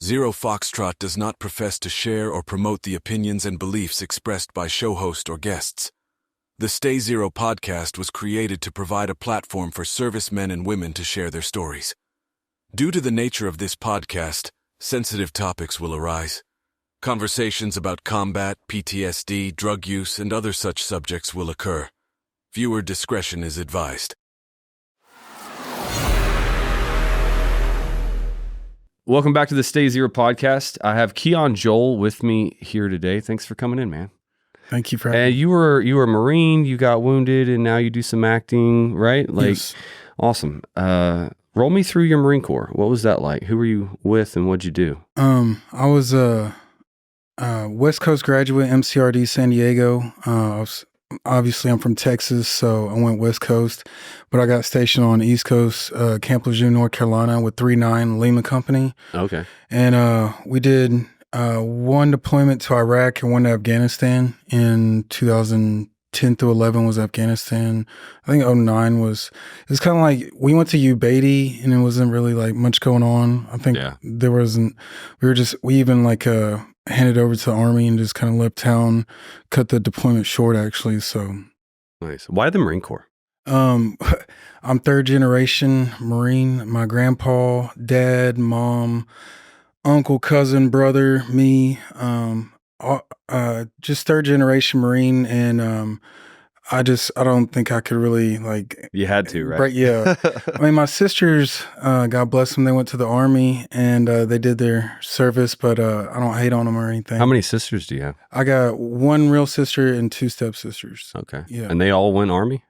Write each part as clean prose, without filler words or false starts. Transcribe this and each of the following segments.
Zero Foxtrot does not profess to share or promote the opinions and beliefs expressed by show host or guests. The Stay Zero podcast was created to provide a platform for servicemen and women to share their stories. Due to the nature of this podcast, sensitive topics will arise. Conversations about combat, PTSD, drug use, and other such subjects will occur. Viewer discretion is advised. Welcome back to the Stay Zero podcast. I have Keon Joel with me here today. Thanks for coming in, man. Thank you for having me. And you were a Marine, you got wounded, and now you do some acting, right? Yes. Awesome. Roll me through your Marine Corps. What was that like? Who were you with and what'd you do? I was a West Coast graduate, MCRD San Diego. I'm from Texas, so I went West Coast, but I got stationed on the East Coast, Camp Lejeune, North Carolina with 3-9 Lima Company. Okay. And we did one deployment to Iraq and one to Afghanistan in 2010 through 11 was Afghanistan. I think 09 was, it was kind of like, we went to Ubaidi and it wasn't really like much going on. I think there wasn't, we even handed over to the Army and just kind of left town, cut the deployment short actually. So nice. Why the Marine Corps? I'm third generation Marine. My grandpa, dad, mom, uncle, cousin, brother, me, just third generation Marine. And I don't think I could really you had to, right? Yeah. I mean, my sisters, God bless them, they went to the Army and they did their service, but I don't hate on them or anything. How many sisters do you have? I got one real sister and two stepsisters. Okay. Yeah. And they all went Army?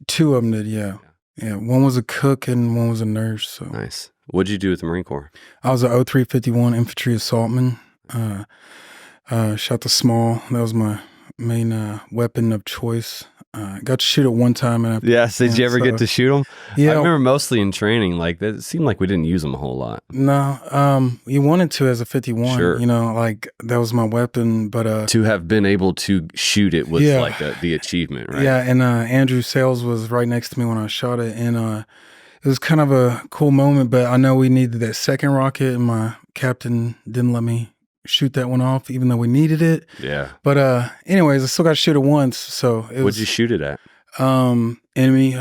Two of them did, yeah. Yeah. One was a cook and one was a nurse. So nice. What'd you do with the Marine Corps? I was a 0351 infantry assaultman. Shot the small. That was my main weapon of choice. Got to shoot it one time. Did you ever get to shoot them? Yeah. I remember mostly in training, it seemed like we didn't use them a whole lot. No, you wanted to as a 51. Sure. That was my weapon. But to have been able to shoot it was the achievement, right? Yeah, and Andrew Sales was right next to me when I shot it, and it was kind of a cool moment. But I know we needed that second rocket, and my captain didn't let me shoot that one off, even though we needed it. Yeah. But anyways, I still got to shoot it once. So what'd you shoot it at? Enemy,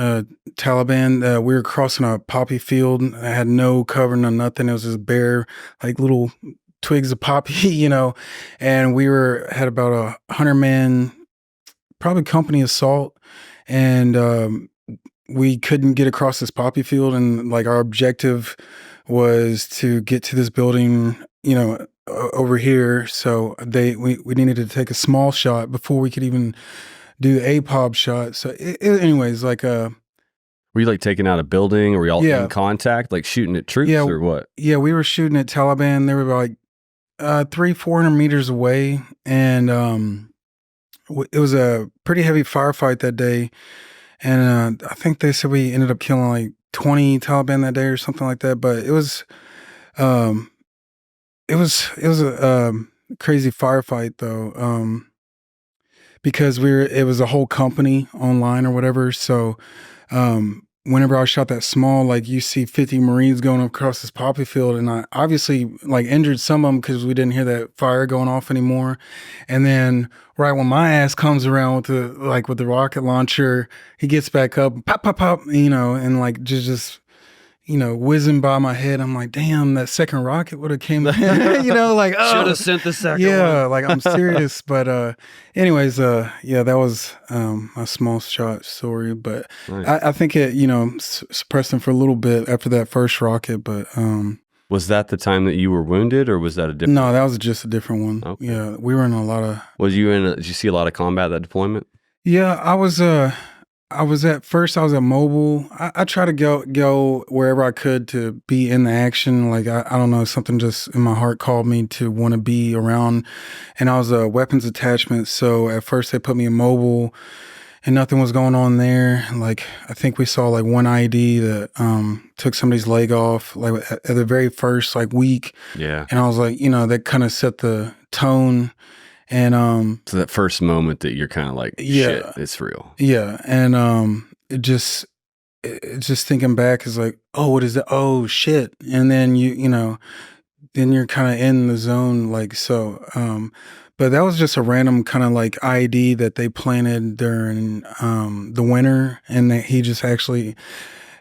Taliban. We were crossing a poppy field. I had no cover, no nothing. It was just bare, little twigs of poppy, and we had about 100-man, probably company assault, and we couldn't get across this poppy field, and our objective was to get to this building, over here. So we needed to take a small shot before we could even do the APOB shot. So anyways, were you taking out a building, or were you all in contact, shooting at troops or what? Yeah, we were shooting at Taliban. They were about 300-400 meters away. And it was a pretty heavy firefight that day. And I think they said we ended up killing 20 Taliban that day or something like that. But it was a crazy firefight though, because it was a whole company online or whatever. So whenever I shot that small, you see 50 Marines going across this poppy field, and I obviously injured some of them because we didn't hear that fire going off anymore. And then right when my ass comes around with the rocket launcher, he gets back up, pop, pop, pop, and just whizzing by my head. I'm like, damn, that second rocket would have came, should have sent the second one. I'm serious. But anyways, that was a small shot story. But nice. I think it, suppressed him for a little bit after that first rocket. But was that the time that you were wounded, or was that a different? No, that was just a different one. Okay. Yeah, we were in a lot of. Did you see a lot of combat that deployment? Yeah, I was at Mobile. I try to go wherever I could to be in the action. I don't know, something just in my heart called me to want to be around. And I was a weapons attachment. So at first they put me in Mobile and nothing was going on there. I think we saw one IED that took somebody's leg off at the very first week. Yeah. And I was that kind of set the tone. And so that first moment that you're kind of shit, it's real. Yeah. And it just thinking back is oh, what is that? Oh shit. And then you then you're kind of in the zone, like, so. But that was just a random kind of like ID that they planted during the winter, and that he just actually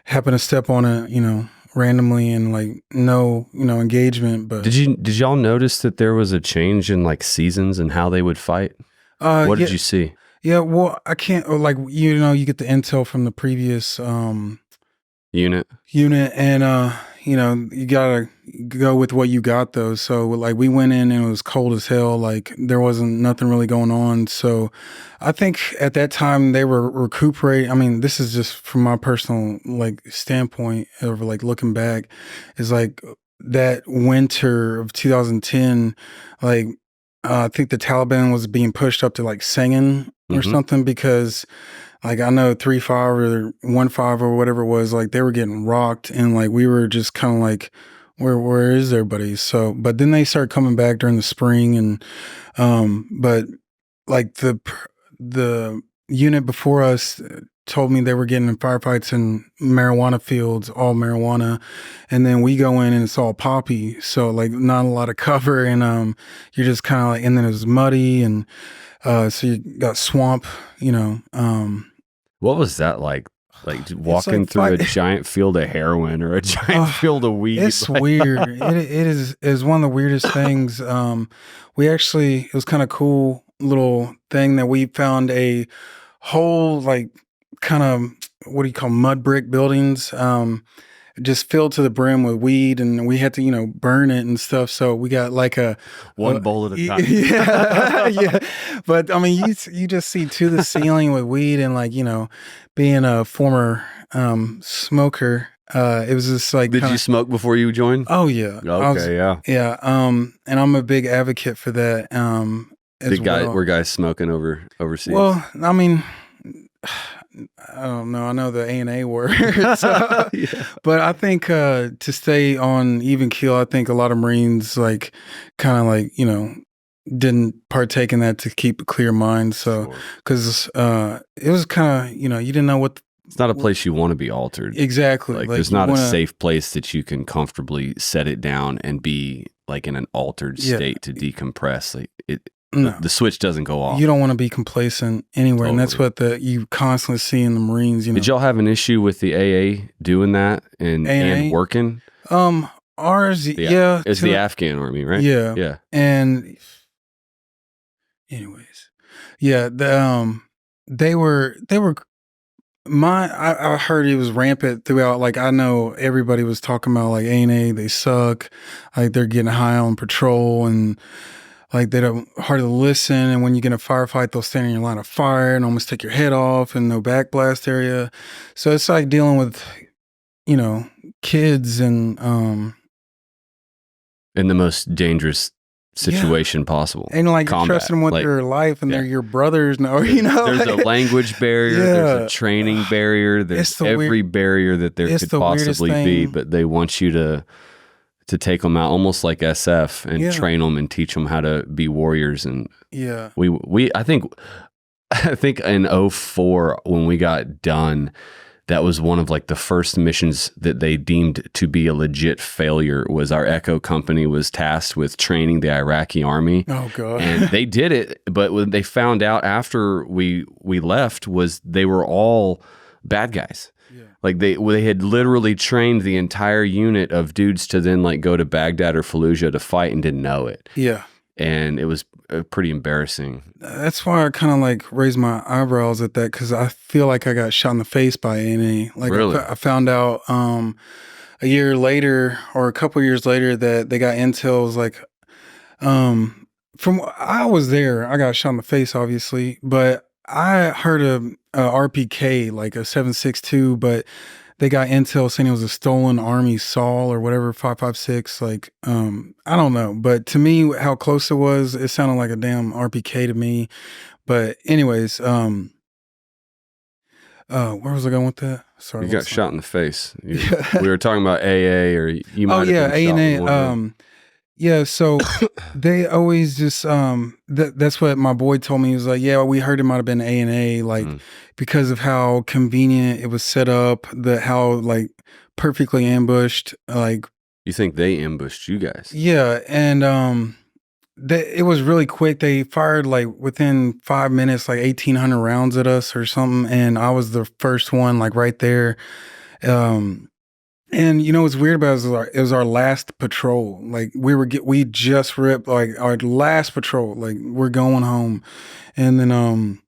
happened to step on it, randomly, and like no, engagement. But did y'all notice that there was a change in like seasons and how they would fight? What did you see? Yeah, well, I can't, like, you get the intel from the previous Unit, and you gotta go with what you got, though. So like we went in and it was cold as hell, like there wasn't nothing really going on. So I think at that time they were recuperating. I mean, this is just from my personal like standpoint of like looking back, is like that winter of 2010, like I think the Taliban was being pushed up to like singing or something, because like I know 3-5 or 1-5 or whatever it was, like they were getting rocked, and like we were just kind of like, where is everybody? So, but then they started coming back during the spring, and but like the unit before us told me they were getting in firefights in marijuana fields, all marijuana, and then we go in and it's all poppy, so like not a lot of cover, and you're just kind of like, and then it was muddy, and so you got swamp, What was that like? Like walking through a giant field of heroin or a giant field of weed? It's weird. It is one of the weirdest things. It was kind of cool little thing that we found a whole like kind of, what do you call, mud brick buildings, just filled to the brim with weed, and we had to, burn it and stuff. So we got like one bowl at a time. Yeah, yeah. But I mean, you just see to the ceiling with weed, and like, being a former smoker, it was just like. Did you smoke before you joined? Oh yeah. Okay, yeah. And I'm a big advocate for that. Were guys smoking overseas? Well, I mean, I don't know. I know the A&A word, so, yeah. But I think to stay on even keel, I think a lot of Marines like kind of like didn't partake in that to keep a clear mind. So because it was kind of you didn't know what. It's not a place you want to be altered. Exactly. Like there's not a safe place that you can comfortably set it down and be like in an altered state to decompress. Like the switch doesn't go off. You don't want to be complacent anywhere, and that's what you constantly see in the Marines. Did y'all have an issue with the AA doing that and working? Ours, yeah, it's the Afghan army, right? Yeah, yeah. And anyways, yeah, they were. I heard it was rampant throughout. Like I know everybody was talking about like A&A, they suck, like they're getting high on patrol, and like they don't hardly listen, and when you get in a firefight, they'll stand in your line of fire and almost take your head off, and no backblast area. So it's like dealing with, kids and in the most dangerous situation possible, and like trusting them with their life, and they're your brothers. No, there's a language barrier, there's a training barrier, there's every barrier that there could possibly be, but they want you to take them out almost like SF and train them and teach them how to be warriors. And I think in 04 when we got done, that was one of like the first missions that they deemed to be a legit failure. Was our Echo company was tasked with training the Iraqi army. Oh God. And they did it, but what they found out after we left was they were all bad guys. Like they had literally trained the entire unit of dudes to then like go to Baghdad or Fallujah to fight and didn't know it. Yeah. And it was pretty embarrassing. That's why I kind of like raised my eyebrows at that, because I feel like I got shot in the face by A&A. Like really? I found out a year later or a couple years later that they got intels like from I was there. I got shot in the face, obviously, but I heard a RPK, like a 7.62, but they got intel saying it was a stolen Army Saul or whatever, 5.56. Like, I don't know. But to me, how close it was, it sounded like a damn RPK to me. But anyways, where was I going with that? Sorry. You got shot in the face. We were talking about AA, or you might have been A&A. Yeah, so they always just that's what my boy told me. He was like, yeah, we heard it might have been A&A, like because of how convenient it was set up, how like perfectly ambushed, like You think they ambushed you guys? Yeah, and it was really quick. They fired like within 5 minutes, like 1,800 rounds at us or something, and I was the first one, like right there. And you know what's weird about it was our last patrol. Like we just ripped like our last patrol. Like we're going home, and then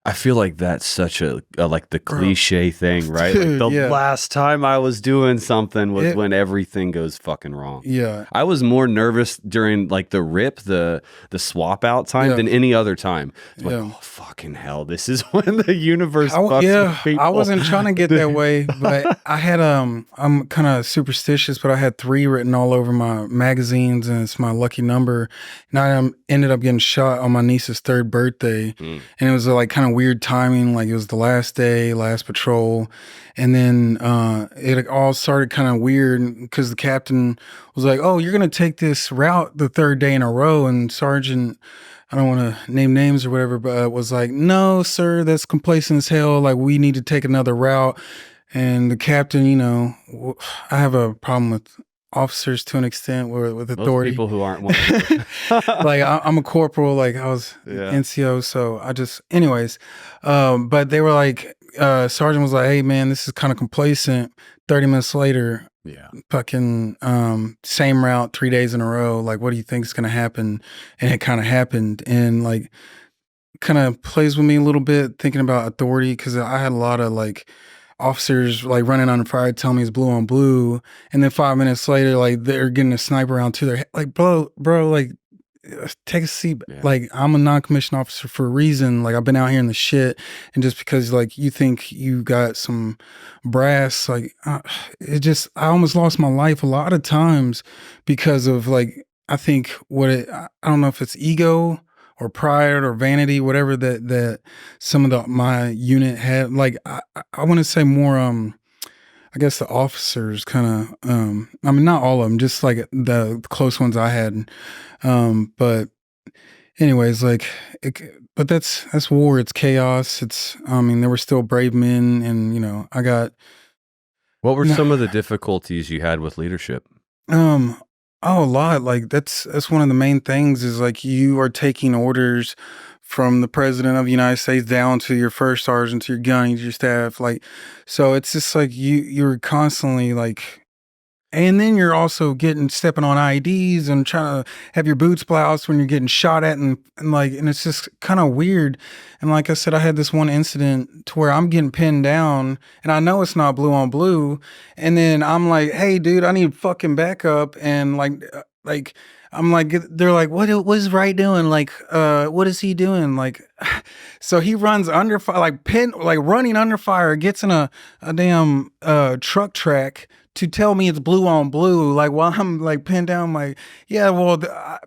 I feel like that's such a like the cliche thing, right? Like the last time I was doing something was when everything goes fucking wrong. Yeah. I was more nervous during like the rip, the swap out time than any other time. It's like, oh, fucking hell, this is when the universe fucks with people. I wasn't trying to get that way, but I had, I'm kind of superstitious, but I had 3 written all over my magazines, and it's my lucky number. And I ended up getting shot on my niece's 3rd birthday. And it was like kind of weird timing, like it was the last day, last patrol, and then it all started kind of weird because the captain was like, "Oh, you're gonna take this route the 3rd day in a row," and Sergeant, I don't want to name names or whatever, but was like, "No, sir, that's complacent as hell. Like we need to take another route." And the captain, you know, I have a problem with officers to an extent with authority. Most people who aren't like I'm a corporal, like I was NCO, so I just anyways. But they were like, Sergeant was like, "Hey man, this is kind of complacent." 30 minutes later, fucking same route 3 days in a row. Like, what do you think is gonna happen? And it kind of happened, and like kind of plays with me a little bit thinking about authority, because I had a lot of like officers like running on fire telling me it's blue on blue, and then 5 minutes later, like they're getting a sniper round to their head. Like, bro, like take a seat. Like, I'm a non-commissioned officer for a reason. Like, I've been out here in the shit, and just because like you think you got some brass, like I almost lost my life a lot of times because of like, I think I don't know if it's ego or pride or vanity, whatever that some of my unit had. Like I want to say more, I guess the officers kind of, I mean, not all of them, just like the close ones I had. But anyways, like, but that's war. It's chaos. I mean, there were still brave men, and you know, what were some of the difficulties you had with leadership? Oh, a lot. Like that's one of the main things is like you are taking orders from the president of the United States down to your first sergeant, to your gunny, to your staff. Like, so it's just like you're constantly like, and then you're also stepping on IEDs and trying to have your boots bloused when you're getting shot at, and it's just kind of weird. And like I said, I had this one incident to where I'm getting pinned down, and I know it's not blue on blue, and then I'm like, "Hey, dude, I need fucking backup," and like I'm like, they're like, what is Wright doing? Like, what is he doing? Like, so he runs under fire, like running under fire, gets in a damn truck track to tell me it's blue on blue, like while I'm like pinned down, like, yeah, well,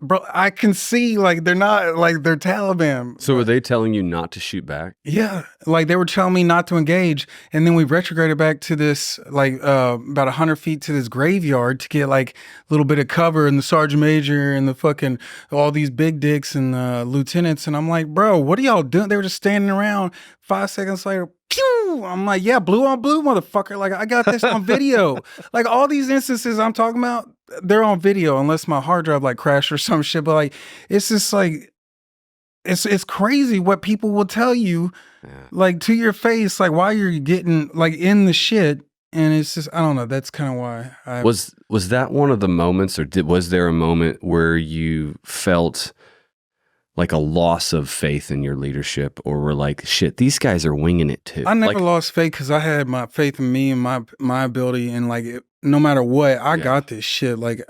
bro, I can see like they're not, like they're Taliban. So were they telling you not to shoot back? Yeah, like they were telling me not to engage, and then we retrograded back to this like about 100 feet to this graveyard to get like a little bit of cover, and the sergeant major and the fucking all these big dicks and lieutenants, and I'm like, bro, what are y'all doing? They were just standing around. 5 seconds later, pew! I'm like, yeah, blue on blue, motherfucker. Like, I got this on video. Like, all these instances I'm talking about, they're on video, unless my hard drive like crashed or some shit. But like, it's just like, it's crazy what people will tell you, like to your face, like while you're getting like in the shit. And it's just, I don't know. That's kind of why was that one of the moments, or was there a moment where you felt like a loss of faith in your leadership, or were like, shit, these guys are winging it too? I never lost faith, because I had my faith in me and my ability, and like no matter what, I got this shit. Like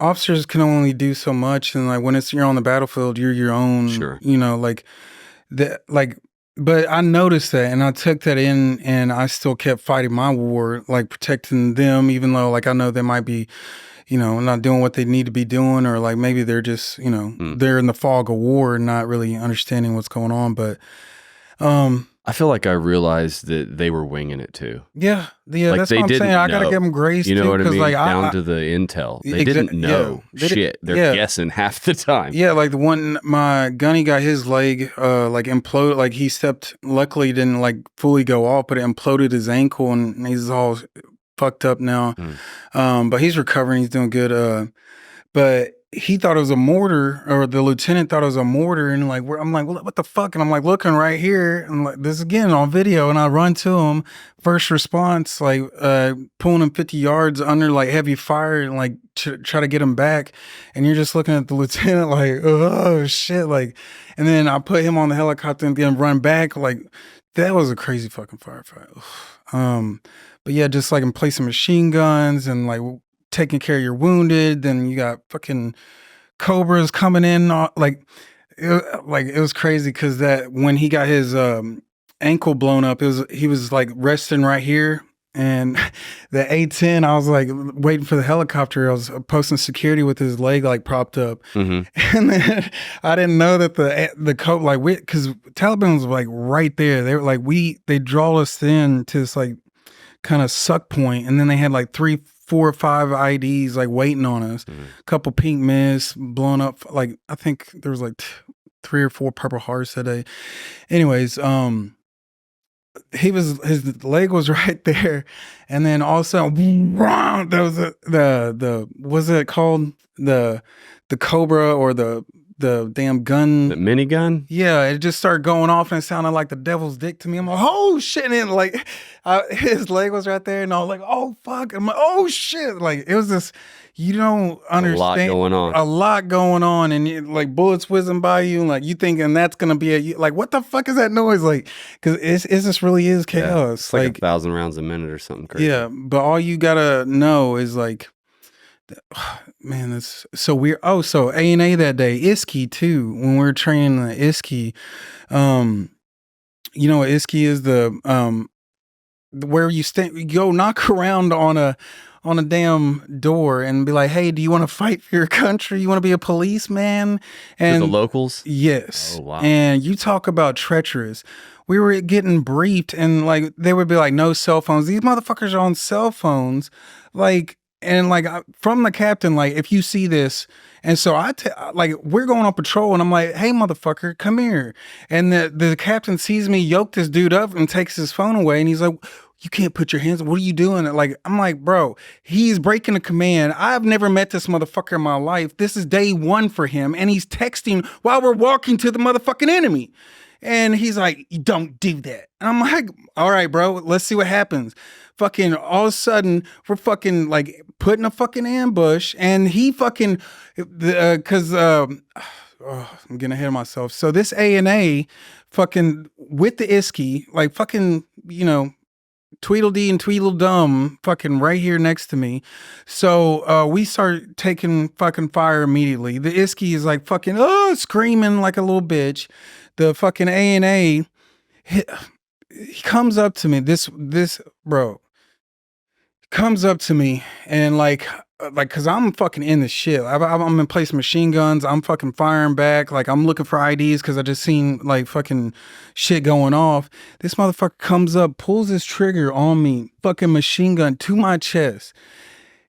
officers can only do so much, and like when you're on the battlefield, you're your own. Sure. You know, like that, like. But I noticed that, and I took that in, and I still kept fighting my war, like protecting them, even though like I know they might be, you know, not doing what they need to be doing, or like maybe they're just, you know, they're in the fog of war and not really understanding what's going on. But I feel like I realized that they were winging it too. Yeah, like that's what I'm saying. I gotta give them grace. You know too, what I mean? Like, down to the intel, they didn't know shit. They're guessing half the time. Yeah, like the one, my gunny got his leg like imploded. Like he stepped. Luckily, didn't like fully go off, but it imploded his ankle, and he's all fucked up now. But he's recovering. He's doing good. But he thought it was a mortar, or the lieutenant thought it was a mortar. And like, I'm like, what the fuck? And I'm like, looking right here. And like, this again on video. And I run to him. First response, like, pulling him 50 yards under like heavy fire and like try to get him back. And you're just looking at the lieutenant like, oh shit. Like, and then I put him on the helicopter and then run back. Like, that was a crazy fucking firefight. But yeah, just like I'm placing machine guns and like taking care of your wounded. Then you got fucking cobras coming in. It was crazy because that when he got his ankle blown up, he was like resting right here. And the A-10, I was like waiting for the helicopter. I was posting security with his leg like propped up. And then I didn't know that the coat, like, because Taliban was like right there. They were like, they draw us in to this like kind of suck point. And then they had like 3, 4, or 5 IDs like waiting on us. A couple pink mists blown up. Like, I think there was like 3 or 4 Purple Hearts that day. Anyways, his leg was right there, and then also there was the what's it called, the Cobra or the damn gun, the minigun. Yeah, it just started going off and it sounded like the devil's dick to me. I'm like, oh shit! And then like his leg was right there, and I was like, oh fuck! I'm like, oh shit! Like, it was this. You don't understand. A lot going on, and like bullets whizzing by you, and like you thinking that's gonna be like, what the fuck is that noise? Like, because it just really is chaos. Yeah, it's like 1,000 rounds a minute or something crazy. Yeah, but all you gotta know is like, man, that's so weird. Oh, so A&A that day, Iski too. When we were training the Iski, you know what Iski is, the where you go knock around on a damn door and be like, hey, do you want to fight for your country? You want to be a policeman? And the locals? Yes. Oh, wow. And you talk about treacherous. We were getting briefed and like, they would be like, no cell phones. These motherfuckers are on cell phones. Like, and like from the captain, like, if you see this, and so like, we're going on patrol and I'm like, hey, motherfucker, come here. And the captain sees me yoke this dude up and takes his phone away. And he's like, you can't put your hands up. What are you doing? Like, I'm like, bro, he's breaking a command. I've never met this motherfucker in my life. This is day 1 for him. And he's texting while we're walking to the motherfucking enemy. And he's like, you don't do that. And I'm like, all right, bro, let's see what happens. Fucking all of a sudden, we're fucking like putting a fucking ambush. And he fucking, because I'm getting ahead of myself. So this A&A fucking with the Iski, like fucking, you know, Tweedledee and Tweedledum fucking right here next to me. So we start taking fucking fire immediately. The Iski is like fucking screaming like a little bitch. The fucking A&A, he comes up to me. This bro comes up to me and like cause I'm fucking in the shit. I'm in place machine guns. I'm fucking firing back. Like, I'm looking for IDs cause I just seen like fucking shit going off. This motherfucker comes up, pulls his trigger on me, fucking machine gun to my chest.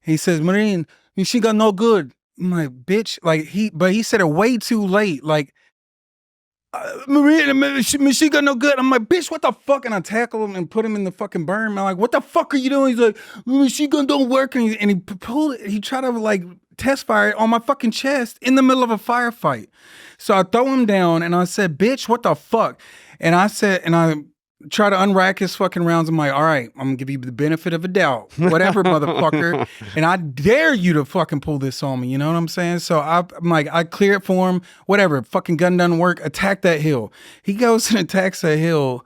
He says, Marine, machine gun no good. I'm like, bitch. Like, he said it way too late. Like, Marine, machine gun no good. I'm like, bitch, what the fuck? And I tackle him and put him in the fucking burn. I'm like, what the fuck are you doing? He's like, machine gun don't work. And he pulled it. He tried to like test fire it on my fucking chest in the middle of a firefight. So I throw him down and I said, bitch, what the fuck? And I try to unrack his fucking rounds. I'm like, all right, I'm gonna give you the benefit of a doubt. Whatever, motherfucker. And I dare you to fucking pull this on me. You know what I'm saying? So I'm like, I clear it for him. Whatever. Fucking gun doesn't work. Attack that hill. He goes and attacks that hill.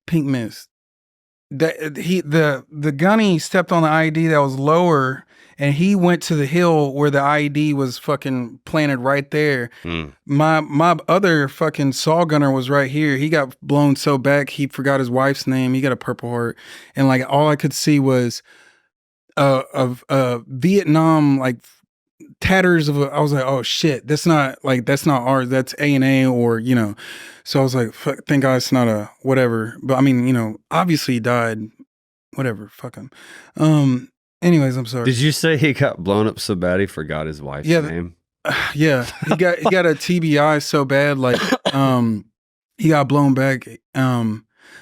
Pink mist. The gunny stepped on the ID that was lower, and he went to the hill where the ID was fucking planted right there. My other fucking saw gunner was right here. He got blown so back he forgot his wife's name. He got a Purple Heart, and like all I could see was Vietnam like tatters of. I was like, oh shit, that's not ours. That's A&A, or you know. So I was like, fuck, thank God it's not a whatever. But I mean, you know, obviously he died. Whatever, fuck him. Anyways, I'm sorry. Did you say he got blown up so bad he forgot his wife's name? Yeah, he got a TBI so bad, like he got blown back.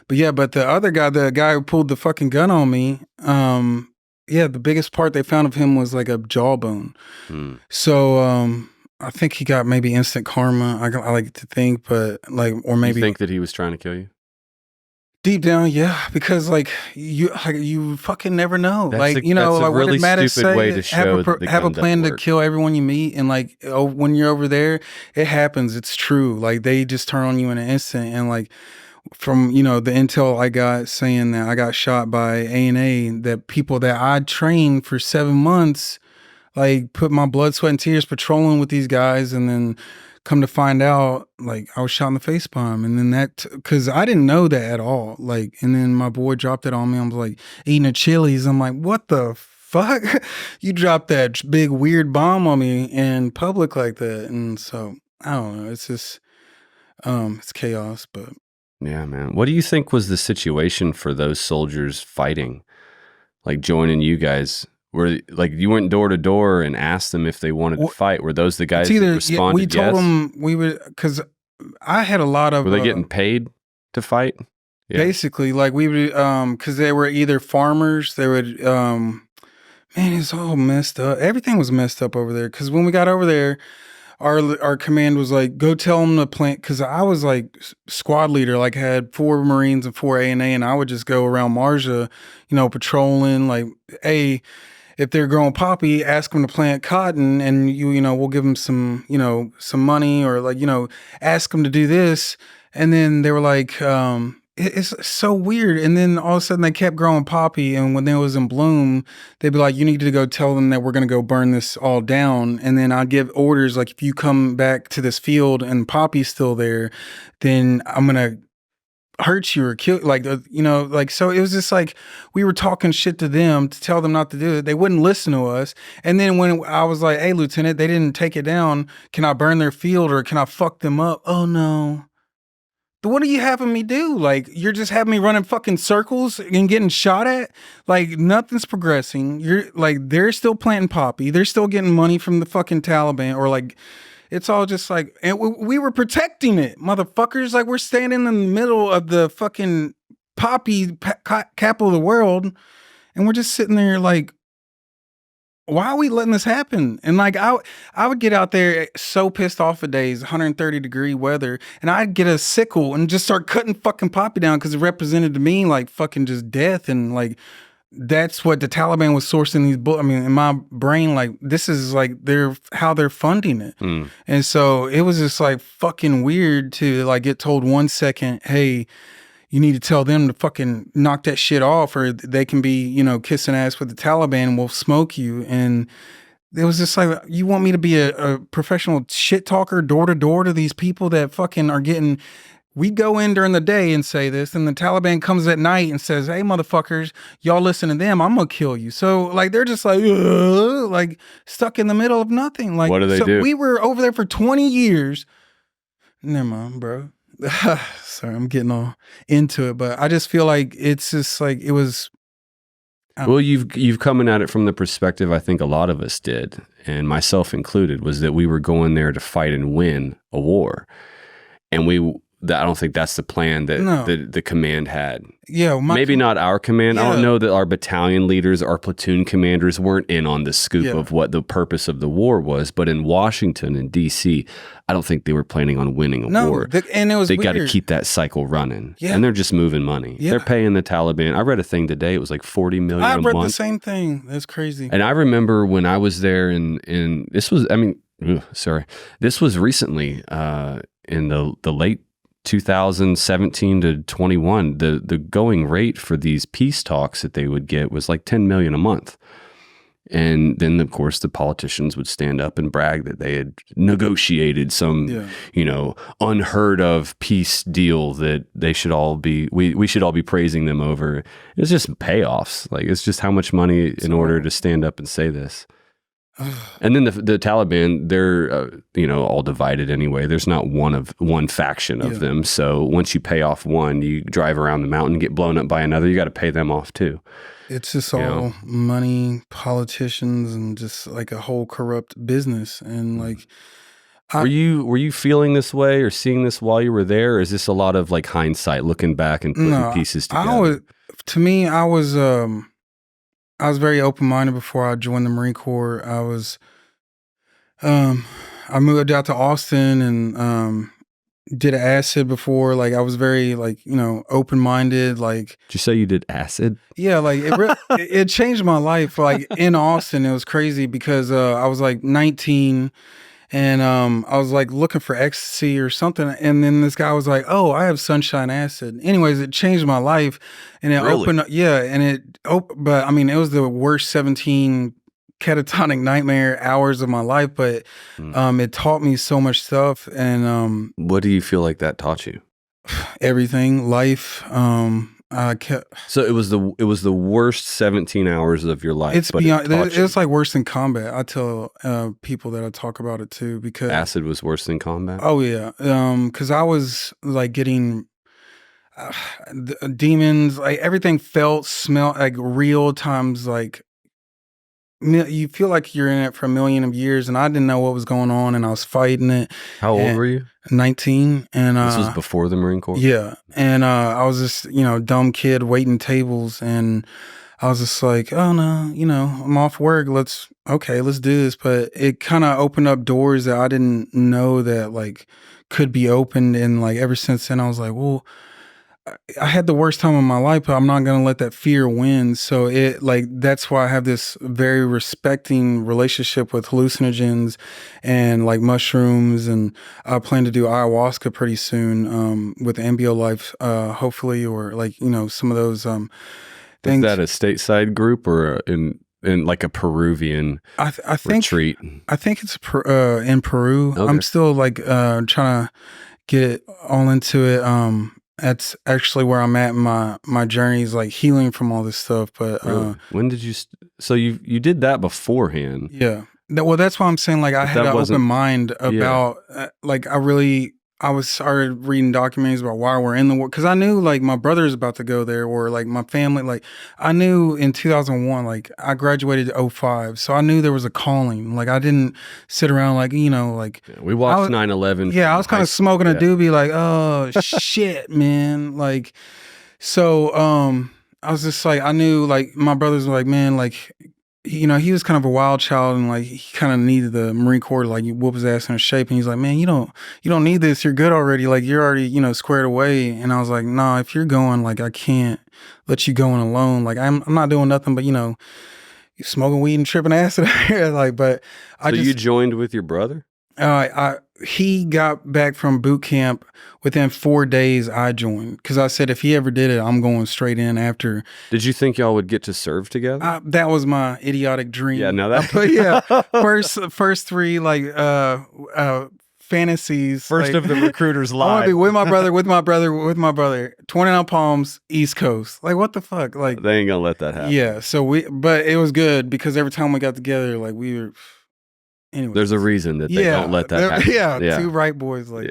But the other guy, the guy who pulled the fucking gun on me, the biggest part they found of him was like a jawbone. So I think he got maybe instant karma. I like to think, but like, or maybe you think that he was trying to kill you. Deep down, yeah, because like you fucking never know. That's like a, you know, that's a like really what did Mattis stupid say? way to show have a plan to kill everyone you meet, and like when you're over there, it happens. It's true. Like they just turn on you in an instant, and like from the intel I got saying that I got shot by A&A, that people that I trained for 7 months, like put my blood, sweat, and tears patrolling with these guys, and then come to find out, like I was shot in the face by him. And then because I didn't know that at all. Like, and then my boy dropped it on me. I was like eating a Chili's. I'm like, what the fuck? You dropped that big weird bomb on me in public like that. And so I don't know. It's just, it's chaos. But yeah, man. What do you think was the situation for those soldiers fighting, like joining you guys? Where like you went door to door and asked them if they wanted to fight? Were those the guys that responded? We told them we would, because I had a lot of. Were they getting paid to fight? Yeah. Basically, like we would, because they were either farmers. They would, man, it's all messed up. Everything was messed up over there. Because when we got over there, our command was like, go tell them to plant. Because I was like squad leader, like had 4 Marines and 4 A&A, and I would just go around Marja, patrolling. Like, hey, if they're growing poppy, ask them to plant cotton, and we'll give them some money, or like, ask them to do this. And then they were like, it's so weird. And then all of a sudden they kept growing poppy. And when they was in bloom, they'd be like, you need to go tell them that we're going to go burn this all down. And then I'd give orders, like, if you come back to this field and poppy's still there, then I'm going to hurt you or kill, like, so it was just like we were talking shit to them to tell them not to do it. They wouldn't listen to us. And then when I was like, hey, Lieutenant, they didn't take it down. Can I burn their field or can I fuck them up? Oh, no. What are you having me do? Like, you're just having me running fucking circles and getting shot at? Like, nothing's progressing. You're like, they're still planting poppy. They're still getting money from the fucking Taliban, or like, it's all just like, and we were protecting it, motherfuckers. Like, we're standing in the middle of the fucking poppy capital of the world, and we're just sitting there like, why are we letting this happen? And like, I would get out there so pissed off of days, 130-degree weather, and I'd get a sickle and just start cutting fucking poppy down because it represented to me like fucking just death. And like, that's what the Taliban was sourcing these bullets. I mean, in my brain, like, this is like how they're funding it. And so it was just like fucking weird to like get told 1 second, hey, you need to tell them to fucking knock that shit off, or they can be, kissing ass with the Taliban and we'll smoke you. And it was just like, you want me to be a professional shit talker door to door to these people that fucking are getting. We go in during the day and say this, and the Taliban comes at night and says, hey, motherfuckers, y'all listen to them, I'm going to kill you. So, like, they're just like stuck in the middle of nothing. Like, what do they do? We were over there for 20 years. Never mind, bro. Sorry, I'm getting all into it, but I just feel like it's just like it was. Well, you've coming at it from the perspective I think a lot of us did, and myself included, was that we were going there to fight and win a war, and I don't think that's the plan that the command had. Yeah, maybe not our command. Yeah. I don't know that our battalion leaders, our platoon commanders weren't in on the scoop of what the purpose of the war was. But in Washington and D.C., I don't think they were planning on winning a war. And it was they got to keep that cycle running. Yeah. And they're just moving money. Yeah. They're paying the Taliban. I read a thing today. It was like $40 million a month. I read the same thing. That's crazy. And I remember when I was there, and this was, this was recently in the late 2017 to 21, the going rate for these peace talks that they would get was like 10 million a month. And then, of course, the politicians would stand up and brag that they had negotiated some, unheard of peace deal that they should all be, we should all be praising them over. It's just payoffs. Like, it's just how much money in order to stand up and say this. And then the Taliban, they're all divided anyway. There's not one faction of them. So once you pay off one, you drive around the mountain, get blown up by another. You got to pay them off too. It's just all money, politicians, and just like a whole corrupt business. And like, Were you feeling this way or seeing this while you were there? Or is this a lot of like hindsight, looking back and putting pieces together? I was very open-minded before I joined the Marine Corps. I moved out to Austin and did acid before. Like I was very like, open-minded. Like, did you say you did acid? Yeah, like it changed my life. Like in Austin, it was crazy because I was like 19 and I was like looking for ecstasy or something. And then this guy was like, "Oh, I have sunshine acid." Anyways, it changed my life and it opened up. Yeah. And but I mean, it was the worst 17 catatonic nightmare hours of my life, but it taught me so much stuff. And what do you feel like that taught you? Everything, life. So it was the worst 17 hours of your life. It's beyond. It's like worse than combat. I tell people that I talk about it too, because acid was worse than combat. Oh yeah, because I was like getting demons. Like everything smelled like real times. Like you feel like you're in it for a million of years, and I didn't know what was going on, and I was fighting it. How old were you? 19. And this was before the Marine Corps? Yeah. And I was just, dumb kid waiting tables, and I was just like, oh no, I'm off work. Let's do this. But it kind of opened up doors that I didn't know that like could be opened. And like ever since then I was like, well, I had the worst time of my life, but I'm not going to let that fear win. So that's why I have this very respecting relationship with hallucinogens and like mushrooms. And I plan to do ayahuasca pretty soon with MBO Life, hopefully, or like, some of those things. Is that a stateside group or in like a Peruvian retreat? I think it's in Peru. Okay. I'm still like trying to get all into it. That's actually where I'm at in my journey, is like healing from all this stuff. But really? When did you? So you did that beforehand? Yeah. Well, that's why I'm saying like I had an open mind about like I started reading documentaries about why we're in the war, because I knew like my brother's about to go there, or like my family. Like I knew in 2001, like I graduated 2005, so I knew there was a calling. Like I didn't sit around like like we watched 9/11. Yeah, I was kind of smoking a doobie, like oh shit, man. Like so, I was just like I knew like my brothers were like, man, like. He was kind of a wild child, and like he kind of needed the Marine Corps to like whoop his ass into shape. And he's like, man, you don't need this. You're good already. Like you're already, squared away. And I was like, nah, if you're going, like I can't let you go in alone. Like I'm not doing nothing but smoking weed and tripping acid. Like, but you joined with your brother? He got back from boot camp within 4 days. I joined because I said if he ever did it, I'm going straight in after. Did you think y'all would get to serve together? That was my idiotic dream. Yeah, now that. But yeah, first three like fantasies. First of the recruiter's life. I want to be with my brother. 29 Palms, East Coast. Like what the fuck? Like they ain't gonna let that happen. Yeah. But it was good because every time we got together, like we were. Anyway, there's a reason that they don't let that happen. Yeah, two right boys like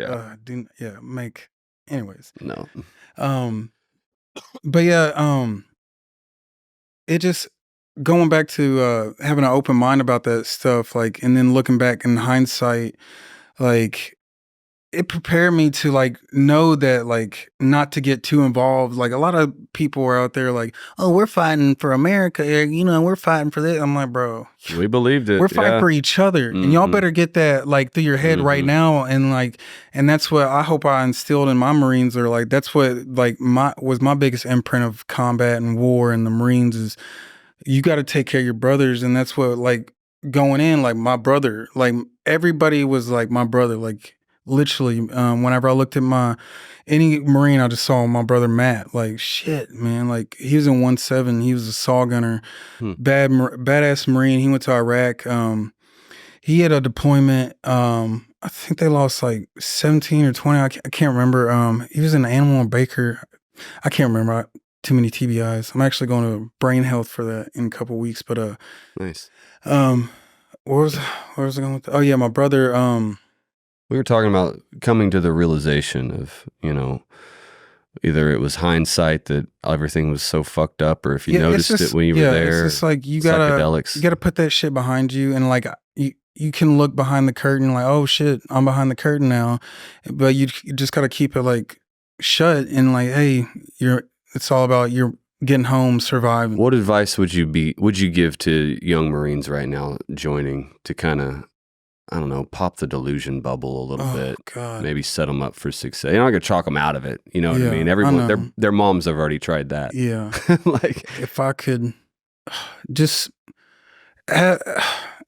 make anyways. No. But yeah, it just going back to having an open mind about that stuff, like, and then looking back in hindsight, like it prepared me to like know that like not to get too involved. Like a lot of people are out there like, oh, we're fighting for America, we're fighting for this. I'm like, bro, we believed it. We're fighting for each other, and y'all better get that like through your head right now. And that's what I hope I instilled in my Marines, or like that's what like was my biggest imprint of combat and war and the Marines is you got to take care of your brothers. And that's what like going in, like my brother, like everybody was like my brother, like. Literally, whenever I looked at any Marine, I just saw my brother Matt. Like shit, man. Like he was in 1-7. He was a saw gunner, badass Marine. He went to Iraq. He had a deployment. I think they lost like 17 or 20. I can't remember. He was an animal and baker. I can't remember. Too many TBIs. I'm actually going to brain health for that in a couple of weeks. But nice. Where was I going with that? Oh yeah, my brother. We were talking about coming to the realization of, either it was hindsight that everything was so fucked up, or if you noticed it when you were there. It's just like you gotta put that shit behind you, and like you can look behind the curtain like, oh shit, I'm behind the curtain now. But you just got to keep it like shut and like, hey, it's all about you're getting home, surviving. What advice would you give to young Marines right now joining to kind of, I don't know, pop the delusion bubble a little bit? God. Maybe set them up for success. You're not going to chalk them out of it. You know what I mean? Everyone, their moms have already tried that. Yeah. Like, if I could just have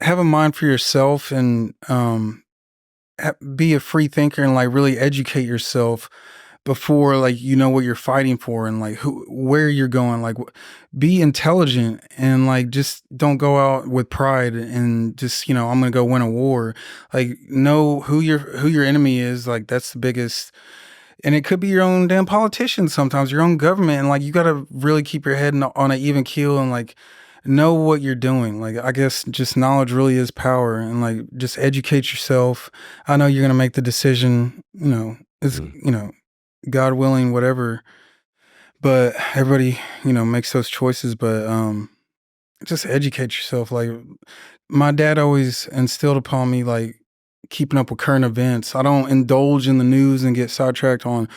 a mind for yourself and be a free thinker and like really educate yourself before like you know what you're fighting for and like where you're going, like be intelligent and like just don't go out with pride and just, you know, I'm gonna go win a war. Like know who your enemy is. Like that's the biggest, and it could be your own damn politicians sometimes, your own government, and like you gotta really keep your head on an even keel and like know what you're doing. Like I guess just knowledge really is power, and like just educate yourself. I know you're gonna make the decision, you know, it's you know, God willing, whatever. But everybody, you know, makes those choices. But just educate yourself. Like my dad always instilled upon me, like keeping up with current events. I don't indulge in the news and get sidetracked on,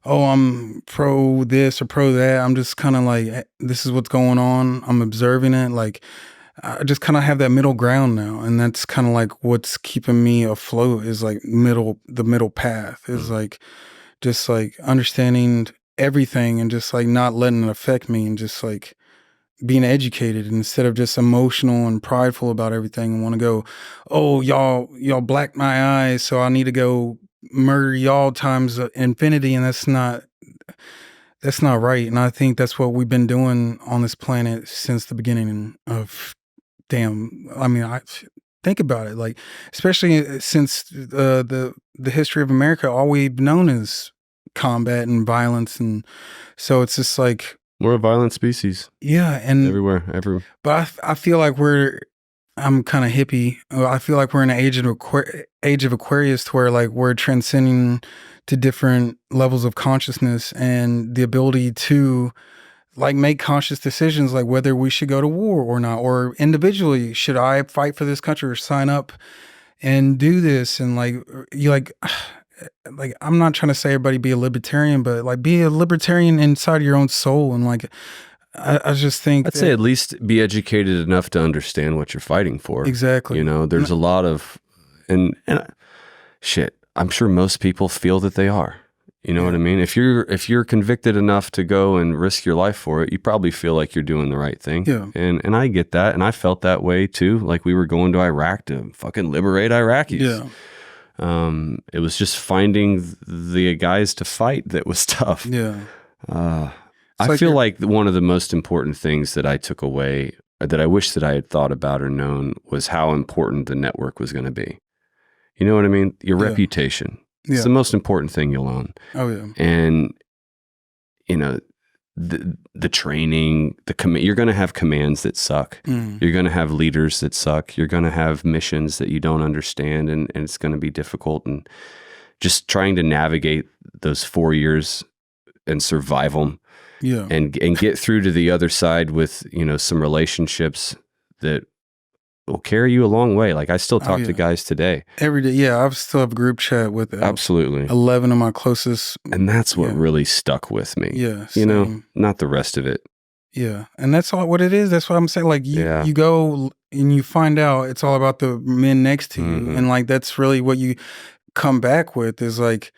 oh, I'm pro this or pro that. I'm just kind of like, this is what's going on. I'm observing it. Like I just kind of have that middle ground now, and that's kind of like what's keeping me afloat. Is like the middle path is like. Just like understanding everything and just like not letting it affect me and just like being educated instead of just emotional and prideful about everything and want to go, oh, y'all blacked my eyes, so I need to go murder y'all times infinity. And that's not right. And I think that's what we've been doing on this planet since the beginning of I think about it, like especially since the history of America, all we've known is combat and violence, and so it's just like we're a violent species. Yeah, and everywhere. But I feel like I'm kind of hippie. I feel like we're in an age of Aquarius, to where like we're transcending to different levels of consciousness and the ability to like make conscious decisions, like whether we should go to war or not, or individually, should I fight for this country or sign up and do this? And like, you like I'm not trying to say everybody be a libertarian, but like be a libertarian inside of your own soul. And like, I just think I'd say at least be educated enough to understand what you're fighting for. Exactly. You know, there's a lot of, and shit, I'm sure most people feel that they are. You know what I mean? If you're convicted enough to go and risk your life for it, you probably feel like you're doing the right thing. Yeah. And I get that. And I felt that way too. Like we were going to Iraq to fucking liberate Iraqis. Yeah. It was just finding the guys to fight that was tough. Yeah. I feel like one of the most important things that I took away, that I wish that I had thought about or known, was how important the network was going to be. You know what I mean? Your reputation. It's the most important thing you'll own. Oh yeah. And you know, the training, you're going to have commands that suck. You're going to have leaders that suck. You're going to have missions that you don't understand, and it's going to be difficult. And just trying to navigate those 4 years and survive them. Yeah. And get through to the other side with, you know, some relationships that will carry you a long way. Like I still talk to guys today. Every day. Yeah. I still have a group chat with absolutely 11 of my closest. And that's what really stuck with me. Yeah. You know, not the rest of it. Yeah. And that's all what it is. That's what I'm saying. Like you go and you find out it's all about the men next to you. And like, that's really what you come back with is like,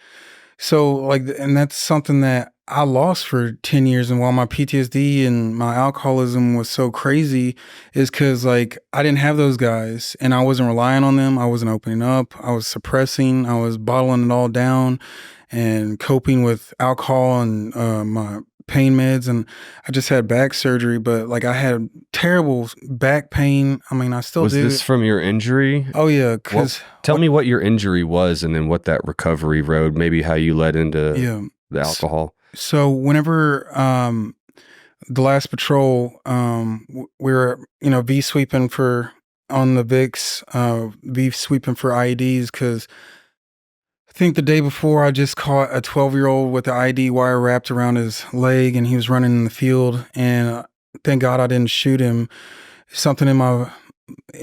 so like, and that's something that I lost for 10 years. And while my PTSD and my alcoholism was so crazy, is because like I didn't have those guys and I wasn't relying on them. I wasn't opening up. I was suppressing. I was bottling it all down and coping with alcohol and my pain meds. And I just had back surgery, but like I had terrible back pain. I mean, I still do. Was this from your injury? Oh yeah. Tell me what your injury was and then what that recovery road, maybe how you led into the alcohol. So whenever the last patrol, we were, you know, V sweeping on the VIX, V sweeping for IEDs, because I think the day before I just caught a 12-year-old with the IED wire wrapped around his leg, and he was running in the field, and thank God I didn't shoot him. Something in my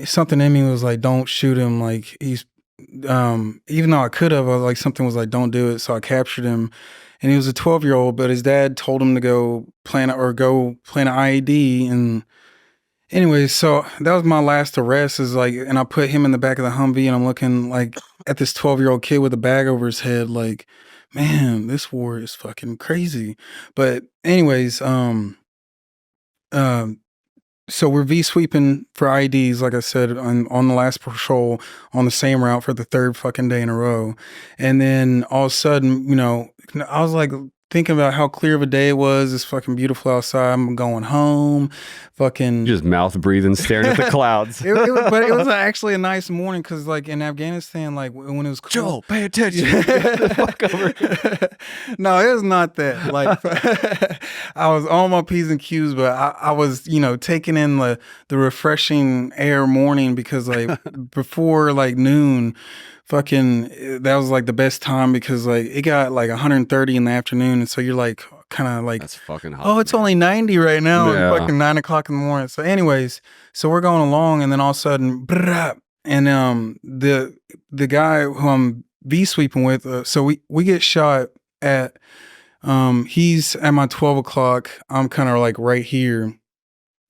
something in me was like, don't shoot him. Like he's, even though I could have, like something was like, don't do it. So I captured him, and he was a 12-year-old, but his dad told him to go plant an IED. And anyway, so that was my last arrest, is like, and I put him in the back of the Humvee, and I'm looking like at this 12-year-old kid with a bag over his head, like, man, this war is fucking crazy. But anyways, so we're V-sweeping for IEDs, like I said, on the last patrol on the same route for the third fucking day in a row. And then all of a sudden, you know, I was like thinking about how clear of a day it was. It's fucking beautiful outside. I'm going home. Fucking just mouth breathing, staring at the clouds. But it was actually a nice morning, because like in Afghanistan, like when it was cool, Joel, pay attention. Get the fuck over. No, it was not that. Like I was on my P's and Q's, but I was, you know, taking in the refreshing air morning, because like before like noon, fucking that was like the best time, because like it got like 130 in the afternoon, and so you're like kind of like, that's fucking hot. Oh, it's only 90 right now. Yeah. Fucking 9 o'clock in the morning. So anyways, so we're going along, and then all of a sudden, and the guy who I'm V-sweeping with, so we get shot at, he's at my 12 o'clock. I'm kind of like right here,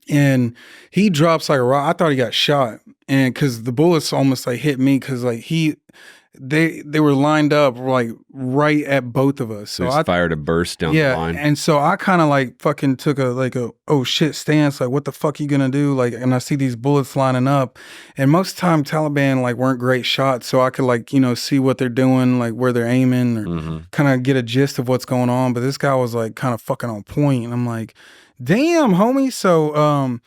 and he drops like a rock. I thought he got shot, and because the bullets almost like hit me, because like they were lined up like right at both of us. So I fired a burst down the line. And so I kind of like fucking took a oh shit stance, like what the fuck you gonna do? Like, and I see these bullets lining up, and most of the time Taliban like weren't great shots, so I could like, you know, see what they're doing, like where they're aiming, or kind of get a gist of what's going on. But this guy was like kind of fucking on point, and I'm like, damn, homie. So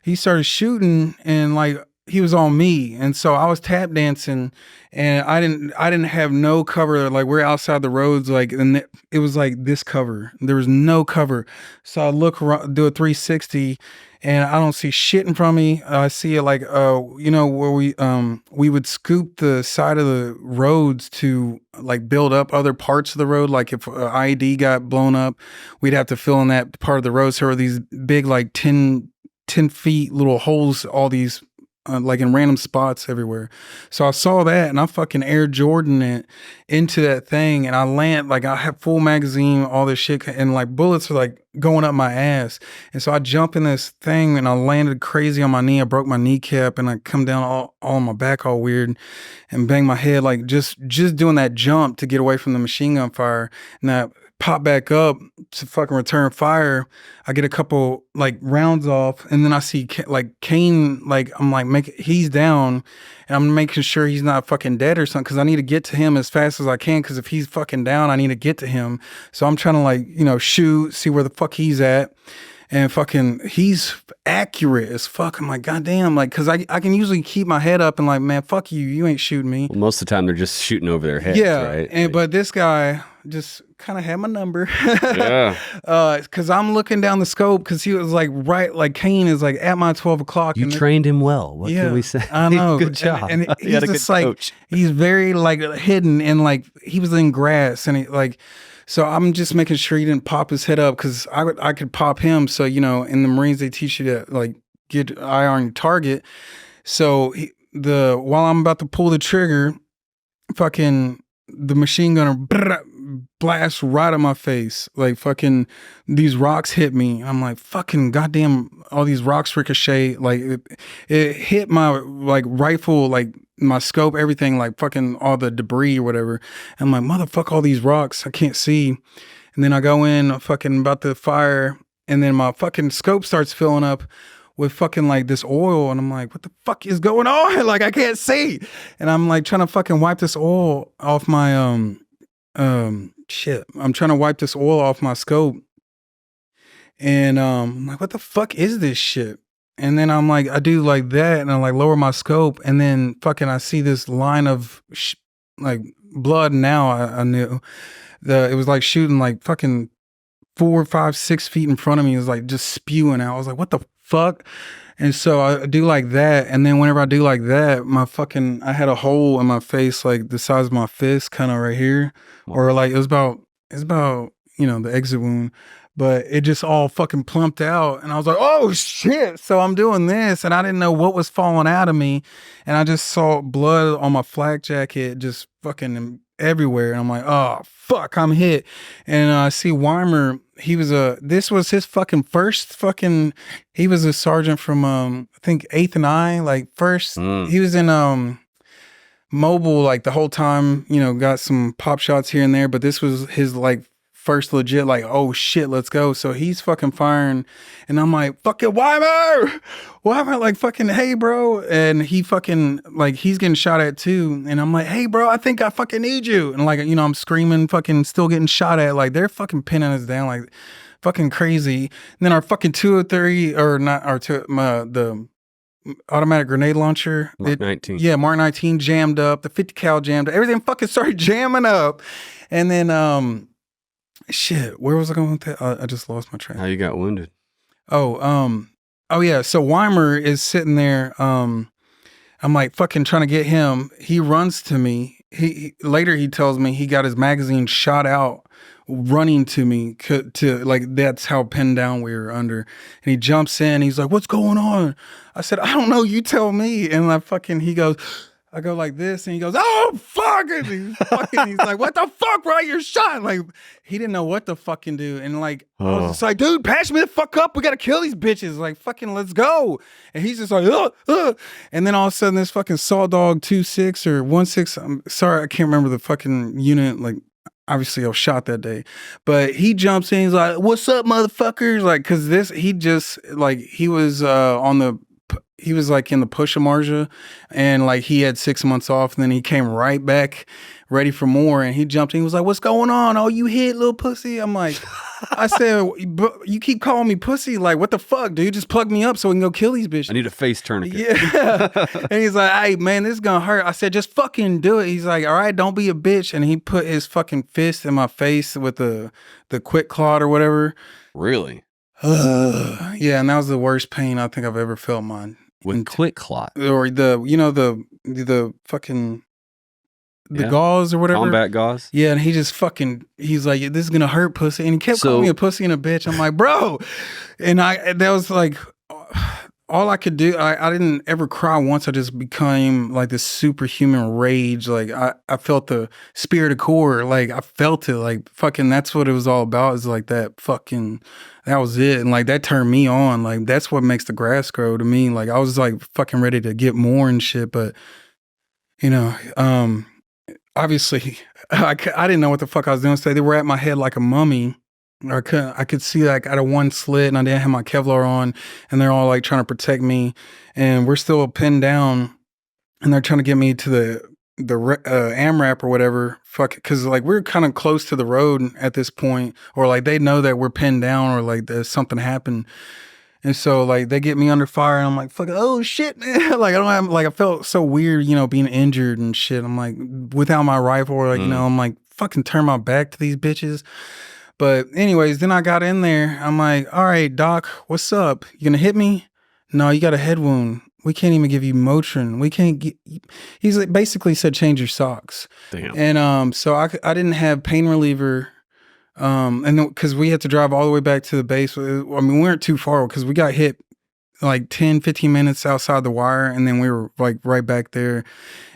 he started shooting, and like he was on me, and so I was tap dancing, and I didn't have no cover. Like we're outside the roads, like, and it was like this cover. There was no cover. So I look around, do a 360, and I don't see shit in front of me. I see it like, you know, where we would scoop the side of the roads to like build up other parts of the road. Like if IED got blown up, we'd have to fill in that part of the road. So there were these big like 10 feet little holes, all these like in random spots everywhere. So I saw that, and I fucking Air Jordan it into that thing, and I land, like I have full magazine, all this shit, and like bullets are like going up my ass. And so I jump in this thing, and I landed crazy on my knee. I broke my kneecap, and I come down all on my back all weird, and bang my head, like just doing that jump to get away from the machine gun fire. And I pop back up to fucking return fire. I get a couple like rounds off, and then I see like Kane, like I'm like he's down, and I'm making sure he's not fucking dead or something, because I need to get to him as fast as I can, because if he's fucking down, I need to get to him. So I'm trying to like, you know, shoot, see where the fuck he's at. And fucking, he's accurate as fuck. I'm like, goddamn, like, because I can usually keep my head up and like, man, fuck you, you ain't shooting me. Well, most of the time they're just shooting over their heads, right? And but this guy just kind of had my number. Yeah. Because I'm looking down the scope, because he was like right, like Kane is like at my 12 o'clock. You trained him well. What can we say? I know. Good job. And he's just like, coach. He's very like hidden, and like he was in grass, and he like. So I'm just making sure he didn't pop his head up, because I could pop him. So, you know, in the Marines, they teach you to like get eye on your target. So while I'm about to pull the trigger, fucking the machine gunner blast right at my face. Like fucking these rocks hit me. I'm like, fucking goddamn, all these rocks ricochet. Like it hit my like rifle, like my scope, everything, like fucking all the debris or whatever. And I'm like, motherfuck, all these rocks, I can't see. And then I go in, fucking about to fire, and then my fucking scope starts filling up with fucking like this oil, and I'm like, what the fuck is going on? Like I can't see. And I'm like trying to fucking wipe this oil off my shit. I'm trying to wipe this oil off my scope. And I'm like, what the fuck is this shit? And then I'm like, I do like that, and I like lower my scope, and then fucking I see this line of like blood. Now I knew it was like shooting like fucking 4, 5, 6 feet in front of me. It was like just spewing out. I was like, what the fuck? And so I do like that, and then whenever I do like that, I had a hole in my face like the size of my fist, kind of right here, or like it's about, you know, the exit wound. but it just all fucking plumped out. And I was like, oh shit. So I'm doing this and I didn't know what was falling out of me. And I just saw blood on my flak jacket just fucking everywhere. And I'm like, oh fuck, I'm hit. And I see Weimer, this was his fucking first fucking, he was a sergeant from, I think 8th and I, like first, he was in, mobile, like the whole time, you know, got some pop shots here and there, but this was his like first legit, like, oh shit, let's go. So he's fucking firing and I'm like, fucking Weimer, like fucking, hey bro. And he fucking, like, he's getting shot at too. And I'm like, hey bro, I think I fucking need you. And like, you know, I'm screaming, fucking still getting shot at. Like they're fucking pinning us down like fucking crazy. And then our fucking 203 or not our the automatic grenade launcher. Mark 19. Yeah, Mark 19 jammed up. The 50 cal jammed up. Everything fucking started jamming up. And then, shit, where was I going with that? I just lost my train. How you got wounded? Oh yeah. So Weimer is sitting there. I'm like fucking trying to get him. He runs to me. Later he tells me he got his magazine shot out running to me to like, that's how pinned down we were under. And he jumps in, he's like, what's going on? I said, I don't know, you tell me. And I go like this and he goes, oh fuck it. He's like, what the fuck, bro? You're shot. Like he didn't know what to fucking do. And like I was just like, dude, patch me the fuck up. We gotta kill these bitches. Like fucking let's go. And he's just like, and then all of a sudden this fucking Saw Dog 2.6 or 1.6, I'm sorry, I can't remember the fucking unit, like obviously I was shot that day, but he jumps in, he's like, what's up, motherfuckers? Like, cause he was like in the Pusha Marja and like he had 6 months off and then he came right back ready for more and he jumped in, he was like, what's going on? Oh, you hit, little pussy? I'm like, I said, you keep calling me pussy, like what the fuck, dude? Just plug me up so we can go kill these bitches. I need a face tourniquet. Yeah. And he's like, hey man, this is gonna hurt. I said, just fucking do it. He's like, all right, don't be a bitch. And he put his fucking fist in my face with the quick claw or whatever. Really? Yeah, and that was the worst pain I think I've ever felt mine. With quick clot. Or the fucking gauze or whatever. Combat gauze? Yeah, and he's like, this is gonna hurt, pussy. And he kept calling me a pussy and a bitch. I'm like, bro. And that was like all I could do. I didn't ever cry once. I just became like this superhuman rage. Like I felt the spirit of core. Like I felt it. Like fucking that's what it was all about, is like that fucking, that was it. And like that turned me on. Like that's what makes the grass grow to me. Like I was like fucking ready to get more and shit. But you know, obviously I didn't know what the fuck I was doing. So they were at my head like a mummy. I could see like out of one slit and I didn't have my Kevlar on and they're all like trying to protect me and we're still pinned down and they're trying to get me to the AMRAP or whatever. Fuck it. Cause like we're kind of close to the road at this point, or like they know that we're pinned down or like there's something happened. And so like they get me under fire and I'm like, fuck, oh shit, man. Like I felt so weird, you know, being injured and shit. I'm like, without my rifle, like, you know, I'm like, fucking turn my back to these bitches. But anyways, then I got in there. I'm like, all right, doc, what's up? You gonna hit me? No, you got a head wound. We can't even give you Motrin. We can't get, he's like basically said, change your socks. Damn. And so I didn't have pain reliever. And because we had to drive all the way back to the base. I mean, we weren't too far because we got hit like 10, 15 minutes outside the wire. And then we were like right back there.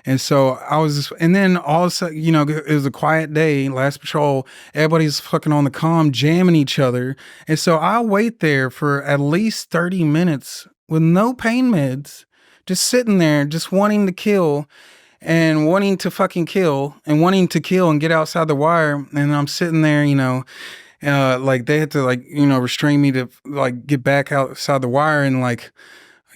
And so I was just, and then all of a sudden, you know, it was a quiet day, last patrol, everybody's fucking on the comm, jamming each other. And so I wait there for at least 30 minutes with no pain meds, just sitting there, just wanting to kill and wanting to fucking kill and wanting to kill and get outside the wire. And I'm sitting there, you know, like they had to like, you know, restrain me to like get back outside the wire and like,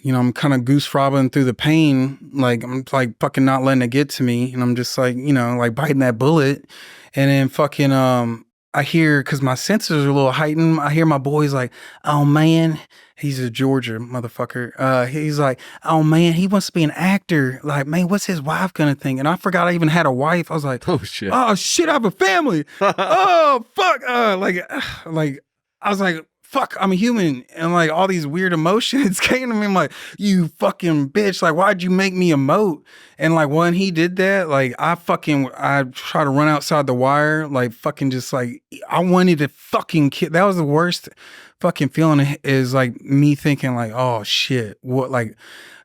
you know, I'm kind of goose frobbing through the pain. Like, I'm like fucking not letting it get to me. And I'm just like, you know, like biting that bullet. And then fucking, I hear, cause my senses are a little heightened. I hear my boys like, oh man, he's a Georgia motherfucker. He's like, oh man, he wants to be an actor. Like, man, what's his wife gonna think? And I forgot I even had a wife. I was like, oh shit, I have a family. Oh fuck. Like, I was like, fuck, I'm a human. And like all these weird emotions came to me. I'm like, you fucking bitch. Like, why'd you make me emote? And like when he did that, like I try to run outside the wire, like fucking just like, I wanted to fucking kill. That was the worst fucking feeling, is like me thinking like, oh shit, what, like,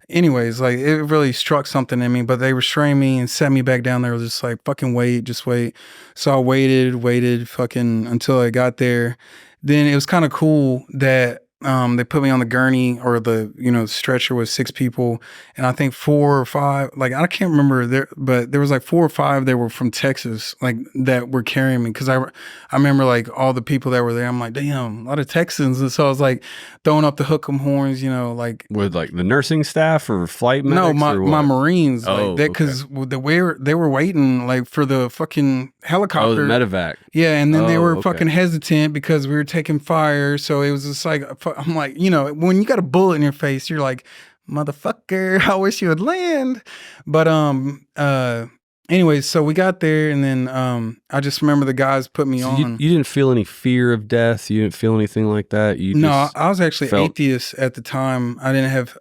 anyways, like it really struck something in me, but they restrained me and set me back down there. Just like, fucking wait, just wait. So I waited fucking until I got there. Then it was kind of cool that they put me on the gurney, or the, stretcher with 6 people. And I think 4 or 5, like, I can't remember but there was like 4 or 5 that were from Texas, like, that were carrying me. Cause I remember like all the people that were there, I'm like, damn, a lot of Texans. And so I was like throwing up the hook 'em horns, like. With like the nursing staff or flight medics? No, my Marines. Oh, like that, cause they were waiting like for the fucking helicopter. Oh, the medevac. Yeah. And then they were fucking hesitant because we were taking fire. So it was just like, I'm like, when you got a bullet in your face, you're like, motherfucker, I wish you would land. But anyways, so we got there, and then I just remember the guys put me on. You didn't feel any fear of death? You didn't feel anything like that? I was actually atheist at the time. I didn't have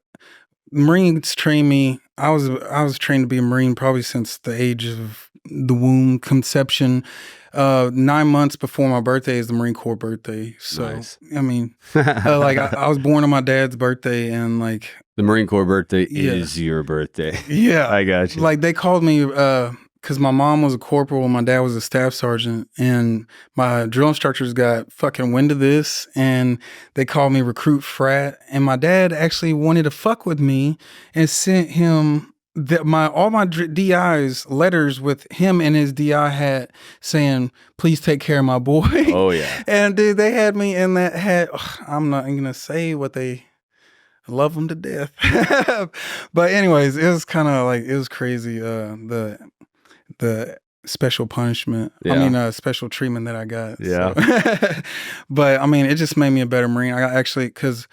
Marines train me. I was trained to be a Marine probably since the age of the womb, conception. 9 months before my birthday is the Marine Corps birthday. So, nice. I mean, like I was born on my dad's birthday, and like the Marine Corps birthday is your birthday. Yeah. I got you. Like they called me, cause my mom was a corporal and my dad was a staff sergeant, and my drill instructors got fucking wind of this, and they called me recruit frat. And my dad actually wanted to fuck with me and sent him all my DI's letters with him and his DI hat saying, please take care of my boy. Oh yeah. And dude, they had me in that hat. I'm not gonna say what they love them to death. But anyways, it was kind of like, it was crazy. The special punishment. Yeah. I mean, special treatment that I got. Yeah. So. But I mean, it just made me a better Marine. I got actually, cause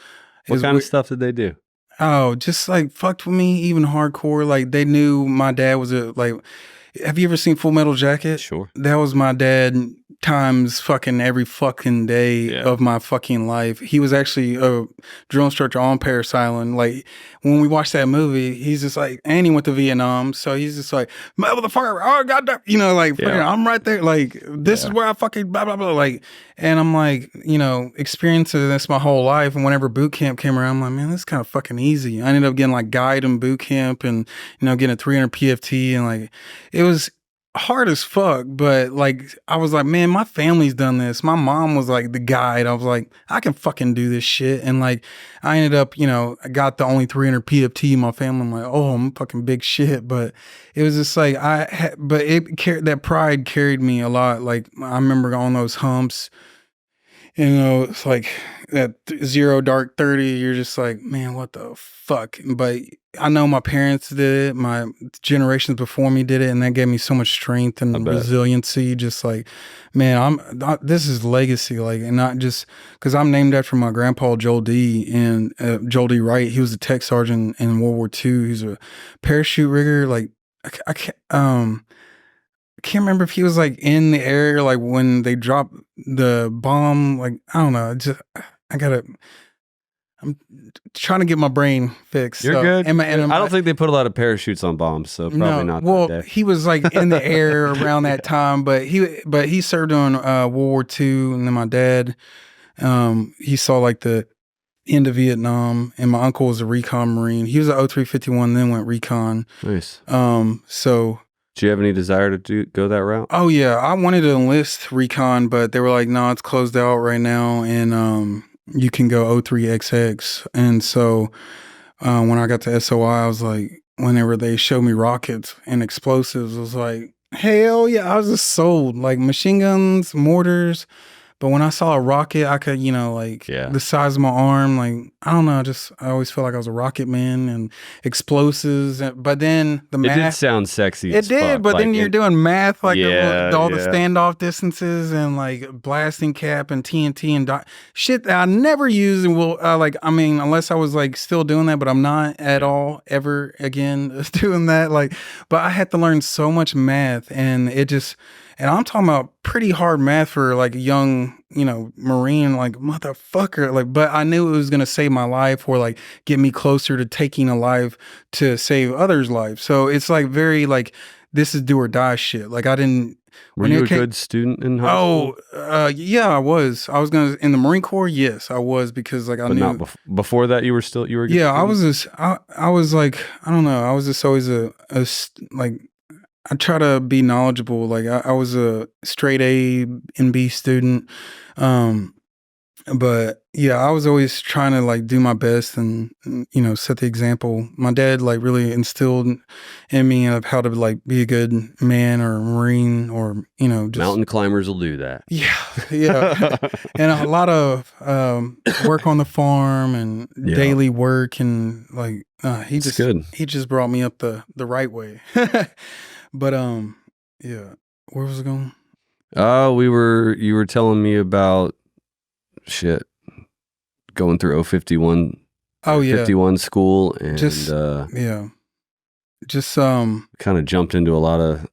what kind of stuff did they do? Oh, just like fucked with me, even hardcore. Like they knew my dad was have you ever seen Full Metal Jacket? Sure. That was my dad times fucking every fucking day of my fucking life. He was actually a drill instructor on Parris Island. Like when we watched that movie, he's just like, and he went to Vietnam. So he's just like, motherfucker, oh goddamn, like I'm right there. Like this is where I fucking blah, blah, blah. Like, and I'm like, experiencing this my whole life. And whenever boot camp came around, I'm like, man, this is kind of fucking easy. I ended up getting like guide in boot camp, and, getting a 300 PFT, and like, it was hard as fuck, but like I was like, man, my family's done this. My mom was like the guide. I was like, I can fucking do this shit. And like I ended up, I got the only 300 PFT in my family. I'm like, oh, I'm fucking big shit. But it was just like that pride carried me a lot. Like I remember on those humps, it's like that 0 dark 30, you're just like, man, what the fuck? But I know my parents did it, my generations before me did it, and that gave me so much strength and resiliency. Just like, man, this is legacy, like, and not just because I'm named after my grandpa Joel D. and Joel D. Wright. He was a tech sergeant in World War II. He's a parachute rigger. Like, I can't remember if he was like in the air, like when they dropped the bomb. Like, I don't know. I'm trying to get my brain fixed. You're good. I don't think they put a lot of parachutes on bombs, so probably not. Well, he was like in the air around that time, but he served on World War II, and then my dad, he saw like the end of Vietnam, and my uncle was a recon Marine. He was an 0351, then went recon. Nice. So. Do you have any desire to go that route? Oh yeah, I wanted to enlist recon, but they were like, no, it's closed out right now, and you can go 03XX. And so when I got to SOI, I was like, whenever they showed me rockets and explosives, I was like, hell yeah, I was just sold. Like machine guns, mortars. But when I saw a rocket, I could, the size of my arm, like, I don't know, I always felt like I was a rocket man, and explosives. But then the math. It did sound sexy. It did, but then you're doing math, like all the standoff distances, and like blasting cap and TNT and shit that I never use and will, unless I was like still doing that, but I'm not at all ever again doing that. Like, but I had to learn so much math, and it just. And I'm talking about pretty hard math for like a young, Marine, like motherfucker. Like, but I knew it was gonna save my life or like get me closer to taking a life to save others' lives. So it's like very like this is do or die shit. Like I didn't. Were you a good student in high school? Yeah, I was. I was gonna in the Marine Corps. Yes, I was because like I knew. Not before that, you were a good yeah, student? I was just. I was like I don't know. I was just always like. I try to be knowledgeable. Like I was a straight A and B student. But yeah, I was always trying to like do my best and, set the example. My dad like really instilled in me of how to like be a good man or a Marine or, just mountain climbers will do that. Yeah. Yeah. And a lot of, work on the farm and daily work and like, he just brought me up the right way. But, yeah, where was it going? You were telling me about shit going through 51 51 school and just kind of jumped into a lot of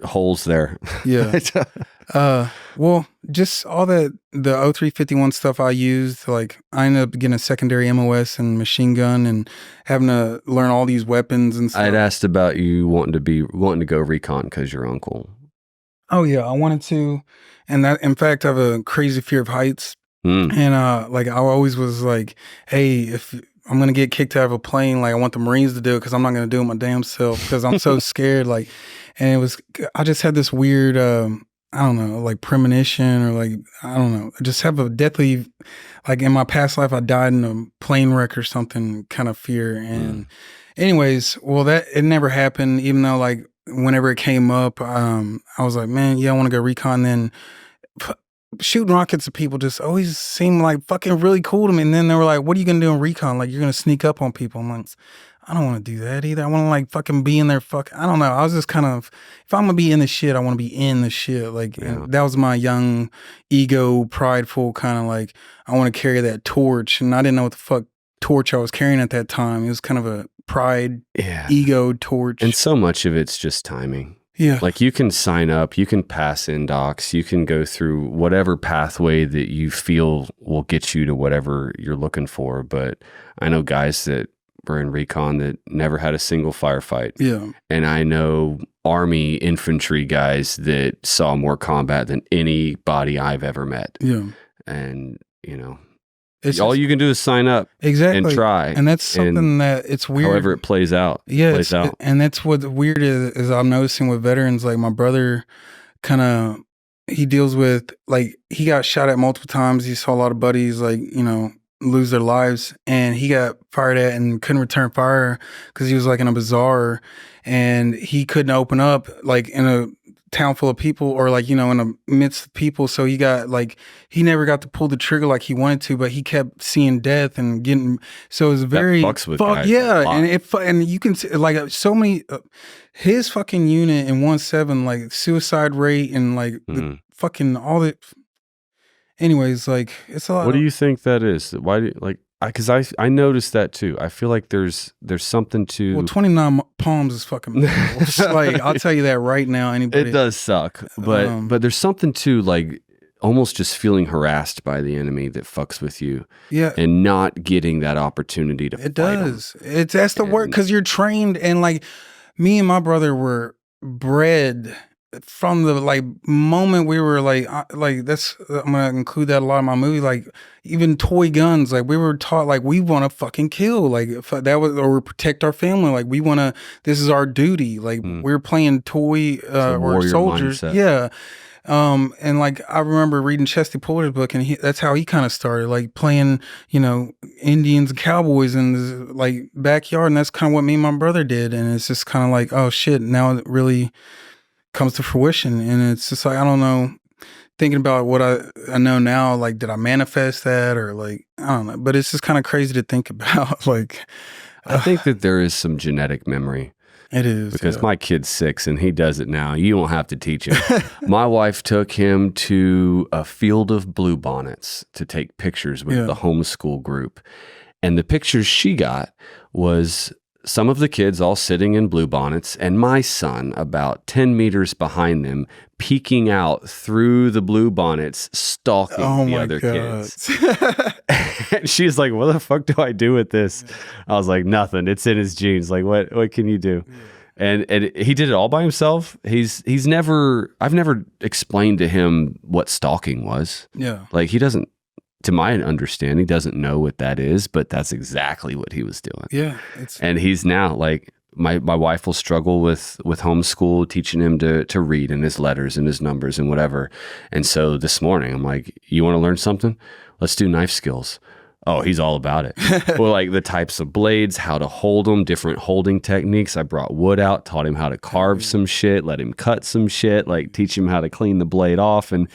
holes there. Well, just all the 0351 stuff I used, like I ended up getting a secondary MOS and machine gun and having to learn all these weapons and stuff. I'd asked about you wanting to go recon because your uncle. Oh yeah, I wanted to, and that in fact I have a crazy fear of heights. And like I always was like, hey, if I'm gonna get kicked out of a plane, like I want the Marines to do it because I'm not gonna do it my damn self because I'm so scared. Like, and I just had this weird, I don't know, like premonition or like I don't know, I just have a deathly, like in my past life I died in a plane wreck or something kind of fear. And anyways, well that it never happened. Even though like whenever it came up, I was like, man, yeah, I want to go recon. Then shooting rockets at people just always seemed like fucking really cool to me. And then they were like, what are you going to do in recon? Like, you're going to sneak up on people. I'm like, I don't want to do that either. I want to like fucking be in there. I don't know. I was just kind of, if I'm going to be in the shit, I want to be in the shit. Like that was my young ego, prideful kind of like, I want to carry that torch. And I didn't know what the fuck torch I was carrying at that time. It was kind of a pride, ego torch. And so much of it's just timing. Yeah. Like you can sign up, you can pass indocs, you can go through whatever pathway that you feel will get you to whatever you're looking for. But I know guys that were in recon that never had a single firefight. Yeah. And I know Army infantry guys that saw more combat than anybody I've ever met. Yeah. And, all you can do is sign up and try. And that's something that it's weird. However it plays out. Yeah. And that's what's weird is I'm noticing with veterans, like my brother he deals with, like, he got shot at multiple times. He saw a lot of buddies, like, lose their lives. And he got fired at and couldn't return fire because he was like in a bazaar and he couldn't open up like in a town full of people or like, in the midst of people. So he got like, he never got to pull the trigger like he wanted to, but he kept seeing death and getting, so it was very, that fucks with guys and you can see like so many, his fucking unit in 1-7, like suicide rate and like the fucking all the, anyways, like it's a lot. What do you think that is? Why do you, like, because I noticed that too. I feel like there's something to. Well, 29 palms is fucking like I'll tell you that right now. Anybody, it does suck, but there's something to like almost just feeling harassed by the enemy that fucks with you, and not getting that opportunity to. It does. That's the word because you're trained, and like me and my brother were bred. From the like moment we were like that's I'm gonna include that a lot in my movie, like even toy guns, like we were taught like we want to fucking kill, like if that was or protect our family, like we want to, this is our duty, like we're playing toy or soldiers mindset. And like I remember reading Chesty Pullman's book and that's how he kind of started, like playing Indians and cowboys in his like backyard, and that's kind of what me and my brother did, and it's just kind of like, oh shit, now it really comes to fruition. And it's just like, I don't know, thinking about what I know now, like did I manifest that or like I don't know, but it's just kind of crazy to think about. Like I think that there is some genetic memory. It is, because my kid's 6 and he does it now. You don't have to teach him. My wife took him to a field of bluebonnets to take pictures with the homeschool group, and the pictures she got was some of the kids all sitting in bluebonnets, and my son about 10 meters behind them, peeking out through the bluebonnets, stalking the other kids. And she's like, what the fuck do I do with this? I was like, nothing. It's in his genes. Like, what can you do? And he did it all by himself. I've never explained to him what stalking was. Yeah. Like, he doesn't, to my understanding, doesn't know what that is, but that's exactly what he was doing. Yeah. And he's now like, my wife will struggle with homeschool, teaching him to read and his letters and his numbers and whatever. And so this morning I'm like, you want to learn something? Let's do knife skills. Oh, he's all about it. Well, like the types of blades, how to hold them, different holding techniques. I brought wood out, taught him how to carve some shit, let him cut some shit, like teach him how to clean the blade off. And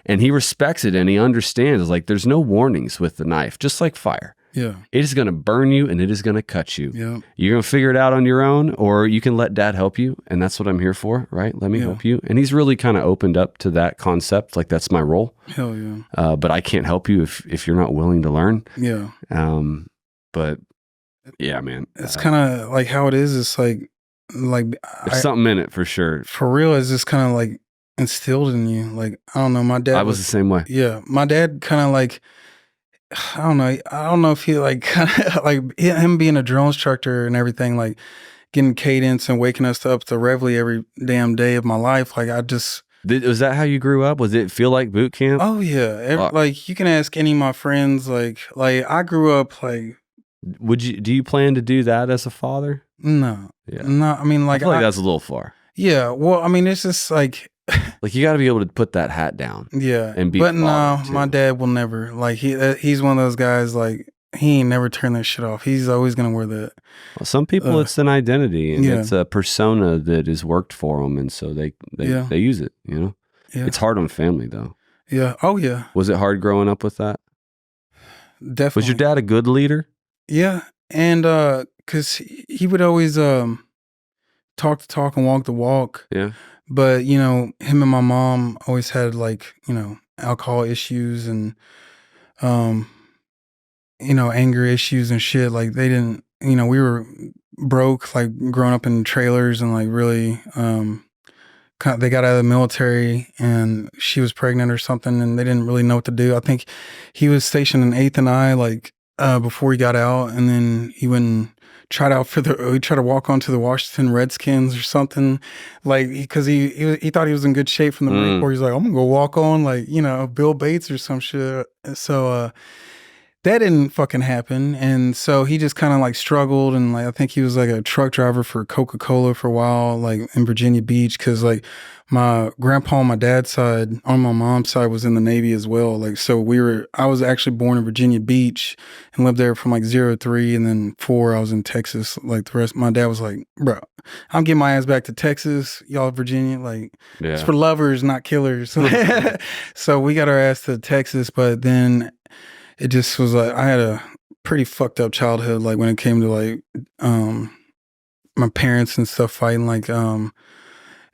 he respects it and he understands. It's like there's no warnings with the knife, just like fire. Yeah. It is going to burn you and it is going to cut you. Yeah. You're going to figure it out on your own, or you can let dad help you. And that's what I'm here for, right? Let me help you. And he's really kind of opened up to that concept. Like that's my role. Hell yeah. But I can't help you if you're not willing to learn. Yeah. But yeah, man. It's kind of like how it is. It's like there's something in it for sure. For real, it's just kind of like instilled in you. Like, I don't know. My dad I was the same way. Yeah. My dad kind of like, I don't know if he like kind of like him being a drill instructor and everything, like getting cadence and waking us up to reveille every damn day of my life. Like was that how you grew up? Was it feel like boot camp? Oh yeah. Like you can ask any of my friends, like I grew up like. Do you plan to do that as a father? No. Yeah. No, I mean like. I feel like that's a little far. Yeah. Well, I mean, it's just like. Like you got to be able to put that hat down. Yeah. And be. But no, my dad will never. Like he's one of those guys. Like he ain't never turn that shit off. He's always gonna wear that. Well, some people, it's an identity and it's a persona that has worked for them, and so they use it. You know. Yeah. It's hard on family though. Yeah. Oh yeah. Was it hard growing up with that? Definitely. Was your dad a good leader? Yeah, and because he would always talk the talk and walk the walk. Yeah. But, you know, him and my mom always had like, you know, alcohol issues and, you know, anger issues and shit. Like they didn't, you know, we were broke, like growing up in trailers and like really, they got out of the military and she was pregnant or something and they didn't really know what to do. I think he was stationed in 8th and I like before he got out, and then he went and tried to walk onto the Washington Redskins or something, like because he thought he was in good shape from the Marine Corps. He's like, I'm gonna go walk on like, you know, Bill Bates or some shit. So that didn't fucking happen, and so he just kind of like struggled, and like I think he was like a truck driver for Coca-Cola for a while, like in Virginia Beach, because like my grandpa on my dad's side, on my mom's side, was in the Navy as well. Like so I was actually born in Virginia Beach and lived there from like 0 to 3, and then 4 I was in Texas. Like the rest, my dad was like, bro, I'm getting my ass back to Texas, y'all Virginia, like it's for lovers, not killers. So we got our ass to Texas, but then it just was like, I had a pretty fucked up childhood, like when it came to like, my parents and stuff fighting, like, and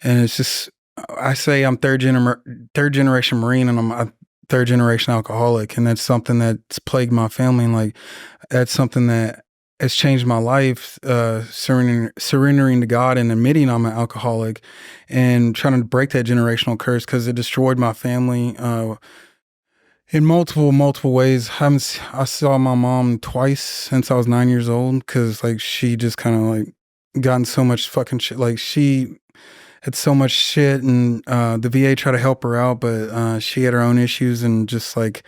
it's just, I say I'm third generation Marine and I'm a 3rd generation alcoholic. And that's something that's plagued my family. And like, that's something that has changed my life, surrendering to God and admitting I'm an alcoholic and trying to break that generational curse, because it destroyed my family, in multiple ways. I saw my mom twice since I was 9 years old, because like she just kind of like gotten so much fucking shit. Like she had so much shit, and the VA tried to help her out, but she had her own issues and just like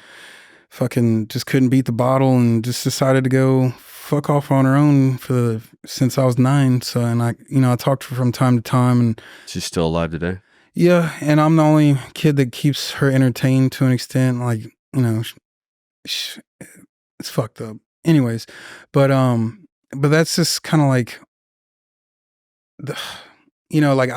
fucking just couldn't beat the bottle and just decided to go fuck off on her own since I was 9. So, and I talked to her from time to time, and she's still alive today. Yeah, and I'm the only kid that keeps her entertained to an extent. Like, you know, it's fucked up. Anyways, but that's just kind of like, you know, like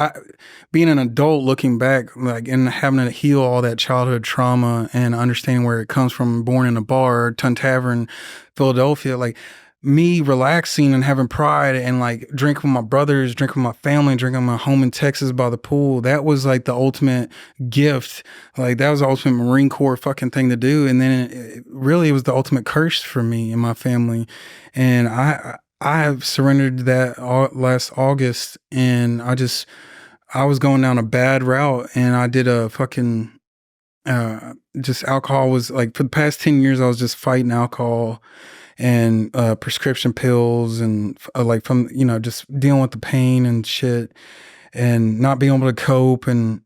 being an adult looking back, like, and having to heal all that childhood trauma and understanding where it comes from. Born in a bar, Tun Tavern, Philadelphia, like. Me relaxing and having pride and like drinking with my brothers, drinking with my family, drinking in my home in Texas by the pool. That was like the ultimate gift. Like that was the ultimate Marine Corps fucking thing to do. And then it was the ultimate curse for me and my family. And I have surrendered that last August, and I was going down a bad route, and I did a fucking just alcohol was like for the past 10 years I was just fighting alcohol and prescription pills and like from just dealing with the pain and shit and not being able to cope and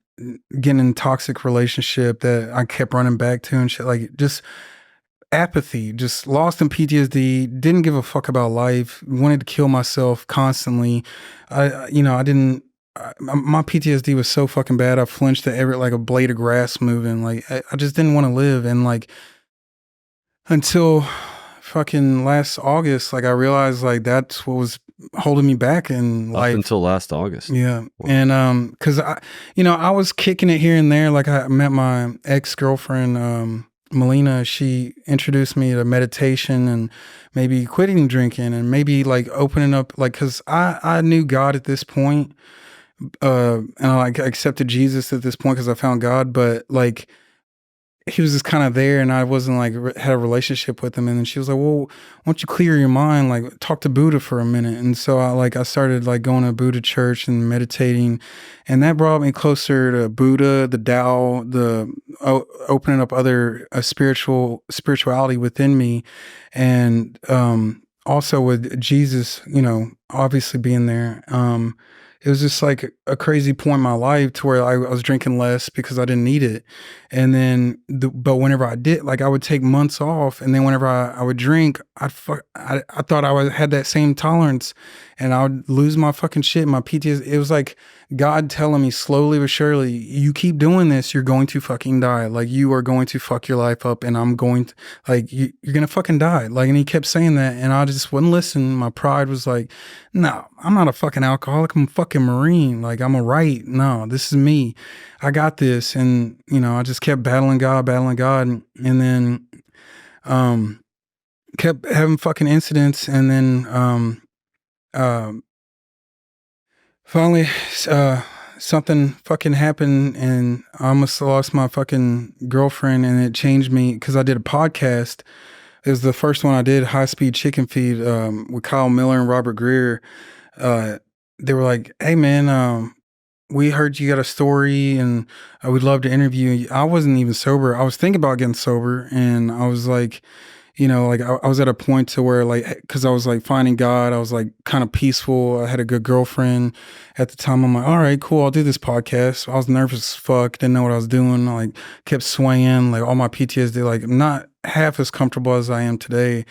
getting in a toxic relationship that I kept running back to and shit, like just apathy, just lost in PTSD, didn't give a fuck about life, wanted to kill myself constantly. I didn't, my PTSD was so fucking bad. I flinched at every, like a blade of grass moving. Like, I just didn't want to live. And like, until fucking last August, like I realized like that's what was holding me back in life. Up until last August. Yeah. Wow. And, cause I was kicking it here and there. Like I met my ex-girlfriend, Melina. She introduced me to meditation and maybe quitting drinking and maybe like opening up, like, cause I knew God at this point, and I like accepted Jesus at this point cause I found God, but like, he was just kind of there and I wasn't like had a relationship with him. And then she was like, well, why don't you clear your mind? Like talk to Buddha for a minute. And so I started like going to Buddha church and meditating, and that brought me closer to Buddha, the Tao, the opening up other spirituality within me. And, also with Jesus, obviously being there, it was just like a crazy point in my life to where I was drinking less because I didn't need it. And then, but whenever I did, like I would take months off, and then whenever I would drink, I thought I had that same tolerance, and I would lose my fucking shit, my PTSD. It was like God telling me slowly but surely, you keep doing this, you're going to fucking die. Like you are going to fuck your life up, and I'm going to, like, you're going to fucking die. Like, and he kept saying that, and I just wouldn't listen. My pride was like, no, I'm not a fucking alcoholic. I'm a fucking Marine. Like, I'm a right. No, this is me. I got this. And, I just kept battling God. And then, kept having fucking incidents. And then, finally, something fucking happened, and I almost lost my fucking girlfriend, and it changed me because I did a podcast. It was the first one I did, High Speed Chicken Feed, with Kyle Miller and Robert Greer. They were like, hey man, we heard you got a story and we'd love to interview you. I wasn't even sober. I was thinking about getting sober, and I was like, I was at a point to where like, cause I was like finding God. I was like kind of peaceful. I had a good girlfriend at the time. I'm like, all right, cool. I'll do this podcast. I was nervous as fuck. Didn't know what I was doing. I like kept swaying, like all my PTSD, like not half as comfortable as I am today.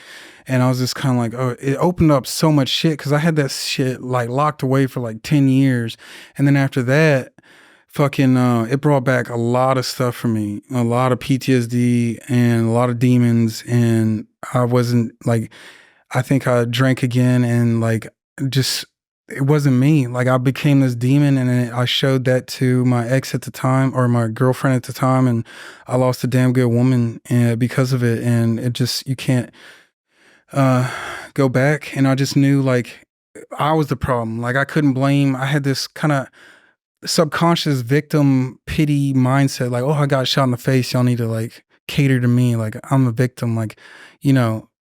And I was just kind of like, oh, it opened up so much shit. Cause I had that shit like locked away for like 10 years. And then after that, fucking, it brought back a lot of stuff for me, a lot of PTSD and a lot of demons. And I wasn't like, I think I drank again, and like, just, it wasn't me. Like I became this demon, and I showed that to my ex at the time, or my girlfriend at the time. And I lost a damn good woman because of it. And it just, you can't, go back. And I just knew like I was the problem. Like I couldn't blame, I had this kind of subconscious victim pity mindset, like, oh, I got shot in the face, y'all need to like cater to me, like I'm a victim. Like,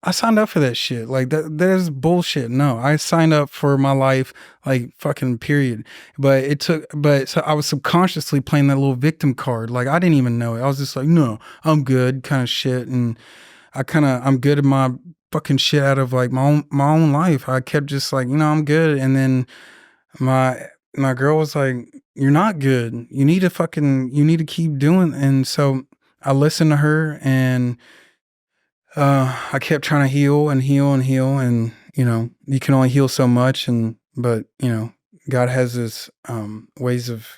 I signed up for that shit. Like there's bullshit. No, I signed up for my life, like fucking period. But so I was subconsciously playing that little victim card. Like I didn't even know it. I was just like, no, I'm good kind of shit. And I'm good at my fucking shit out of like my own life. I kept just like, I'm good. And then my girl was like, you're not good. You need to keep doing. And so I listened to her, and I kept trying to heal. And, you can only heal so much. But God has his ways of,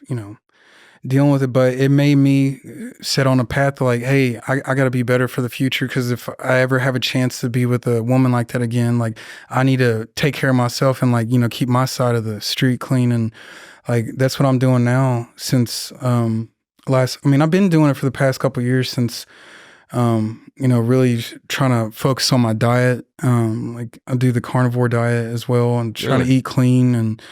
dealing with it. But it made me set on a path to like, hey, I got to be better for the future. Because if I ever have a chance to be with a woman like that again, like I need to take care of myself and like, keep my side of the street clean. And like, that's what I'm doing now since I've been doing it for the past couple of years since, really trying to focus on my diet. Like I do the carnivore diet as well, and trying to eat clean. And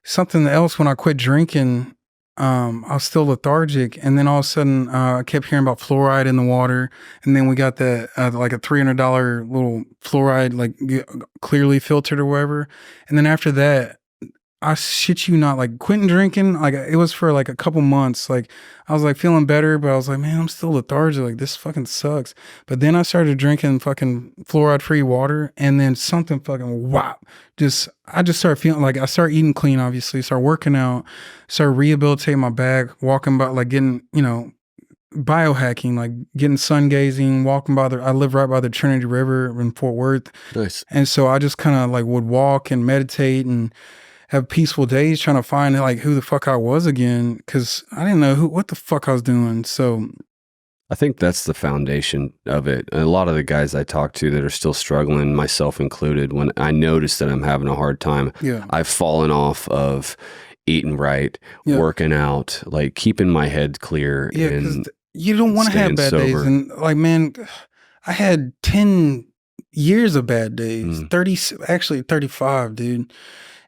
something else, when I quit drinking, I was still lethargic, and then all of a sudden, I kept hearing about fluoride in the water, and then we got the like a $300 little fluoride, like clearly filtered or whatever, and then after that, I shit you not, like quitting drinking, like it was for like a couple months. Like I was like feeling better, but I was like, man, I'm still lethargic. Like this fucking sucks. But then I started drinking fucking fluoride free water, and then something fucking wow. I just started feeling like I started eating clean, obviously, started working out, started rehabilitating my back, walking by, like getting, biohacking, like getting sun gazing, walking by I live right by the Trinity River in Fort Worth. Nice. And so I just kind of like would walk and meditate and have peaceful days trying to find like who the fuck I was again, because I didn't know what the fuck I was doing. So I think that's the foundation of it. A lot of the guys I talk to that are still struggling, myself included, when I notice that I'm having a hard time, I've fallen off of eating right, working out, like keeping my head clear. Yeah, because you don't want to have bad days. And like, man, I had 10 years of bad days, 35, dude.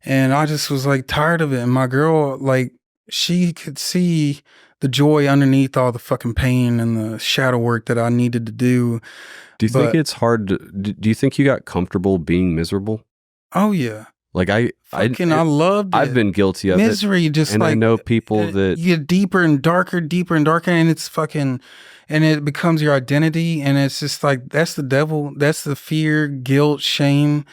And I just was like tired of it. And my girl, like, she could see the joy underneath all the fucking pain and the shadow work that I needed to do. Do you think it's hard do you think you got comfortable being miserable? Oh yeah. Like I loved it. I've been guilty of misery, just and like, I know people that you get deeper and darker, and it's fucking, and it becomes your identity. And it's just like, that's the devil. That's the fear, guilt, shame.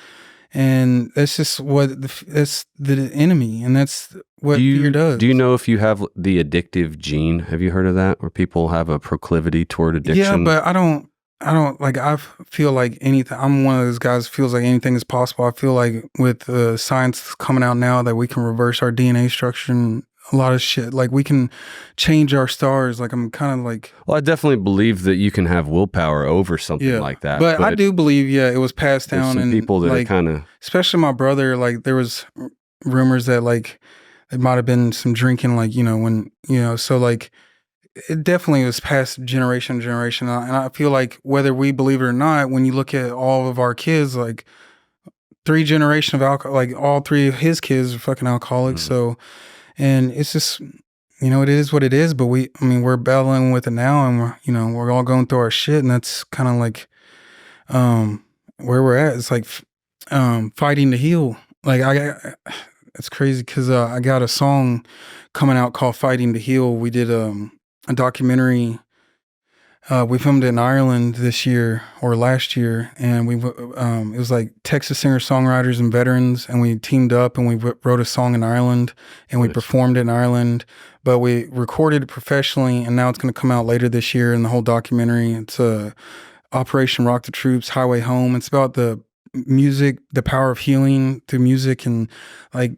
And that's just that's the enemy, and that's what fear does. Do you know if you have the addictive gene? Have you heard of that, where people have a proclivity toward addiction? Yeah, but I don't like, I feel like anything, I'm one of those guys who feels like anything is possible. I feel like with science coming out now that we can reverse our DNA structure and a lot of shit. Like we can change our stars. Like I'm kind of like... Well, I definitely believe that you can have willpower over something like that. But I do believe, it was passed down. And people that like, are kind of... Especially my brother, like there was rumors that like it might have been some drinking, like, when, so like it definitely was passed generation to generation. And I feel like whether we believe it or not, when you look at all of our kids, like 3 generations of alcohol, like all 3 of his kids are fucking alcoholics. So... And it's just, it is what it is, but we're battling with it now, and we're all going through our shit, and that's kind of like, where we're at. It's like, fighting to heal. Like it's crazy because I got a song coming out called "Fighting to Heal." We did a documentary. We filmed it in Ireland this year or last year, and it was like Texas singer-songwriters and veterans, and we teamed up and we wrote a song in Ireland, and we performed it in Ireland, but we recorded it professionally, and now it's going to come out later this year in the whole documentary. It's Operation Rock the Troops, Highway Home. It's about the music, the power of healing through music, and like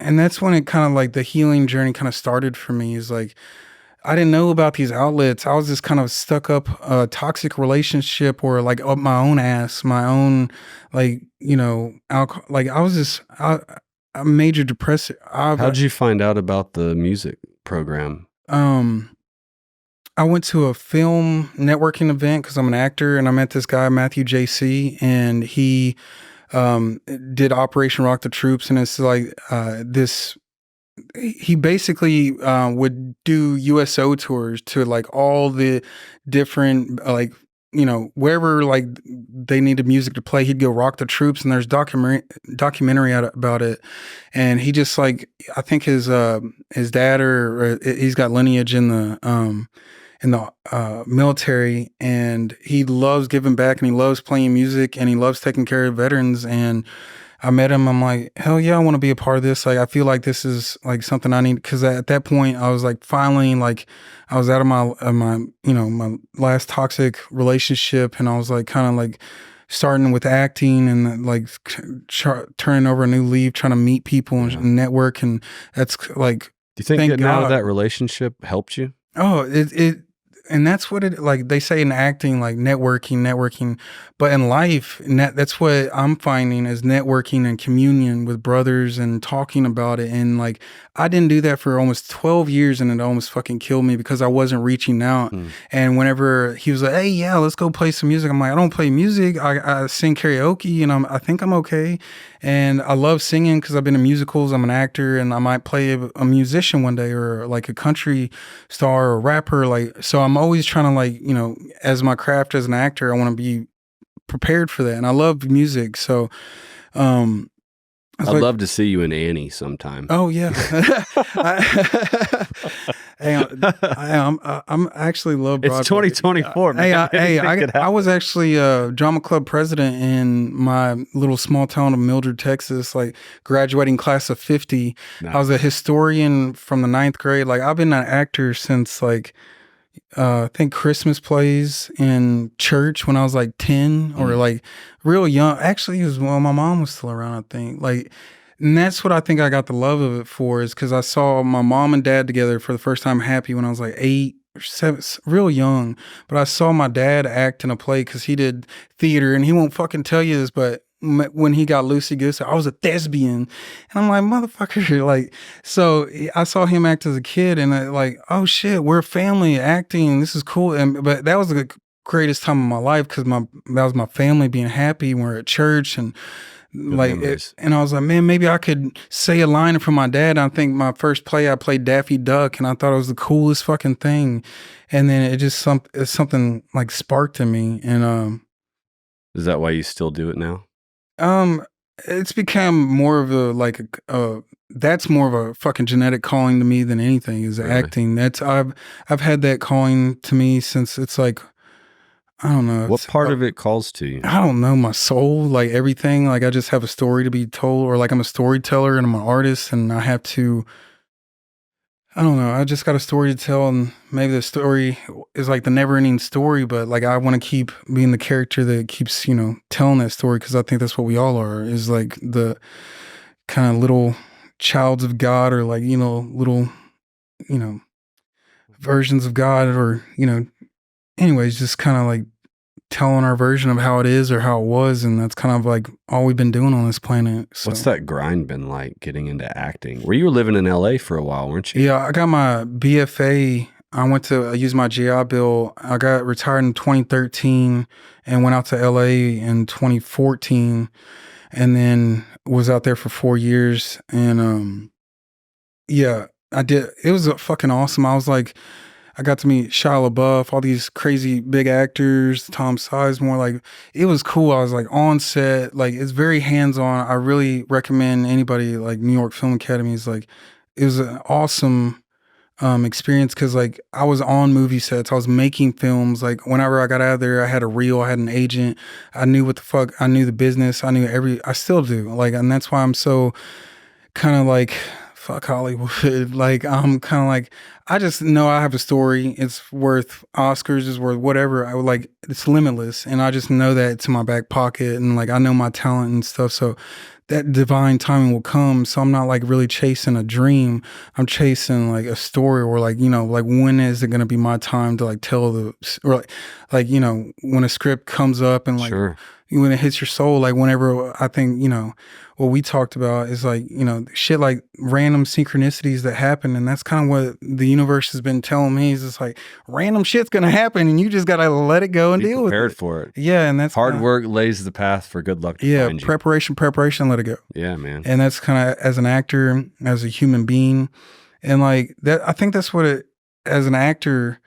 and that's when it kind of like the healing journey kind of started for me. Is like, I didn't know about these outlets. I was just kind of stuck up a toxic relationship, or like up my own ass, my own, like, alcohol. Like I was just a major depressive. How'd you find out about the music program? I went to a film networking event because I'm an actor, and I met this guy, Matthew JC, and he did Operation Rock the Troops. And it's like he basically would do USO tours to like all the different, like, wherever like they needed music to play, he'd go rock the troops, and there's documentary about it. And he just like, I think his dad or he's got lineage in the military, and he loves giving back, and he loves playing music, and he loves taking care of veterans. And I met him. I'm like, hell yeah, I want to be a part of this. Like, I feel like this is like something I need, because at that point I was like, finally, like I was out of my my last toxic relationship, and I was like kind of like starting with acting and like turning over a new leaf, trying to meet people and network. And that's like, do you think that now that relationship helped you? Oh, and that's what it, like they say in acting, like networking, but in life, that's what I'm finding is networking and communion with brothers and talking about it. And like, I didn't do that for almost 12 years and it almost fucking killed me because I wasn't reaching out. And whenever he was like, hey, yeah, let's go play some music. I'm like, I don't play music. I sing karaoke and I think I'm okay. And I love singing because I've been in musicals. I'm an actor and I might play a musician one day or like a country star or rapper. Like, so I'm always trying to like, you know, as my craft as an actor, I want to be prepared for that. And I love music. So, I'd love to see you in Annie sometime. Oh yeah. I'm actually love Broadway. It's 2024. I was actually a drama club president in my little small town of Mildred, Texas, like graduating class of 50. Nice. I was a historian from the 9th grade. Like I've been an actor since like, I think Christmas plays in church when I was like 10 or like real young. Actually, it was when my mom was still around, I think. Like, and that's what I think I got the love of it for is because I saw my mom and dad together for the first time happy when I was like 8 or 7, real young. But I saw my dad act in a play because he did theater and he won't fucking tell you this, but when he got loosey-goosey, I was a thespian. And I'm like, motherfucker, like, so I saw him act as a kid and I, like, oh shit, we're a family acting. This is cool. But that was the greatest time of my life because that was my family being happy. We're at church and like, and I was like, man, maybe I could say a line from my dad. I think my first play, I played Daffy Duck and I thought it was the coolest fucking thing. And then it just, something like sparked in me. And, is that why you still do it now? It's become more of that's more of a fucking genetic calling to me than anything is acting. That's I've had that calling to me since it's like, I don't know. What part of it calls to you? I don't know. My soul, like everything. Like I just have a story to be told, or like I'm a storyteller and I'm an artist and I have to, I don't know. I just got a story to tell, and maybe the story is like the never-ending story, but like I want to keep being the character that keeps, you know, telling that story because I think that's what we all are. Is like the kind of little childs of God, or like, you know, little, you know, versions of God, or, you know, anyways, just kind of like telling our version of how it is or how it was, and that's kind of like all we've been doing on this planet. So. What's that grind been like getting into acting? Where you were living in LA for a while, weren't you? Yeah, I got my BFA. I used my GI Bill. I got retired in 2013 and went out to LA in 2014 and then was out there for 4 years. And yeah, I did. It was fucking awesome. I was like, I got to meet Shia LaBeouf, all these crazy big actors, Tom Sizemore. Like, it was cool. I was like on set. Like, it's very hands-on. I really recommend anybody, like New York Film Academy is like, it was an awesome experience because like I was on movie sets. I was making films. Like whenever I got out of there, I had a reel, I had an agent. I knew what the fuck, I knew the business. I still do. Like, and that's why I'm so kind of like, fuck Hollywood. Like, I'm kind of like, I just know I have a story. It's worth Oscars, it's worth whatever. I would like, it's limitless. And I just know that it's in my back pocket. And like, I know my talent and stuff. So that divine timing will come. So I'm not like really chasing a dream. I'm chasing like a story, or like, you know, like when is it going to be my time to like tell or like, you know, when a script comes up and like, sure. When it hits your soul, like whenever I think, you know, what we talked about is like, you know, shit like random synchronicities that happen. And that's kind of what the universe has been telling me is it's like random shit's going to happen and you just got to let it go and deal with it. Be prepared for it. Yeah. And that's hard work lays the path for good luck to find you. Preparation, let it go. Yeah, man. And that's kind of as an actor, as a human being. And like that, I think that's what it, as an actor,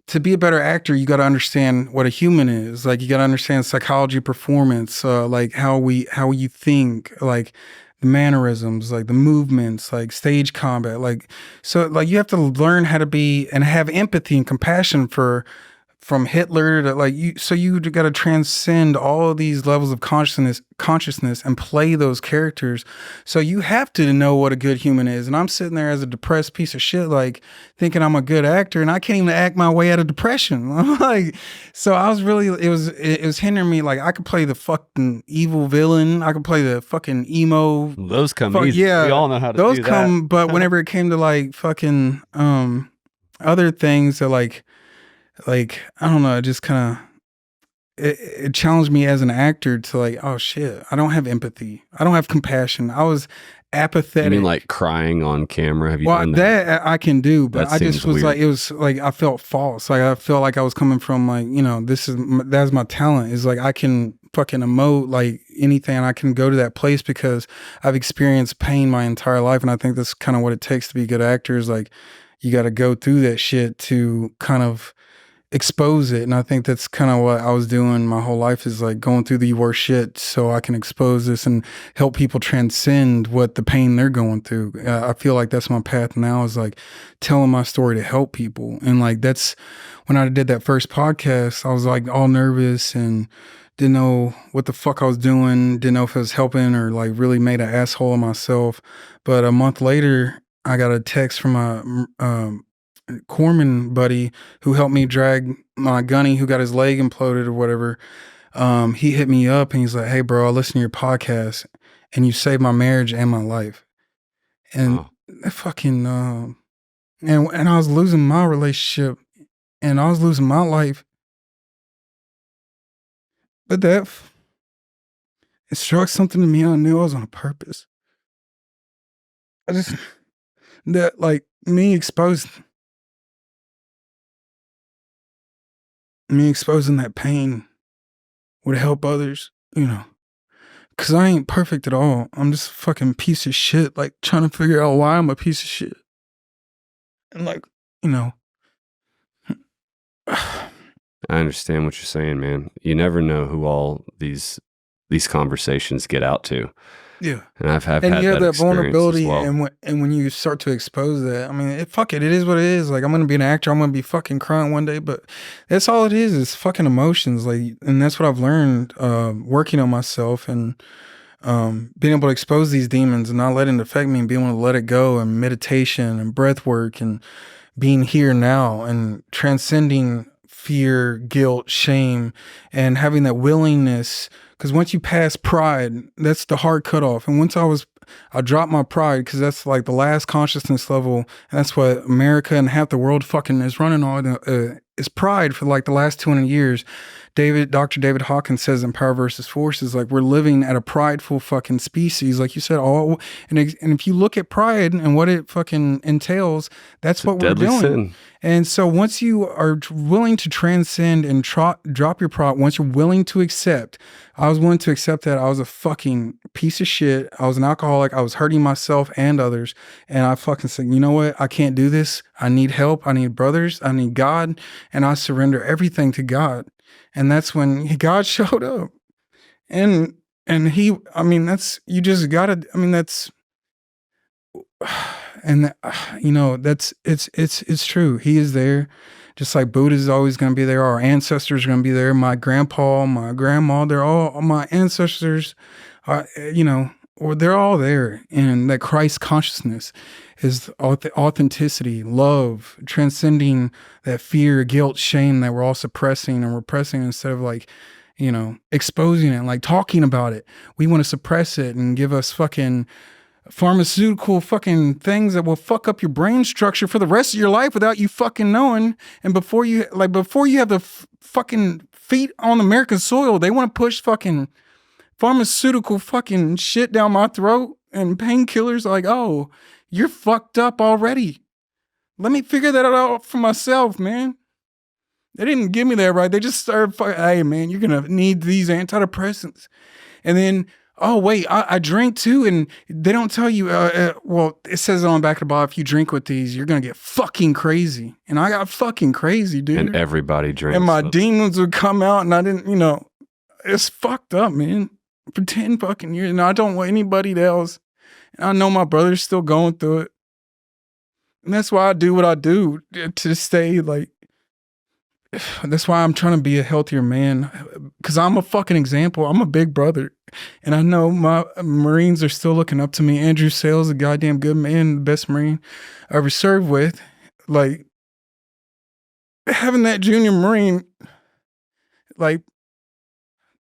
to be a better actor, you got to understand what a human is. Like you got to understand psychology, performance, like how you think, like the mannerisms, like the movements, like stage combat, like, so like you have to learn how to be and have empathy and compassion from Hitler to like you. So you got to transcend all of these levels of consciousness and play those characters. So you have to know what a good human is. And I'm sitting there as a depressed piece of shit, like thinking I'm a good actor and I can't even act my way out of depression. I'm like, so I was really, it was hindering me. Like I could play the fucking evil villain. I could play the fucking emo. Those come easy. Yeah. We all know how to do that. But whenever it came to like fucking, other things that like, like, I don't know, it just kind of, it challenged me as an actor to like, oh shit, I don't have empathy. I don't have compassion. I was apathetic. You mean like crying on camera? Have you done that? That I can do, but that I just was weird. Like, it was like, I felt false. Like I felt like I was coming from like, you know, that's my talent, is like I can fucking emote like anything. I can go to that place because I've experienced pain my entire life. And I think that's kind of what it takes to be a good actor, is like, you got to go through that shit to kind of expose it. And I think that's kind of what I was doing my whole life, is like going through the worst shit so I can expose this and help people transcend what the pain they're going through. I feel like that's my path now, is like telling my story to help people. And like, that's when I did that first podcast, I was like all nervous and didn't know what the fuck I was doing, didn't know if it was helping or like really made an asshole of myself. But a month later, I got a text from my corpsman buddy who helped me drag my gunny who got his leg imploded or whatever. He hit me up and he's like, "Hey bro, I listened to your podcast and you saved my marriage and my life." And fucking and I was losing my relationship and I was losing my life. But it struck something to me. I knew I was on a purpose. I just, that like me exposing that pain would help others, you know, because I ain't perfect at all. I'm just a fucking piece of shit, like trying to figure out why I'm a piece of shit. And like, you know. I understand what you're saying, man. You never know who all these conversations get out to. Yeah. And I've had that vulnerability, well. and when you start to expose that, I mean, fuck it, it is what it is. Like, I'm gonna be an actor, I'm gonna be fucking crying one day, but that's all it is fucking emotions. Like, and that's what I've learned working on myself and being able to expose these demons and not letting it affect me and being able to let it go, and meditation and breath work and being here now and transcending fear, guilt, shame, and having that willingness. Because once you pass pride, that's the hard cutoff. And once I dropped my pride, because that's like the last consciousness level, and that's what America and half the world fucking is running on, is pride for like the last 200 years. Dr. David Hawkins says in Power versus Force is like, we're living at a prideful fucking species, like you said. And if you look at pride and what it fucking entails, that's what we're doing. Sin. And so once you are willing to transcend and drop your pride, once you're willing to accept, I was willing to accept that I was a fucking piece of shit. I was an alcoholic. I was hurting myself and others. And I fucking said, you know what? I can't do this. I need help. I need brothers. I need God. And I surrender everything to God. And that's when God showed up. And he, I mean, that's, you just gotta, I mean, that's, and you know, that's, it's true. He is there. Just like Buddha is always going to be there. Our ancestors are going to be there. My grandpa, my grandma, they're all my ancestors, you know, or they're all there. And that Christ consciousness is authenticity, love, transcending that fear, guilt, shame that we're all suppressing and repressing, instead of like, you know, exposing it, like talking about it. We want to suppress it and give us fucking pharmaceutical fucking things that will fuck up your brain structure for the rest of your life without you fucking knowing. And before you have the fucking feet on American soil, they want to push fucking pharmaceutical fucking shit down my throat and painkillers. Like, oh, you're fucked up already. Let me figure that out for myself, man. They didn't give me that right. They just started hey man, you're gonna need these antidepressants. And then, oh wait, I drink too, and they don't tell you. Well, it says on the back of the bottle, if you drink with these, you're gonna get fucking crazy. And I got fucking crazy, dude. And everybody drinks. And my demons would come out, and I didn't, you know, it's fucked up, man. For 10 fucking years, and I don't want anybody else. And I know my brother's still going through it, and that's why I do what I do, to stay like. That's why I'm trying to be a healthier man, because I'm a fucking example. I'm a big brother, and I know my Marines are still looking up to me. Andrew Sales, a goddamn good man, the best Marine I ever served with. Like, having that junior Marine, like,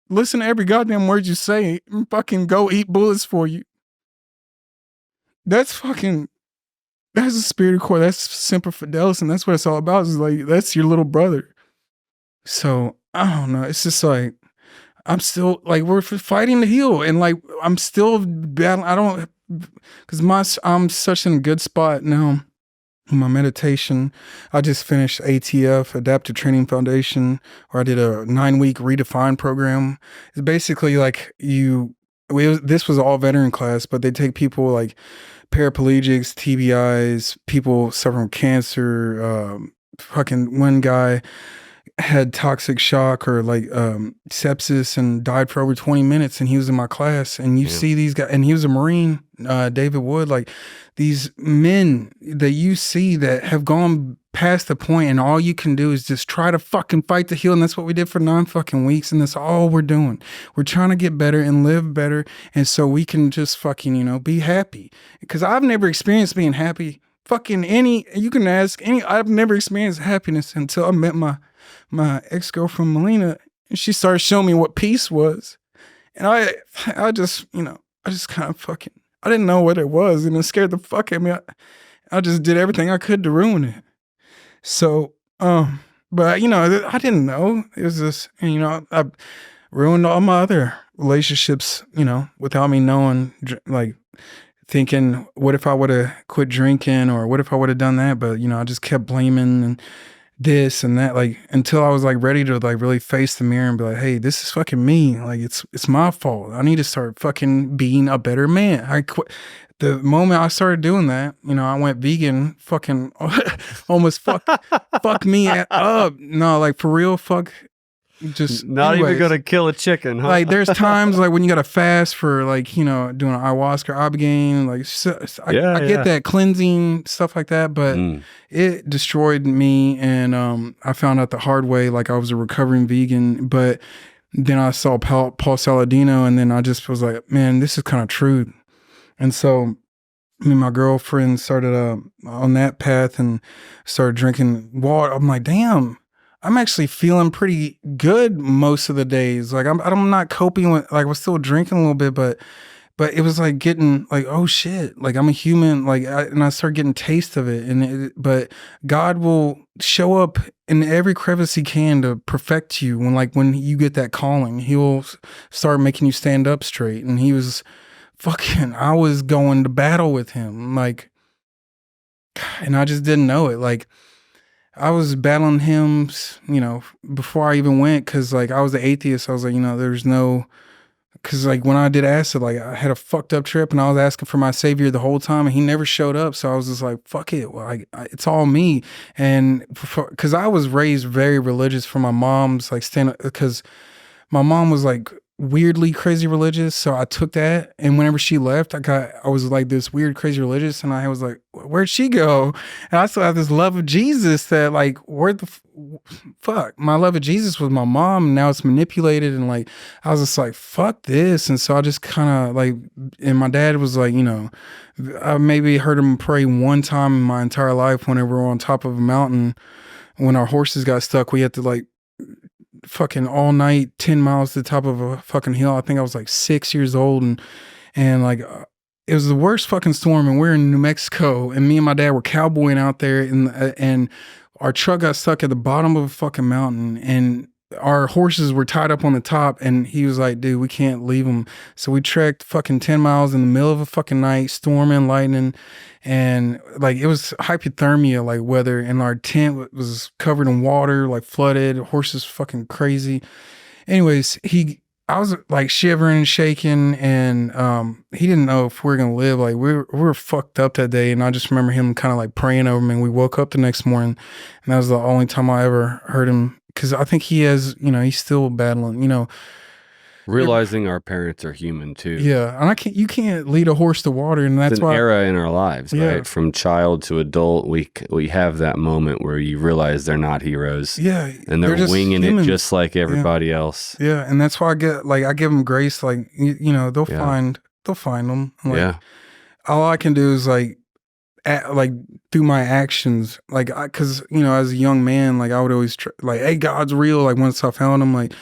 listen to every goddamn word you say and fucking go eat bullets for you. That's a spirit of core. That's Semper Fidelis, and that's what it's all about. Is like, that's your little brother. So I don't know. It's just like, I'm still like, we're fighting to heal, and like I'm still battling. I don't, because I'm such in a good spot now. My meditation, I just finished ATF, Adaptive Training Foundation, where I did a 9-week Redefine program. It's basically like this was all veteran class, but they take people like paraplegics, TBIs, people suffering from cancer. Fucking one guy had toxic shock or like sepsis and died for over 20 minutes, and he was in my class. And you see these guys, and he was a Marine, David Wood, like these men that you see that have gone past the point, and all you can do is just try to fucking fight to heal. And that's what we did for 9 fucking weeks, and that's all we're doing. We're trying to get better and live better, and so we can just fucking be happy. Because I've never experienced being happy. You can ask any, I've never experienced happiness until I met my ex-girlfriend Melina, and she started showing me what peace was. And I just kind of fucking, I didn't know what it was, and it scared the fuck out of me. I just did everything I could to ruin it. So, but I didn't know. It was just, I ruined all my other relationships, without me knowing, like thinking, what if I would have quit drinking, or what if I would have done that? But, I just kept blaming and this and that, like, until I was like ready to like really face the mirror and be like, hey, this is fucking me. Like, it's my fault. I need to start fucking being a better man. I quit. The moment I started doing that, I went vegan, fucking almost fuck me up. No, like for real, just not even gonna kill a chicken, huh? Like there's times like when you gotta fast for like doing an ayahuasca or ibogaine, like I get that cleansing stuff like that, but it destroyed me, and I found out the hard way. Like I was a recovering vegan, but then I saw Paul Saladino, and then I just was like, man, this is kind of true. And so me and my girlfriend started on that path and started drinking water. I'm like, damn, I'm actually feeling pretty good most of the days. Like I'm not coping with, like I was still drinking a little bit, but it was like getting like, oh shit, like I'm a human. Like, and I started getting taste of it. But God will show up in every crevice he can to perfect you. When you get that calling, he will start making you stand up straight. And I was going to battle with him. Like, and I just didn't know it. Like, I was battling him, before I even went, because like I was an atheist. I was like, there's no, because like when I did acid, like I had a fucked up trip, and I was asking for my savior the whole time, and he never showed up. So I was just like, fuck it, well, it's all me. And because I was raised very religious from my mom's like because my mom was like weirdly crazy religious, so I took that, and whenever she left, I was like this weird crazy religious, and I was like, where'd she go? And I still have this love of Jesus that like, where the fuck, my love of Jesus was my mom, and now it's manipulated, and like I was just like, fuck this. And so I just kind of like, and my dad was like, I maybe heard him pray one time in my entire life whenever we were on top of a mountain when our horses got stuck. We had to like fucking all night 10 miles to the top of a fucking hill. I think I was like 6 years old, and like it was the worst fucking storm, and we're in New Mexico, and me and my dad were cowboying out there, and our truck got stuck at the bottom of a fucking mountain, and our horses were tied up on the top, and he was like, dude, we can't leave them. So we trekked fucking 10 miles in the middle of a fucking night, storming, lightning, and like it was hypothermia like weather, and our tent was covered in water, like flooded, horses fucking crazy. Anyways, I was like shivering and shaking, and he didn't know if we were gonna live. Like we were fucked up that day, and I just remember him kind of like praying over me, and we woke up the next morning, and that was the only time I ever heard him, because I think he has, he's still battling, realizing our parents are human too. Yeah, and you can't lead a horse to water, and that's it's an why era in our lives, right? From child to adult, we have that moment where you realize they're not heroes. Yeah, and they're winging it just like everybody else. Yeah, and that's why I give them grace. Like they'll find them. Like, all I can do is like through my actions, like because as a young man, like I would always like, hey, God's real. Like once I found him, like.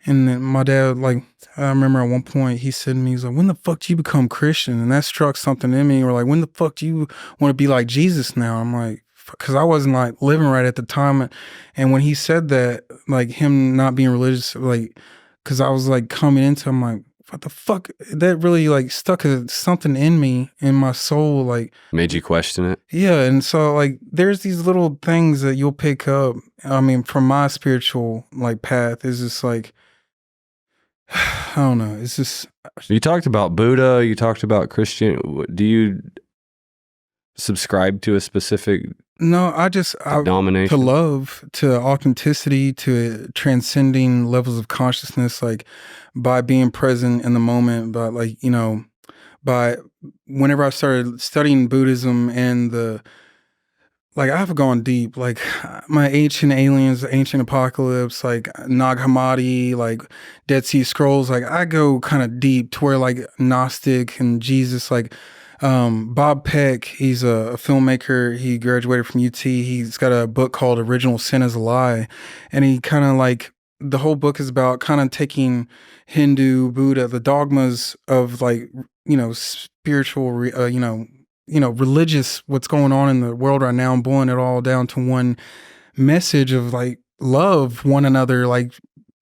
And then my dad, like, I remember at one point he said to me, he's like, when the fuck do you become Christian? And that struck something in me. Or like, when the fuck do you want to be like Jesus now? I'm like, because I wasn't like living right at the time. And when he said that, like him not being religious, like, because I was like coming into, I'm like, what the fuck? That really like stuck something in me, in my soul, like made you question it. Yeah, and so like there's these little things that you'll pick up. I mean, from my spiritual like path is just like, I don't know. It's just, you talked about Buddha. You talked about Christian. Do you subscribe to a specific? No, I denomination? To love, to authenticity, to transcending levels of consciousness, like by being present in the moment, by like, you know, by whenever I started studying Buddhism and like I've gone deep, like my ancient aliens, ancient apocalypse, like Nag Hammadi, like Dead Sea Scrolls, like I go kind of deep to where like Gnostic and Jesus, like Bob Peck, he's a filmmaker. He graduated from UT. He's got a book called Original Sin is a Lie. And he kind of like, the whole book is about kind of taking Hindu, Buddha, the dogmas of like, you know, spiritual, you know, religious, what's going on in the world right now, and boiling it all down to one message of like love one another, like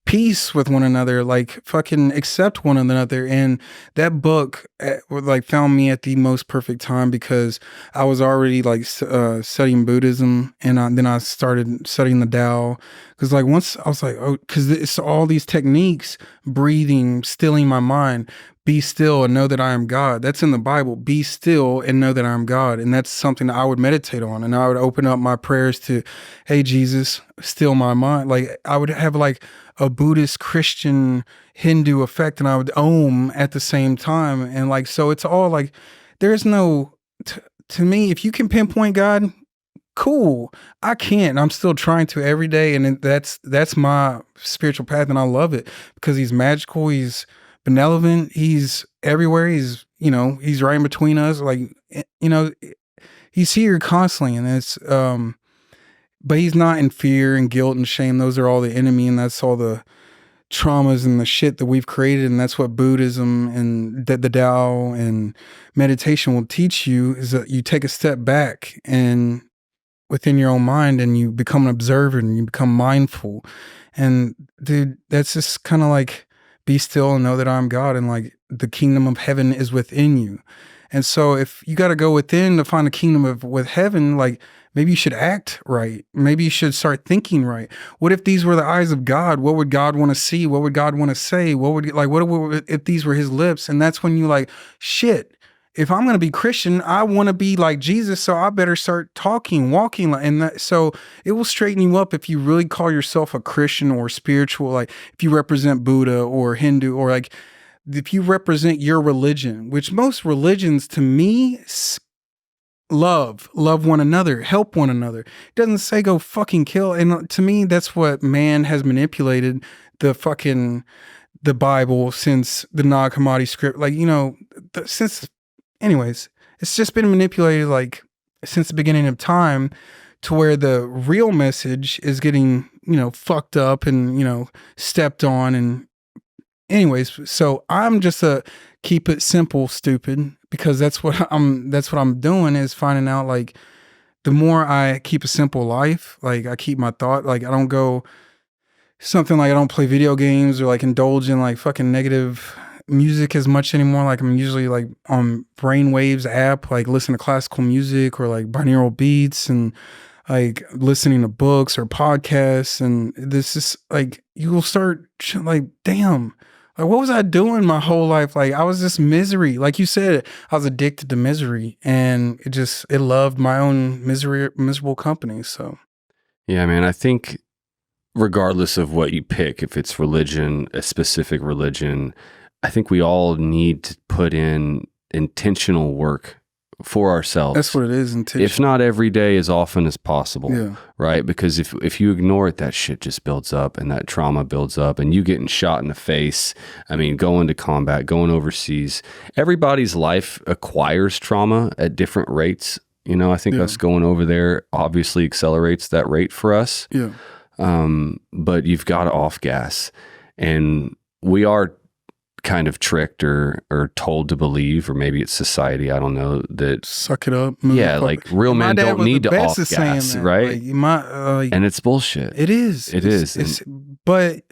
peace with one another, like fucking accept one another. And that book like found me at the most perfect time, because I was already like studying Buddhism, and then I started studying the Tao, because like once I was like, oh, because it's all these techniques, breathing, stilling my mind. Be still and know that I am God. That's in the Bible. Be still and know that I am God. And that's something that I would meditate on. And I would open up my prayers to, hey, Jesus, still my mind. Like I would have like a Buddhist, Christian, Hindu effect, and I would Om at the same time. And like, so it's all like, there's no, to me, if you can pinpoint God, cool. I can't. I'm still trying to every day. And that's my spiritual path. And I love it because he's magical. He's benevolent, he's everywhere, he's, you know, he's right in between us, like, you know, he's here constantly, and it's but he's not in fear and guilt and shame. Those are all the enemy, and that's all the traumas and the shit that we've created. And that's what Buddhism and the Tao and meditation will teach you, is that you take a step back and within your own mind, and you become an observer, and you become mindful. And dude, that's just kind of like, be still and know that I'm God, and like the kingdom of heaven is within you. And so if you got to go within to find the kingdom with heaven, like maybe you should act right. Maybe you should start thinking right. What if these were the eyes of God? What would God want to see? What would God want to say? What if these were his lips? And that's when you like, shit, if I'm going to be Christian, I want to be like Jesus, so I better start talking, walking. And so it will straighten you up if you really call yourself a Christian or spiritual, like if you represent Buddha or Hindu, or like if you represent your religion, which most religions to me love one another, help one another. It doesn't say go fucking kill. And to me, that's what man has manipulated the Bible since the Nag Hammadi script. Like, you know, anyways, it's just been manipulated like since the beginning of time, to where the real message is getting, you know, fucked up and, you know, stepped on. And anyways, so I'm just a keep it simple, stupid, because that's what I'm doing, is finding out like the more I keep a simple life, like I keep my thought, like I don't go something like I don't play video games or like indulge in like fucking negative music as much anymore. Like I'm usually like on Brainwaves app, like listen to classical music or like binaural beats, and like listening to books or podcasts. And this is like, you will start like, damn, like what was I doing my whole life? Like I was just misery. Like you said, I was addicted to misery, and it loved my own miserable company. So yeah, man, I think regardless of what you pick, if it's religion, a specific religion, I think we all need to put in intentional work for ourselves. That's what it is, intentional. If not every day, as often as possible, yeah. Right? Because if you ignore it, that shit just builds up, and that trauma builds up, and you getting shot in the face. I mean, going to combat, going overseas. Everybody's life acquires trauma at different rates. You know, I think us going over there obviously accelerates that rate for us. Yeah. But you've got to off gas, and we are kind of tricked or told to believe, or maybe it's society, I don't know, that suck it up. Yeah, like real men don't need to off gas, right? And it's bullshit. It is. It is. But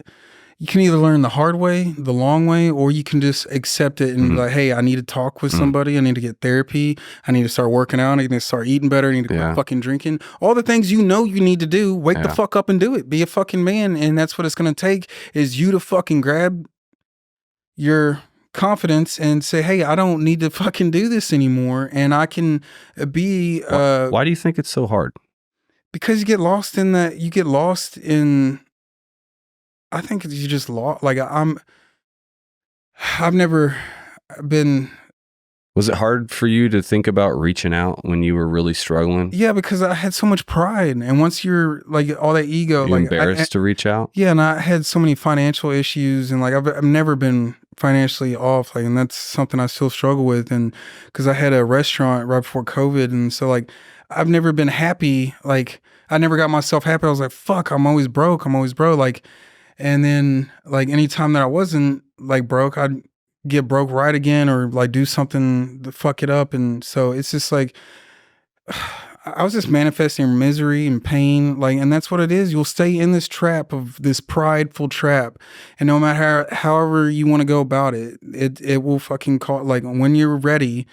you can either learn the hard way, the long way, or you can just accept it and be like, hey, I need to talk with somebody. I need to get therapy. I need to start working out. I need to start eating better. I need to quit fucking drinking. All the things you know you need to do, wake the fuck up and do it. Be a fucking man. And that's what it's going to take, is you to fucking grab your confidence and say, hey, I don't need to fucking do this anymore. And I can be... Why do you think it's so hard? Because you get lost in I think you just lost. Like I've never been. Was it hard for you to think about reaching out when you were really struggling? Yeah, because I had so much pride, and once you're like all that ego, like embarrassed to reach out. Yeah, and I had so many financial issues, and like I've never been financially off, like, and that's something I still struggle with, and because I had a restaurant right before COVID, and so like I've never been happy. Like I never got myself happy. I was like, fuck, I'm always broke. Like. And then, like, anytime that I wasn't, like, broke, I'd get broke right again or, like, do something to fuck it up. And so it's just, like, I was just manifesting misery and pain. Like, and that's what it is. You'll stay in this trap of this prideful trap. And no matter however you want to go about it, it will fucking call. Like, when you're ready,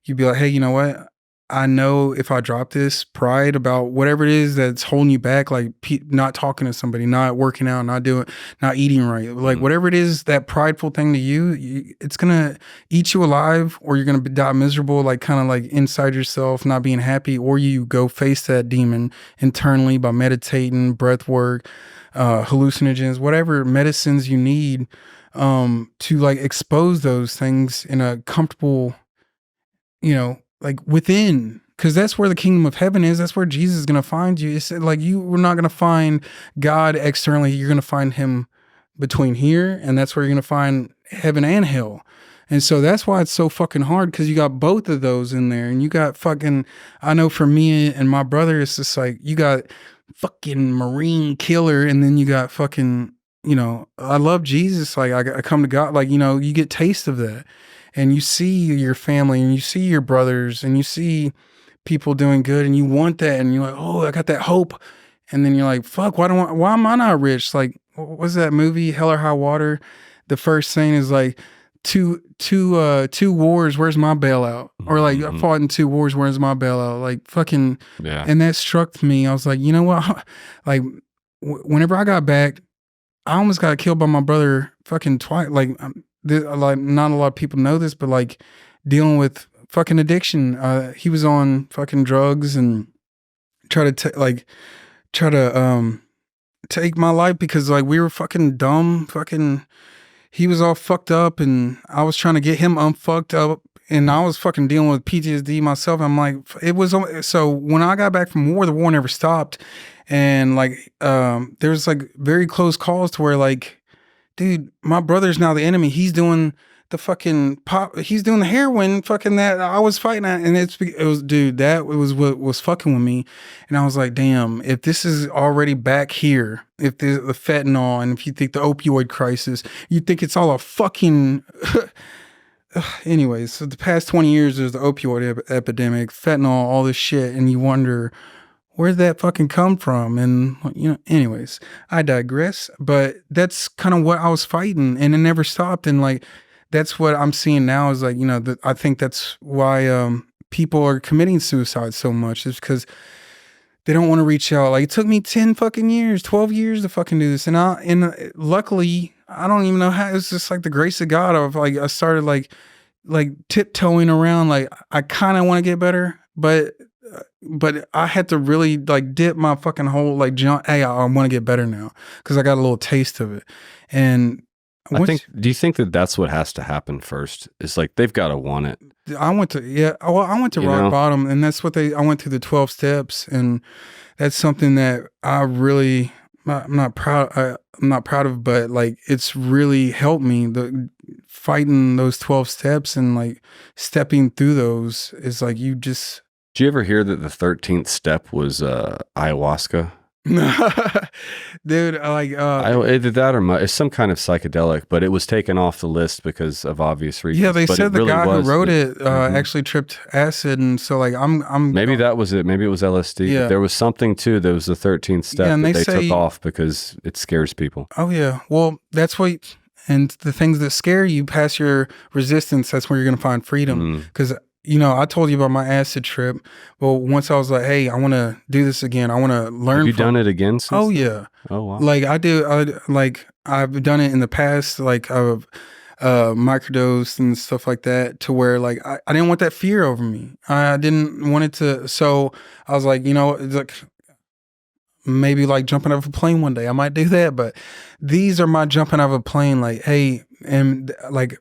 you'd be like, hey, you know what? I know if I drop this pride about whatever it is that's holding you back, like not talking to somebody, not working out, not eating right, like whatever it is, that prideful thing to you, it's going to eat you alive, or you're going to die miserable, like kind of like inside yourself, not being happy, or you go face that demon internally by meditating, breath work, hallucinogens, whatever medicines you need to like expose those things in a comfortable, like within, because that's where the kingdom of heaven is. That's where Jesus is going to find you. It's like we're not going to find God externally. You're going to find him between here, and that's where you're going to find heaven and hell. And so that's why it's so fucking hard, because you got both of those in there, and you got fucking, I know for me and my brother, it's just like you got fucking Marine killer, and then you got fucking, I love Jesus. Like I come to God, like, you get taste of that. And you see your family, and you see your brothers, and you see people doing good, and you want that, and you're like, oh, I got that hope. And then you're like, fuck, why am I not rich? Like, what's that movie, Hell or High Water? The first scene is like, two wars, where's my bailout? Or like, I fought in 2 wars, where's my bailout? Like, fucking, and that struck me. I was like, you know what? Like, whenever I got back, I almost got killed by my brother fucking twice. Like not a lot of people know this, but like dealing with fucking addiction. He was on fucking drugs and try to take my life because like we were fucking dumb. Fucking, he was all fucked up, and I was trying to get him unfucked up, and I was fucking dealing with PTSD myself. I'm like, so when I got back from war, the war never stopped, and like there's like very close calls to where like, dude, my brother's now the enemy. He's doing the fucking he's doing the heroin fucking that I was fighting at. And it was, dude, that was what was fucking with me. And I was like, damn, if this is already back here, if the fentanyl, and if you think the opioid crisis, you think it's all a fucking, anyways, so the past 20 years, there's the opioid epidemic, fentanyl, all this shit. And you wonder, where'd that fucking come from? And, anyways, I digress. But that's kind of what I was fighting, and it never stopped. And, like, that's what I'm seeing now is, like, I think that's why people are committing suicide so much, is because they don't want to reach out. Like, it took me 10 fucking years, 12 years to fucking do this. And luckily, I don't even know how, it's just, like, the grace of God of, like, I started, like tiptoeing around. Like, I kind of want to get better, but I had to really like dip my fucking whole like jump. Hey, I want to get better now because I got a little taste of it. And do you think that that's what has to happen first? It's like they've got to want it. I went to rock bottom, and that's what I went through the 12 steps, and that's something that I really I'm not proud of, but like it's really helped me. The fighting those 12 steps and like stepping through those is like you just. Did you ever hear that the 13th step was ayahuasca? Dude, either that or it's some kind of psychedelic, but it was taken off the list because of obvious reasons. Yeah, they but said the guy who wrote it actually tripped acid, and so like I'm maybe that was it. Maybe it was LSD. Yeah. But there was something too. There was the 13th step that they took off because it scares people. Oh yeah, well that's what. And the things that scare you past your resistance, that's where you're gonna find freedom. Because I told you about my acid trip. Well, once I was like, hey, I want to do this again. I want to learn. Have you done it again since? Oh, yeah. Oh, wow. Like I do. I've done it in the past. Like I've microdosed and stuff like that, to where like I didn't want that fear over me. I didn't want it to. So I was like, it's like maybe like jumping out of a plane one day. I might do that. But these are my jumping out of a plane. Like, hey, and like,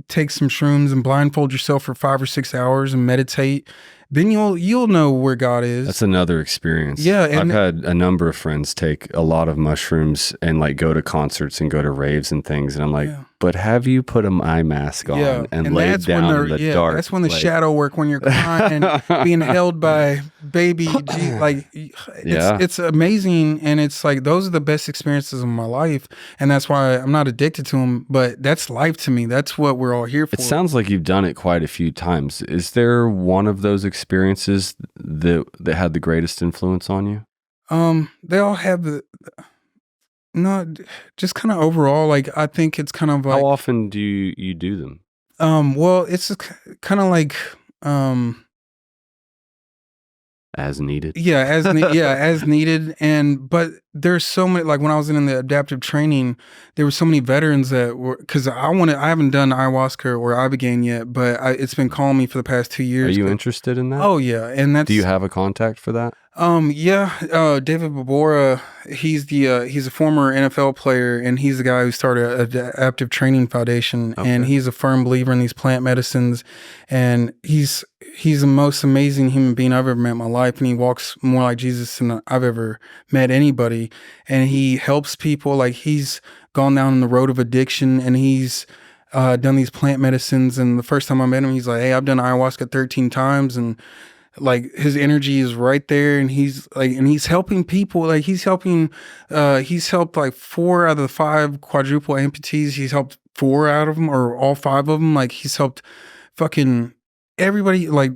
take some shrooms and blindfold yourself for 5 or 6 hours and meditate. Then you'll know where God is. That's another experience. Yeah. I've had a number of friends take a lot of mushrooms and like go to concerts and go to raves and things. And I'm like, but have you put an eye mask on and laid down in the dark? That's when the shadow work, when you're crying and being held by baby. It's amazing. And it's like, those are the best experiences of my life. And that's why I'm not addicted to them, but that's life to me. That's what we're all here for. It sounds like you've done it quite a few times. Is there one of those experiences that had the greatest influence on you? They all have just kind of overall, like I think it's kind of like, how often do you do them? Well, it's kind of like as needed. Yeah, as needed. But there's so many, like when I was in the adaptive training, there were so many veterans that were, because I haven't done ayahuasca or ibogaine yet, but it's been calling me for the past 2 years. Are you interested in that? Oh yeah, and do you have a contact for that? David Babora, he's a former NFL player, and he's the guy who started Adaptive Training Foundation, and he's a firm believer in these plant medicines, and he's the most amazing human being I've ever met in my life, and he walks more like Jesus than I've ever met anybody, and he helps people. Like, he's gone down the road of addiction, and he's done these plant medicines, and the first time I met him, he's like, hey, I've done ayahuasca 13 times, and like his energy is right there, and he's helping people. Like he's helped like 4 out of the 5 quadruple amputees. He's helped 4 out of them, or all 5 of them. Like he's helped fucking everybody, like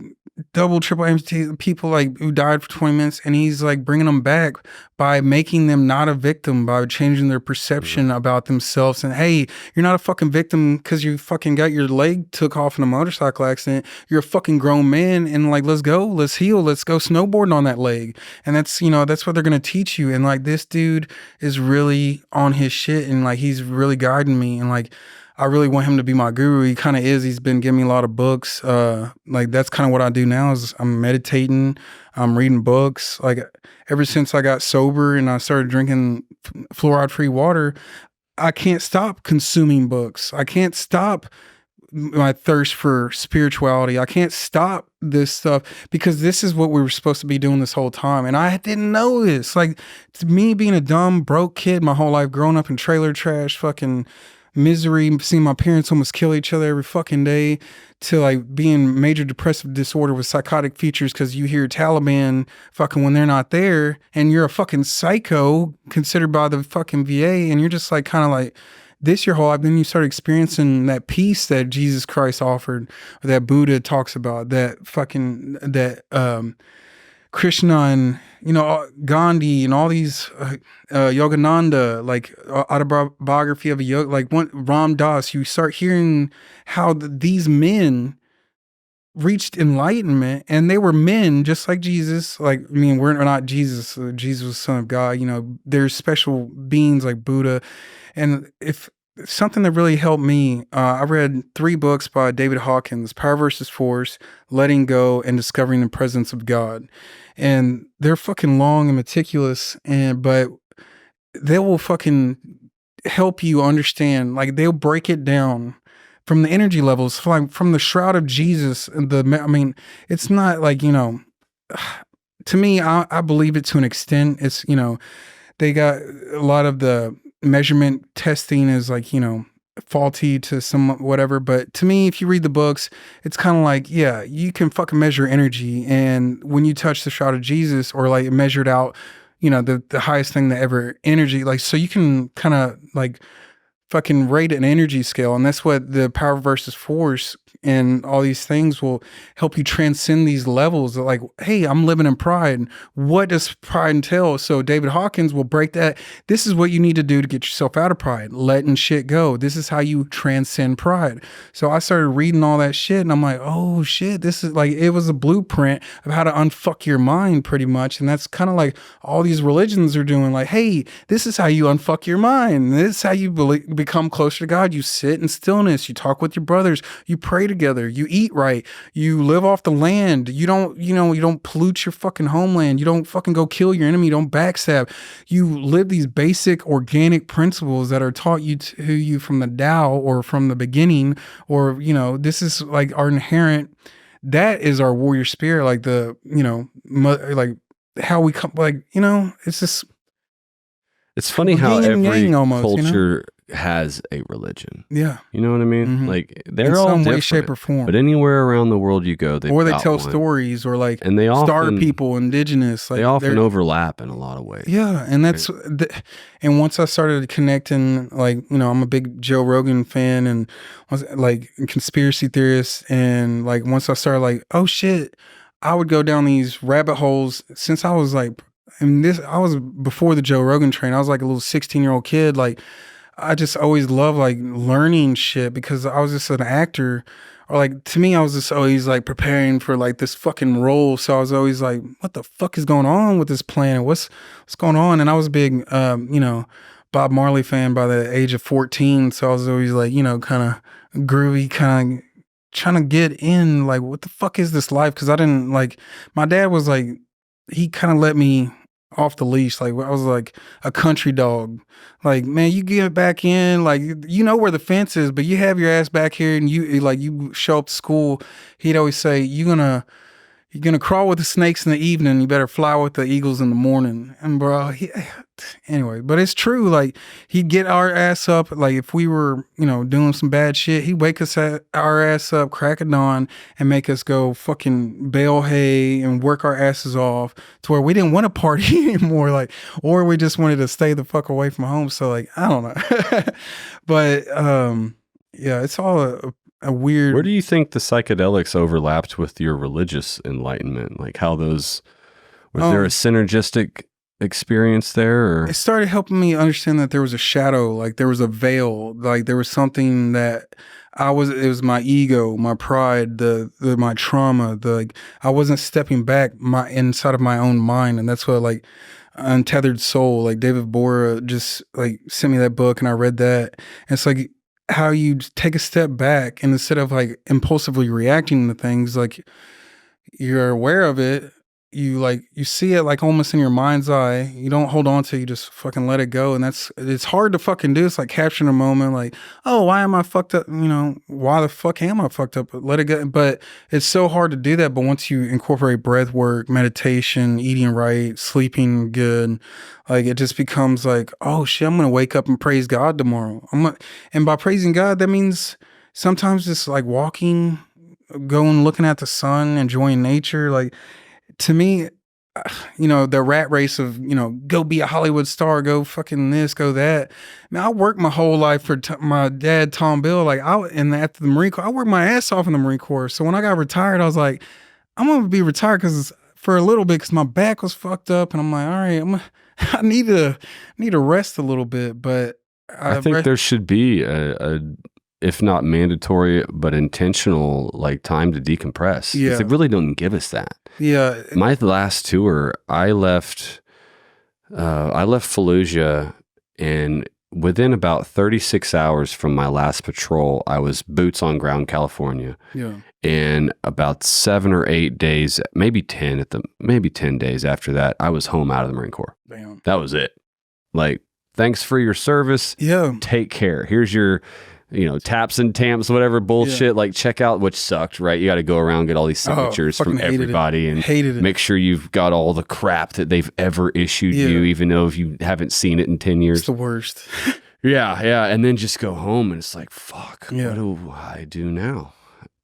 double, triple amputee people like who died for 20 minutes, and he's like bringing them back by making them not a victim, by changing their perception about themselves. And hey, you're not a fucking victim because you fucking got your leg took off in a motorcycle accident. You're a fucking grown man, and like, let's go, let's heal, let's go snowboarding on that leg. And that's what they're gonna teach you. And like, this dude is really on his shit, and like he's really guiding me, and like I really want him to be my guru. He kind of is. He's been giving me a lot of books. Like that's kind of what I do now, is I'm meditating, I'm reading books. Like ever since I got sober and I started drinking fluoride-free water, I can't stop consuming books. I can't stop my thirst for spirituality. I can't stop this stuff, because this is what we were supposed to be doing this whole time. And I didn't know this. Like, to me, being a dumb, broke kid my whole life, growing up in trailer trash, fucking misery, seeing my parents almost kill each other every fucking day, to like being major depressive disorder with psychotic features because you hear Taliban fucking when they're not there, and you're a fucking psycho considered by the fucking VA, and you're just like kind of like this your whole life. Then you start experiencing that peace that Jesus Christ offered, or that Buddha talks about, that fucking Krishna and Gandhi and all these Yogananda, like autobiography of a yoga, like Ram Dass. You start hearing how these men reached enlightenment, and they were men just like Jesus. Like, I mean, we're not Jesus. Jesus was the Son of God. There's special beings like Buddha. And if something that really helped me, I read 3 books by David Hawkins: Power versus Force, Letting Go, and Discovering the Presence of God. And they're fucking long and meticulous, but they will fucking help you understand. Like, they'll break it down from the energy levels, from the shroud of Jesus. It's not like, to me, I believe it to an extent. It's, they got a lot of the measurement testing is like, faulty to some whatever, but to me, if you read the books, it's kind of like, you can fucking measure energy, and when you touch the shroud of Jesus, or like measure it out the highest thing that ever energy, like, so you can kind of like fucking rate an energy scale. And that's what the power versus force and all these things will help you transcend these levels of like, hey, I'm living in pride. What does pride entail? So David Hawkins will break that. This is what you need to do to get yourself out of pride, letting shit go. This is how you transcend pride. So I started reading all that shit and I'm like, oh shit, this is like, it was a blueprint of how to unfuck your mind pretty much. And that's kind of like all these religions are doing, like, hey, this is how you unfuck your mind. This is how you become closer to God. You sit in stillness, you talk with your brothers, you pray together, you eat right, you live off the land, you don't pollute your fucking homeland, you don't fucking go kill your enemy, you don't backstab. You live these basic organic principles that are taught to you from the Tao or from the beginning, or this is like our inherent, that is our warrior spirit, like the like how we come, like it's just, it's funny how every culture has a religion. Yeah. You know what I mean? Mm-hmm. Like they're in all some different, way, shape, or form. But anywhere around the world you go, or they tell stories, or like, and they often, star people, indigenous. Like they often overlap in a lot of ways. Yeah, and that's and once I started connecting, like I'm a big Joe Rogan fan, and like conspiracy theorist, and like once I started like, oh shit, I would go down these rabbit holes since I was like, I was before the Joe Rogan train. I was like a little 16-year-old kid, like. I just always loved like learning shit because I was just an actor, or like to me I was just always like preparing for like this fucking role. So I was always like, what the fuck is going on with this planet? What's going on? And I was a big Bob Marley fan by the age of 14. So I was always like, kind of groovy, kind of trying to get in, like, what the fuck is this life? Because I didn't like, my dad was like, he kind of let me off the leash. Like I was like a country dog. Like, man, you get back in, like, where the fence is, but you have your ass back here and you show up to school. He'd always say, you're gonna crawl with the snakes in the evening. You better fly with the eagles in the morning. And bro, anyway, but it's true. Like he'd get our ass up. Like if we were, doing some bad shit, he'd wake our ass up, crack of dawn, and make us go fucking bale hay and work our asses off to where we didn't want to party anymore. Like, or we just wanted to stay the fuck away from home. So like, I don't know, but yeah, it's all a weird. Where do you think the psychedelics overlapped with your religious enlightenment? Like how was there a synergistic experience there? Or? It started helping me understand that there was a shadow, like there was a veil, like there was something that it was my ego, my pride, my trauma, I wasn't stepping back inside of my own mind. And that's what like Untethered Soul, like David Bora just like sent me that book and I read that. And it's like, how you take a step back and instead of like impulsively reacting to things, like you're aware of it, you see it like almost in your mind's eye. You don't hold on to it, you just fucking let it go. And it's hard to fucking do. It's like capturing a moment, like, oh, why am I fucked up? Why the fuck am I fucked up? Let it go. But it's so hard to do that. But once you incorporate breath work, meditation, eating right, sleeping good, like it just becomes like, oh shit, I'm gonna wake up and praise God tomorrow. And by praising God, that means sometimes it's like walking, going, looking at the sun, enjoying nature. Like to me, the rat race of, go be a Hollywood star, go fucking this, go that. Man, I worked my whole life for my dad, Tom Bill. Like after the Marine Corps, I worked my ass off in the Marine Corps. So when I got retired, I was like, I'm gonna be retired for a little bit because my back was fucked up, and I'm like, all right, I need to rest a little bit. But I think there should be a if not mandatory, but intentional, like time to decompress. Yeah. They really don't give us that. Yeah. My last tour, I left Fallujah, and within about 36 hours from my last patrol, I was boots on ground, California. Yeah. And about 7 or 8 days, maybe 10 days after that, I was home out of the Marine Corps. Damn. That was it. Like, thanks for your service. Yeah. Take care. Here's your taps and tamps, whatever bullshit, like check out, which sucked, right? You got to go around, get all these signatures from everybody and make sure you've got all the crap that they've ever issued you, even though if you haven't seen it in 10 years. It's the worst. Yeah. And then just go home and it's like, fuck, what do I do now?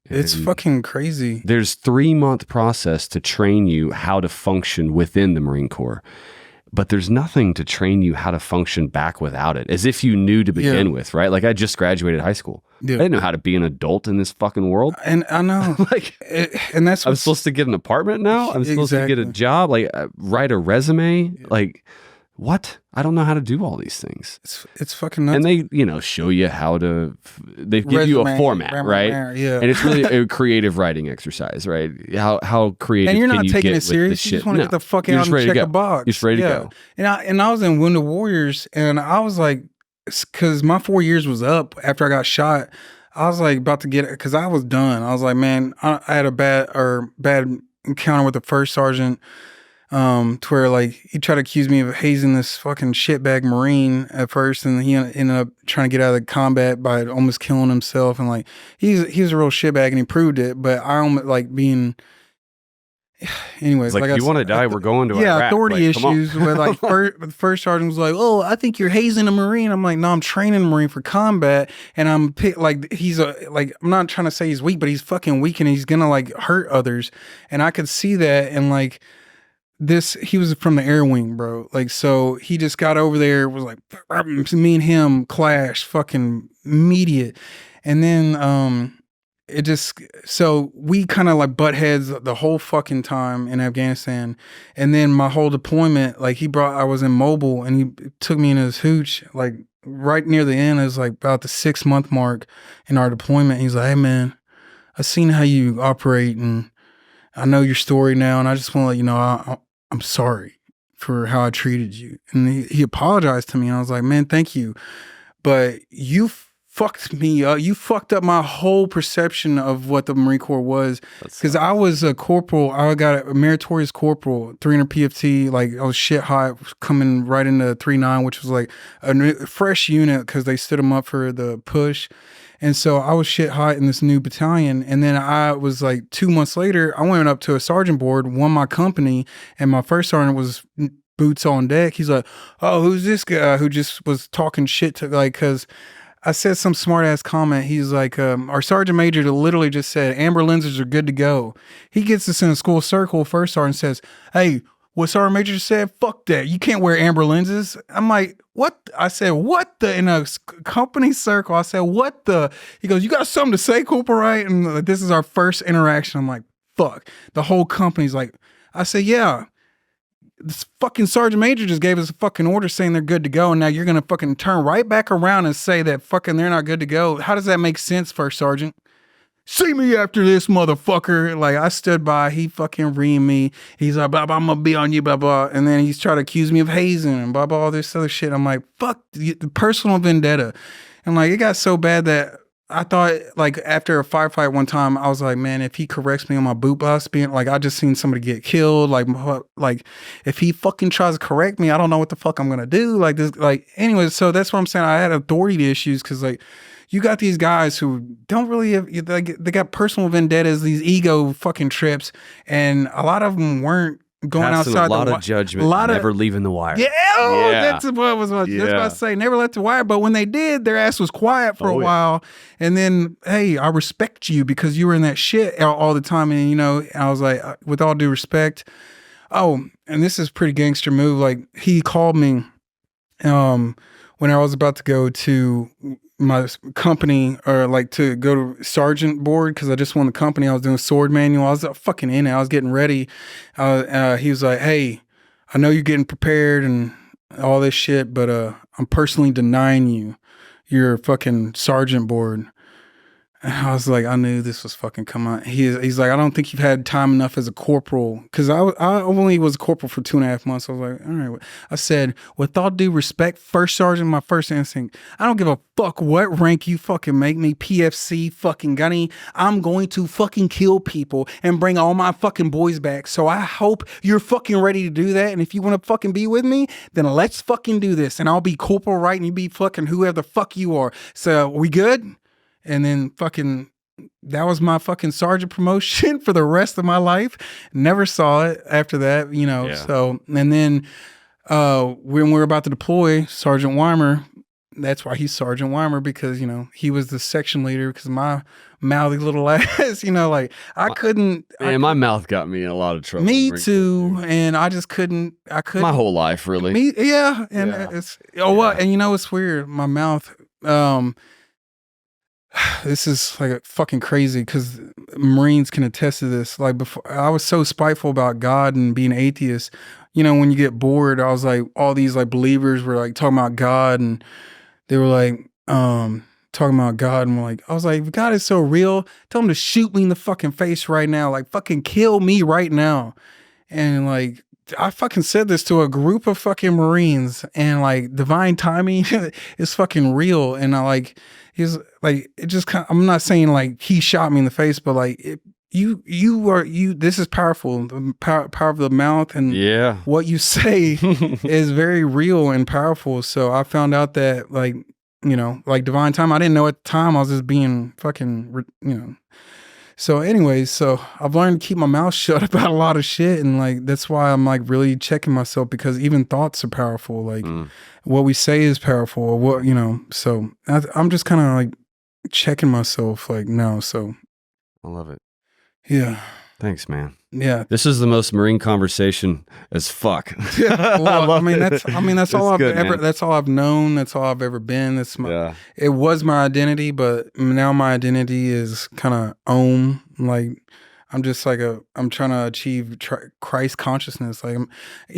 And it's fucking crazy. There's 3-month process to train you how to function within the Marine Corps. but there's nothing to train you how to function back without it, as if you knew to begin with, right? Like I just graduated high school. I didn't know how to be an adult in this fucking world. And I know. And that's I'm supposed to get an apartment now? I'm supposed to get a job, like write a resume? Like, what? I don't know how to do all these things. It's fucking nuts. And they, show you how to, they give you a format, right? Yeah. And it's really a creative writing exercise, right? How creative and you're not can you taking get it serious. With this You shit? just want to get the fuck out and check a box. You're just ready to go. And I was in Wounded Warriors, and I was like, because my 4 years was up after I got shot. I was like about to get it because I was done. I was like, man, I had a bad encounter with the first sergeant. To where like he tried to accuse me of hazing this fucking shitbag Marine at first, and he ended up trying to get out of the combat by almost killing himself. And like he's a real shitbag, and he proved it. But I almost like being. Anyways, like you want to die, we're going to Iraq. Authority issues. Where like the first sergeant was like, "Oh, I think you're hazing a Marine." I'm like, "No, I'm training a Marine for combat," and I'm I'm not trying to say he's weak, but he's fucking weak, and he's gonna like hurt others, and I could see that, and like. He was from the air wing, bro. Like, so he just got over there, was like, me and him clash, fucking immediate. And then, so we kind of like butt heads the whole fucking time in Afghanistan. And then my whole deployment, like I was in Mobile, and he took me in his hooch, like right near the end. It was like about the 6 month mark in our deployment. He's like, "Hey man, I've seen how you operate, and I know your story now. And I just want to let you know, I'm sorry for how I treated you." And he apologized to me, and I was like, "Man, thank you. But you fucked me up. You fucked up my whole perception of what the Marine Corps was." Because I was a corporal. I got a meritorious corporal, 300 PFT. Like, I was shit hot, coming right into 3-9, which was like a fresh unit because they stood them up for the push. And so I was shit hot in this new battalion. And then I was like 2 months later, I went up to a sergeant board, won my company, and my first sergeant was boots on deck. He's like, "Oh, who's this guy who just was talking shit to," like, because I said some smart ass comment. He's like, our sergeant major literally just said, "Amber lenses are good to go." He gets us in a school circle, first sergeant says, "Hey, what sergeant major said? Fuck that. You can't wear amber lenses." I'm like, "What?" I said, "What the?" In a company circle, I said, "What the?" He goes, "You got something to say, Cooper, right?" And this is our first interaction. I'm like, fuck. The whole company's like, I said, "Yeah. This fucking sergeant major just gave us a fucking order saying they're good to go, and now you're gonna fucking turn right back around and say that fucking they're not good to go. How does that make sense, first sergeant? See me after this, motherfucker." Like, I stood by, he fucking reamed me. He's like, "Blah, blah, I'm gonna be on you, blah, blah." And then he's trying to accuse me of hazing and blah, blah, all this other shit. I'm like, fuck, the personal vendetta. And like, it got so bad that I thought, like, after a firefight one time, I was like, man, if he corrects me on my boot bus being, like, I just seen somebody get killed. Like, if he fucking tries to correct me, I don't know what the fuck I'm gonna do. Like, this, like, anyways, so that's what I'm saying. I had authority issues because, like, you got these guys who don't really have, they got personal vendettas, these ego fucking trips, and a lot of them weren't going Passing outside a lot of judgment, never leaving the wire. Yeah, that's what I was about to say. Never left the wire, but when they did, their ass was quiet for a while, and then, hey, I respect you because you were in that shit all the time, and I was like, with all due respect. Oh, and this is a pretty gangster move. Like, he called me when I was about to go to my company, or like to go to sergeant board, because I just won the company. I was doing sword manual. I was fucking in it. I was getting ready. He was like, "Hey, I know you're getting prepared and all this shit, but I'm personally denying you your fucking sergeant board." And I was like, I knew this was fucking coming out. He's like, "I don't think you've had time enough as a corporal." Because I only was a corporal for 2.5 months. I was like, all right. I said, "With all due respect, first sergeant, my first instinct, I don't give a fuck what rank you fucking make me, PFC, fucking gunny. I'm going to fucking kill people and bring all my fucking boys back. So I hope you're fucking ready to do that. And if you want to fucking be with me, then let's fucking do this. And I'll be corporal, right? And you be fucking whoever the fuck you are. So we good?" And then fucking, that was my fucking sergeant promotion for the rest of my life. Never saw it after that, So, and then when we were about to deploy, Sergeant Weimer that's why he's Sergeant Weimer, because, you know, he was the section leader, because my mouthy little ass, you know, like I couldn't. My mouth got me in a lot of trouble. Me too. And I just couldn't. My whole life, really. Yeah. And it's, well, and you know, it's weird. My mouth, this is like fucking crazy, because Marines can attest to this. Like before, I was so spiteful about God and being atheist. You know, when you get bored, I was like, all these like believers were like talking about God, and they were like, talking about God, and like, I was like, if God is so real, tell him to shoot me in the fucking face right now, like fucking kill me right now. And like, I fucking said this to a group of fucking Marines, and like divine timing is fucking real. And I like, he's like, it just kind of, I'm not saying like he shot me in the face, but like this is powerful. The power of the mouth, and what you say is very real and powerful. So I found out that, like, you know, like divine time, I didn't know at the time. I was just being fucking, you know. So anyways, so I've learned to keep my mouth shut about a lot of shit. And like, that's why I'm like really checking myself, because even thoughts are powerful. Like what we say is powerful, or what, you know. So I'm just kind of like checking myself like now. So I love it. Yeah. Thanks, man. Yeah. This is the most Marine conversation as fuck. Yeah. Well, that's all I've good, ever, man. That's all I've known. That's all I've ever been. That's my, it was my identity, but now my identity is kind of like, I'm just like I'm trying to achieve Christ consciousness. Like,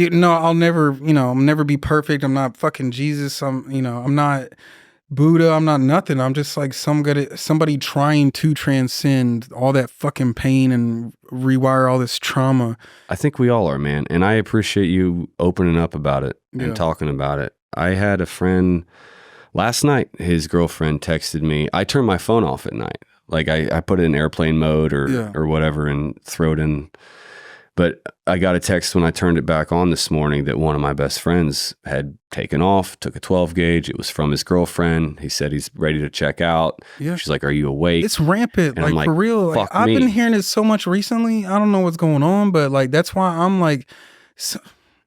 I'll never be perfect. I'm not fucking Jesus. I'm not Buddha, I'm not nothing. I'm just like somebody trying to transcend all that fucking pain and rewire all this trauma. I think we all are, man. And I appreciate you opening up about it and talking about it. I had a friend last night, his girlfriend texted me. I turn my phone off at night. Like I put it in airplane mode or whatever and throw it in. But I got a text when I turned it back on this morning that one of my best friends had taken off, took a 12 gauge. It was from his girlfriend. He said he's ready to check out. Yeah. She's like, "Are you awake?" It's rampant. And like for real. Like, I've been hearing it so much recently. I don't know what's going on, but like, that's why I'm like,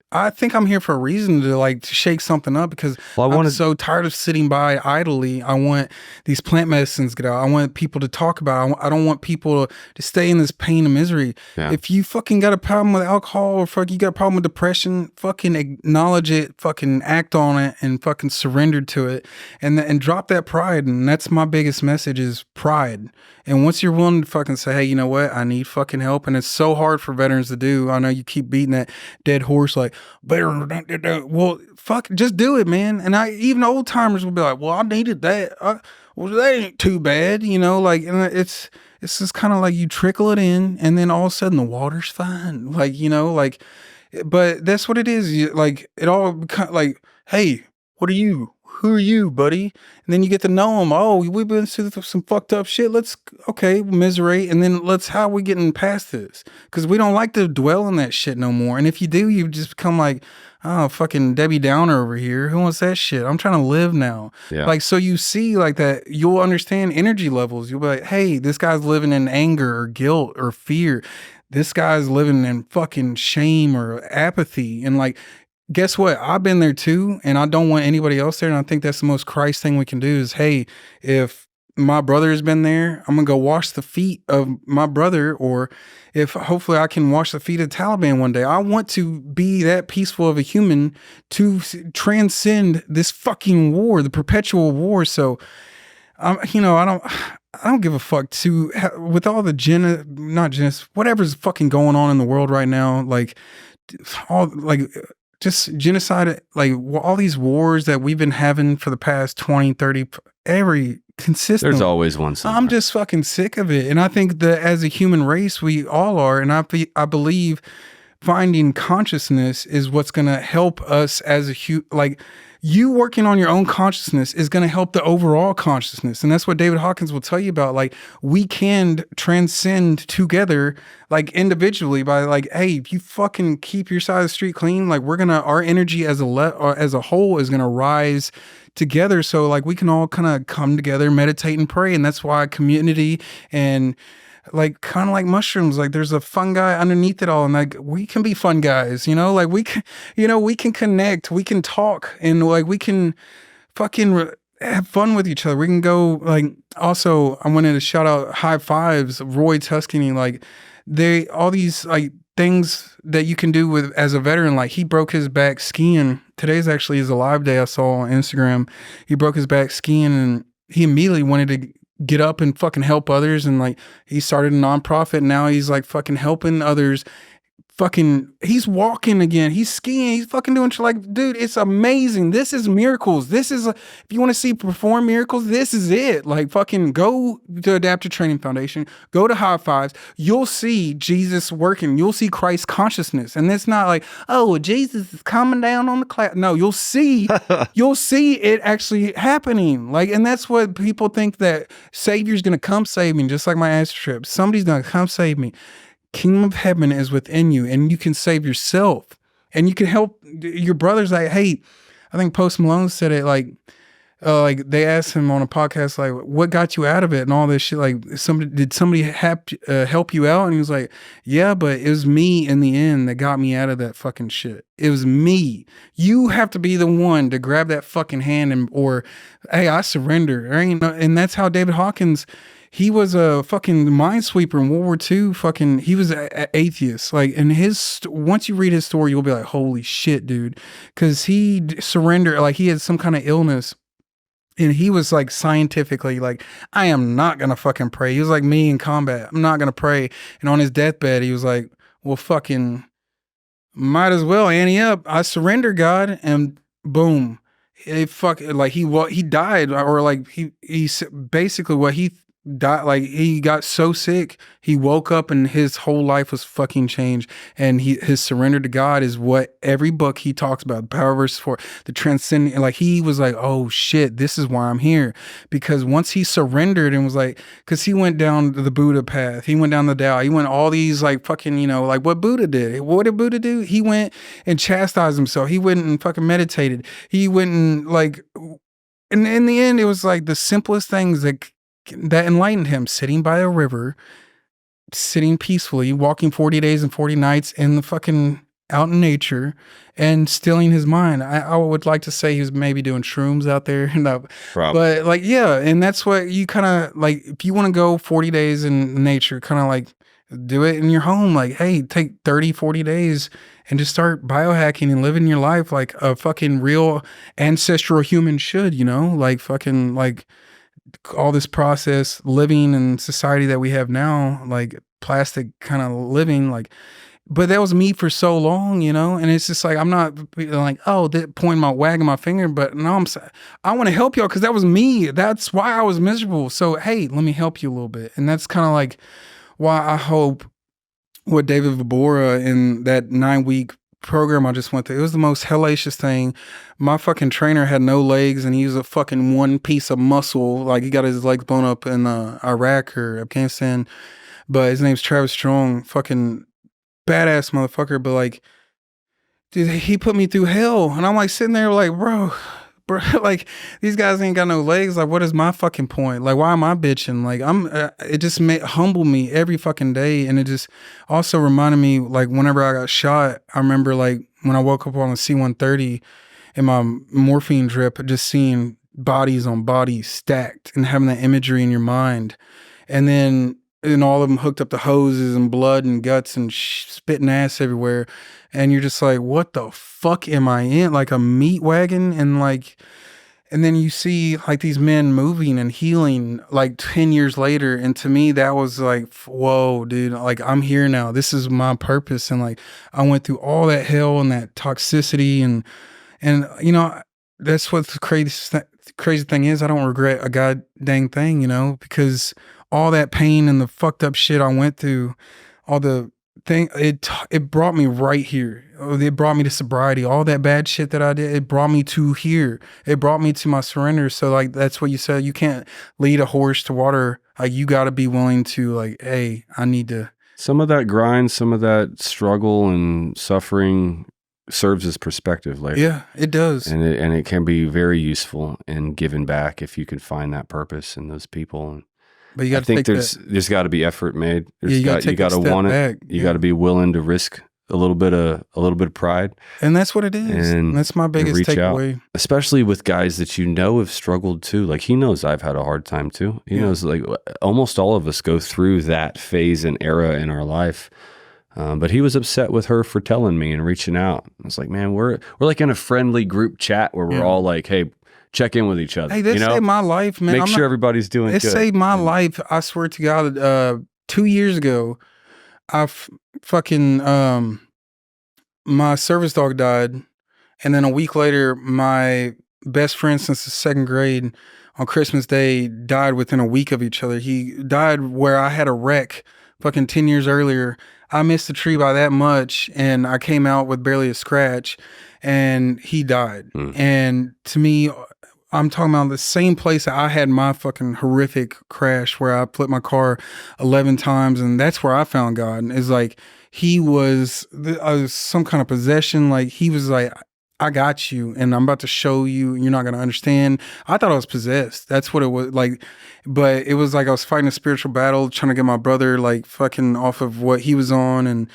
I think I'm here for a reason to shake something up, because I'm so tired of sitting by idly. I want these plant medicines to get out. I want people to talk about it. I don't want people to stay in this pain and misery. Yeah. If you fucking got a problem with alcohol, or you got a problem with depression, fucking acknowledge it, fucking act on it, and fucking surrender to it, and drop that pride. And that's my biggest message, is pride. And once you're willing to fucking say, hey, you know what? I need fucking help. And it's so hard for veterans to do. I know you keep beating that dead horse, like, well, fuck, just do it, man. And even old timers will be like, well, I needed that. Well, that ain't too bad, you know, like, and it's just kind of like you trickle it in, and then all of a sudden the water's fine. Like, you know, like, but that's what it is. Like, it all becomes like, hey, what are you? Who are you, buddy? And then you get to know them. Oh, we've been through some fucked up shit. Miserate. And then how are we getting past this? Because we don't like to dwell on that shit no more. And if you do, you just become like, oh, fucking Debbie Downer over here. Who wants that shit? I'm trying to live now. Yeah. Like, so you see like that, you'll understand energy levels. You'll be like, hey, this guy's living in anger or guilt or fear. This guy's living in fucking shame or apathy. And like, guess what? I've been there too, and I don't want anybody else there. And I think that's the most Christ thing we can do is, hey, if my brother has been there, I'm going to go wash the feet of my brother. Or if hopefully I can wash the feet of the Taliban one day. I want to be that peaceful of a human to transcend this fucking war, the perpetual war. So, I don't give a fuck with all the whatever's fucking going on in the world right now. Like, just genocide, like all these wars that we've been having for the past 20, 30, consistent. There's always one somewhere. I'm just fucking sick of it. And I think that as a human race, we all are. And I believe finding consciousness is what's going to help us as you working on your own consciousness is going to help the overall consciousness. And that's what David Hawkins will tell you about. Like, we can transcend together, like individually, by like, hey, if you fucking keep your side of the street clean, like our energy as a whole is going to rise together. So like we can all kind of come together, meditate and pray. And that's why community and like kind of like mushrooms, like there's a fungi underneath it all, and like we can be fun guys, you know, like we can connect, we can talk, and like we can fucking have fun with each other. We can go, like, also, I wanted to shout out High Fives, Roy Tuscany, like, all these, like, things that you can do with as a veteran. Like, he broke his back skiing. Today's actually his Alive Day I saw on Instagram. He broke his back skiing, and he immediately wanted to get up and fucking help others. And, like, he started a nonprofit, and now he's, like, fucking helping others. Fucking, he's walking again. He's skiing. He's fucking doing shit. Like, dude, it's amazing. This is miracles. This is, if you want to see perform miracles, this is it. Like, fucking go to Adaptive Training Foundation. Go to High Fives. You'll see Jesus working. You'll see Christ consciousness. And it's not like, oh, Jesus is coming down on the cloud. No, you'll see it actually happening. Like, and that's what people think, that Savior's going to come save me, just like my acid trip. Somebody's going to come save me. Kingdom of heaven is within you, and you can save yourself, and you can help your brothers. Like, hey, I think Post Malone said it, like they asked him on a podcast, like, what got you out of it and all this shit? Like, did somebody help you out? And he was like, yeah, but it was me in the end that got me out of that fucking shit. It was me. You have to be the one to grab that fucking hand or, hey, I surrender. And that's how David Hawkins, he was a fucking minesweeper in World War II. Fucking, he was an atheist. Like, and once you read his story, you'll be like, holy shit, dude. Because he surrendered, like, he had some kind of illness. And he was like, scientifically, like, I am not going to fucking pray. He was like me in combat. I'm not going to pray. And on his deathbed, he was like, well, fucking, might as well ante up. I surrender, God. And boom. He died, or like he basically what he died, like, he got so sick, he woke up and his whole life was fucking changed. And his surrender to God is what every book he talks about, the power versus force, the transcendent. Like, he was like, oh shit, this is why I'm here. Because once he surrendered and was like, because he went down the Buddha path, he went down the Tao, he went all these, like, fucking, like what Buddha did. What did Buddha do? He went and chastised himself. He went and fucking meditated. He went and, like, and in the end, it was like the simplest things that enlightened him: sitting by a river, sitting peacefully, walking 40 days and 40 nights in the fucking out in nature, and stilling his mind. I would like to say he was maybe doing shrooms out there. No, but like, yeah. And that's what you kind of like, if you want to go 40 days in nature, kind of like do it in your home. Like, hey, take 30, 40 days and just start biohacking and living your life like a fucking real ancestral human should, like fucking, like, all this process living and society that we have now, like plastic kind of living, like, but that was me for so long, and it's just like, I'm not like, oh, wagging my finger, but no, I want to help y'all because that was me. That's why I was miserable. So, hey, let me help you a little bit. And that's kind of like why I hope what David Vibora in that 9-week program I just went through, it was the most hellacious thing. My fucking trainer had no legs, and he was a fucking one piece of muscle. Like, he got his legs blown up in Iraq or Afghanistan, but his name's Travis Strong. Fucking badass motherfucker. But like, dude, he put me through hell, and I'm like sitting there like, bro, like, these guys ain't got no legs. Like, what is my fucking point? Like, why am I bitching? Like, it just humbled me every fucking day. And it just also reminded me, like, whenever I got shot, I remember, like, when I woke up on the C-130 in my morphine drip, just seeing bodies on bodies stacked and having that imagery in your mind. And then all of them hooked up to hoses and blood and guts and spitting ass everywhere. And you're just like, what the fuck am I in? Like a meat wagon? And like, and then you see like these men moving and healing like 10 years later. And to me, that was like, whoa, dude, like, I'm here now. This is my purpose. And like, I went through all that hell and that toxicity. And that's what the crazy thing is. I don't regret a god dang thing, because all that pain and the fucked up shit I went through, all the thing, it brought me right here. It brought me to sobriety. All that bad shit that I did, it brought me to here. It brought me to my surrender. So like, that's what you said. You can't lead a horse to water. Like, you got to be willing to, like, hey, I need to. Some of that grind, some of that struggle and suffering serves as perspective later. Yeah, it does. And it can be very useful in giving back if you can find that purpose in those people. But you got to think there's got to be effort made. You got to want it. You got to be willing to risk a little bit of pride. And that's what it is. And that's my biggest takeaway. Out. Especially with guys that have struggled too. Like he knows I've had a hard time too. He knows like almost all of us go through that phase and era in our life. But he was upset with her for telling me and reaching out. I was like, man, we're like in a friendly group chat where we're all like, hey, check in with each other. Hey, this saved my life, man. Make sure everybody's doing good. It saved my life. I swear to God, 2 years ago, my service dog died. And then a week later, my best friend since the second grade on Christmas Day died within a week of each other. He died where I had a wreck 10 years earlier. I missed the tree by that much, and I came out with barely a scratch, and he died. And to me, I'm talking about the same place that I had my fucking horrific crash where I flipped my car 11 times, and that's where I found God. And it's like he was some kind of possession. Like he was like, I got you, and I'm about to show you, and you're not going to understand. I thought I was possessed. That's what it was like. But it was like I was fighting a spiritual battle, trying to get my brother like fucking off of what he was on. And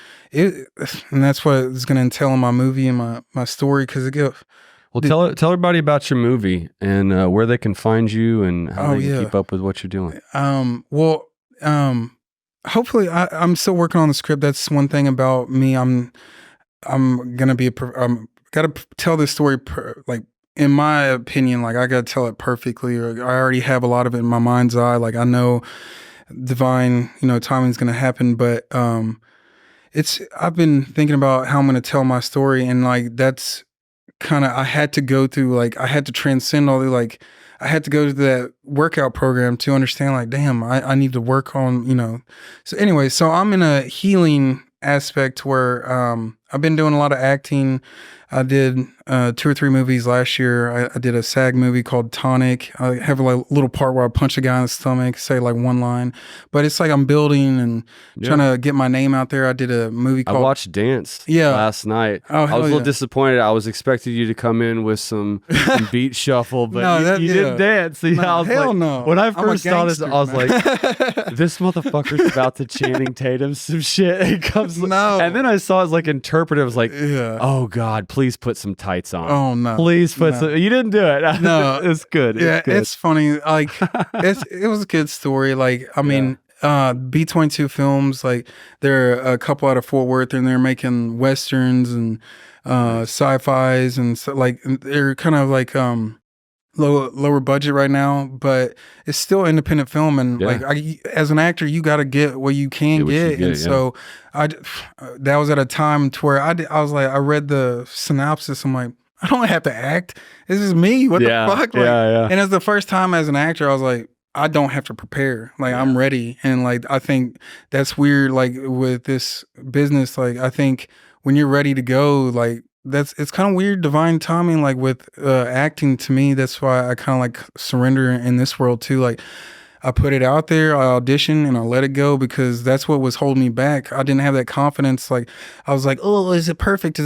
that's what it's going to entail in my movie and my story. Cause tell everybody about your movie and where they can find you and how they can keep up with what you're doing. Hopefully I'm still working on the script. That's one thing about me. I'm going to be got to tell this story like in my opinion, like I got to tell it perfectly, or I already have a lot of it in my mind's eye. Like I know divine, timing's going to happen, but I've been thinking about how I'm going to tell my story, and like that's kind of, I had to go through, like I had to transcend all the, like I had to go to that workout program to understand like, damn, I need to work on, So anyway, so I'm in a healing aspect where I've been doing a lot of acting. I did 2 or 3 movies last year. I did a SAG movie called Tonic. I have a little part where I punch a guy in the stomach, say like one line. But it's like I'm building and trying to get my name out there. I did a movie called... I watched Dance last night. I was a little disappointed. I was expecting you to come in with some beat shuffle, but you didn't dance. No, I was hell no. When I first saw this, I was like, this motherfucker's about to Channing Tatum some shit. It comes, and then I saw his like interpretive. I was like, oh God, please put some tights on. Oh no! Please put some. You didn't do it. No, it's good. It's funny. Like it was a good story. Like I mean, B22 Films. Like they're a couple out of Fort Worth, and they're making westerns and sci-fis, and so like they're kind of like lower budget right now, but it's still independent film, and like as an actor, you got to get what you can get. And so that was at a time to where I was like, I read the synopsis, I'm like, I don't have to act. This is me. What the fuck? Like, and it's the first time as an actor, I was like, I don't have to prepare. Like I'm ready. And like I think that's weird. Like with this business, like I think when you're ready to go, like it's kind of weird divine timing, like with acting. To me, that's why I kind of like surrender in this world too. Like I put it out there, I audition, and I let it go, because that's what was holding me back. I didn't have that confidence. Like I was like, oh, is it perfect?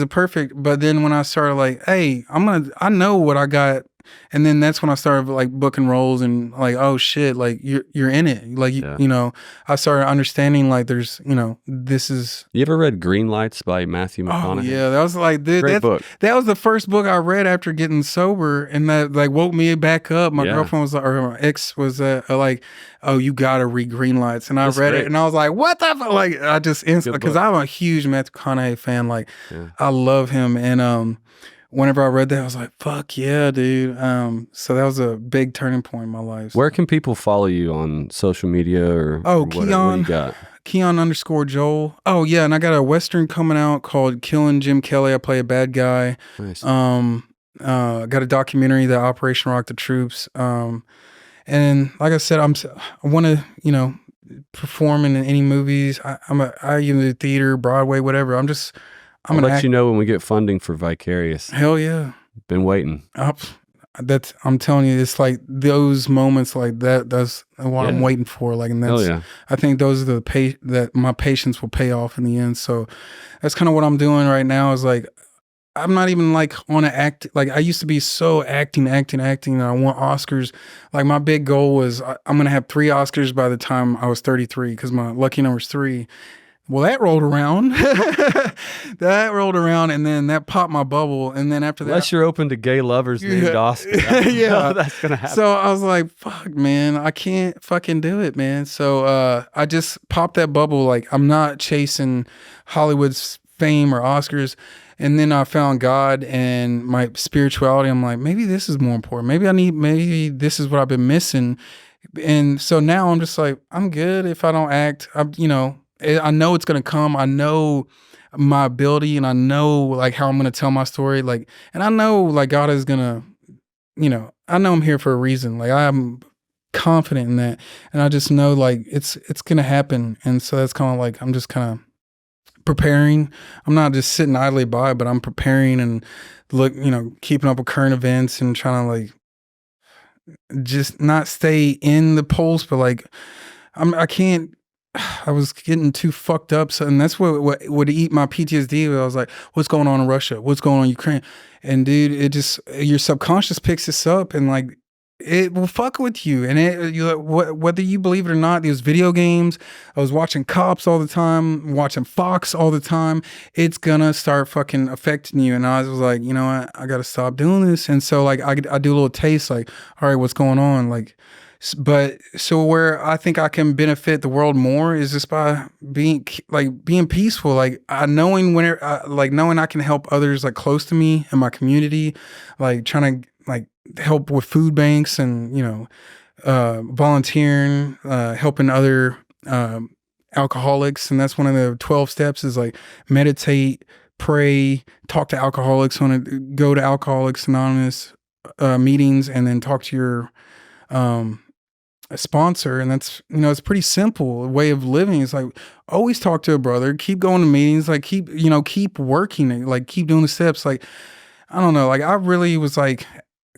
But then when I started like, hey, I know what I got. And then that's when I started like booking roles, and like, oh shit, like you're in it. Like, I started understanding like there's, this is. You ever read Green Lights by Matthew McConaughey? Oh yeah. That was like, great book. That was the first book I read after getting sober, and that like woke me back up. My girlfriend was like, or my ex was like, oh, you gotta read Green Lights. And I read it, and I was like, what the fuck? Like I just instantly, because I'm a huge Matthew McConaughey fan. Like I love him. And whenever I read that, I was like, fuck yeah, dude. So that was a big turning point in my life. Where can people follow you on social media or Keon, what you got? Keon_Joel. Oh yeah, and I got a Western coming out called Killing Jim Kelly. I play a bad guy. Nice. Got a documentary, the Operation Rock the Troops. And like I said, I want to, perform in any movies. I even do theater, Broadway, whatever. I'll let you know when we get funding for Vicarious. Hell yeah. Been waiting. I'm telling you, it's like those moments like that. That's what I'm waiting for. Like, and that's, I think those are that my patience will pay off in the end. So that's kind of what I'm doing right now, is like, I'm not even like on an act. Like I used to be so acting. And I want Oscars. Like my big goal was I'm going to have 3 Oscars by the time I was 33, because my lucky number is 3. Well, that rolled around. And then that popped my bubble. And then after that, unless you're open to gay lovers named Oscar, yeah, that's gonna happen. So I was like, "Fuck, man, I can't fucking do it, man." So I just popped that bubble. Like, I'm not chasing Hollywood's fame or Oscars. And then I found God and my spirituality. I'm like, maybe this is more important. Maybe this is what I've been missing. And so now I'm just like, I'm good if I don't act. I know it's going to come. I know my ability and I know like how I'm going to tell my story. Like, and I know like God is going to, I know I'm here for a reason. Like, I'm confident in that. And I just know like it's going to happen. And so that's kind of like, I'm just kind of preparing. I'm not just sitting idly by, but I'm preparing and keeping up with current events and trying to like just not stay in the pulse, but like I was getting too fucked up. So, and that's what would eat my PTSD. I was like, what's going on in Russia? What's going on in Ukraine? And dude, it just, your subconscious picks this up and like, it will fuck with you. And whether you believe it or not, these video games, I was watching Cops all the time, watching Fox all the time. It's gonna start fucking affecting you. And I was like, you know what? I gotta stop doing this. And so like, I do a little taste like, all right, what's going on? Like, but so where I think I can benefit the world more is just by being peaceful, like knowing I can help others like close to me in my community, like trying to like help with food banks and volunteering, helping other alcoholics. And that's one of the 12 steps is like meditate, pray, talk to alcoholics, go to Alcoholics Anonymous meetings, and then talk to your a sponsor. And that's, it's pretty simple way of living. It's like always talk to a brother, keep going to meetings, like keep working it, like keep doing the steps. Like, I don't know, like I really was like,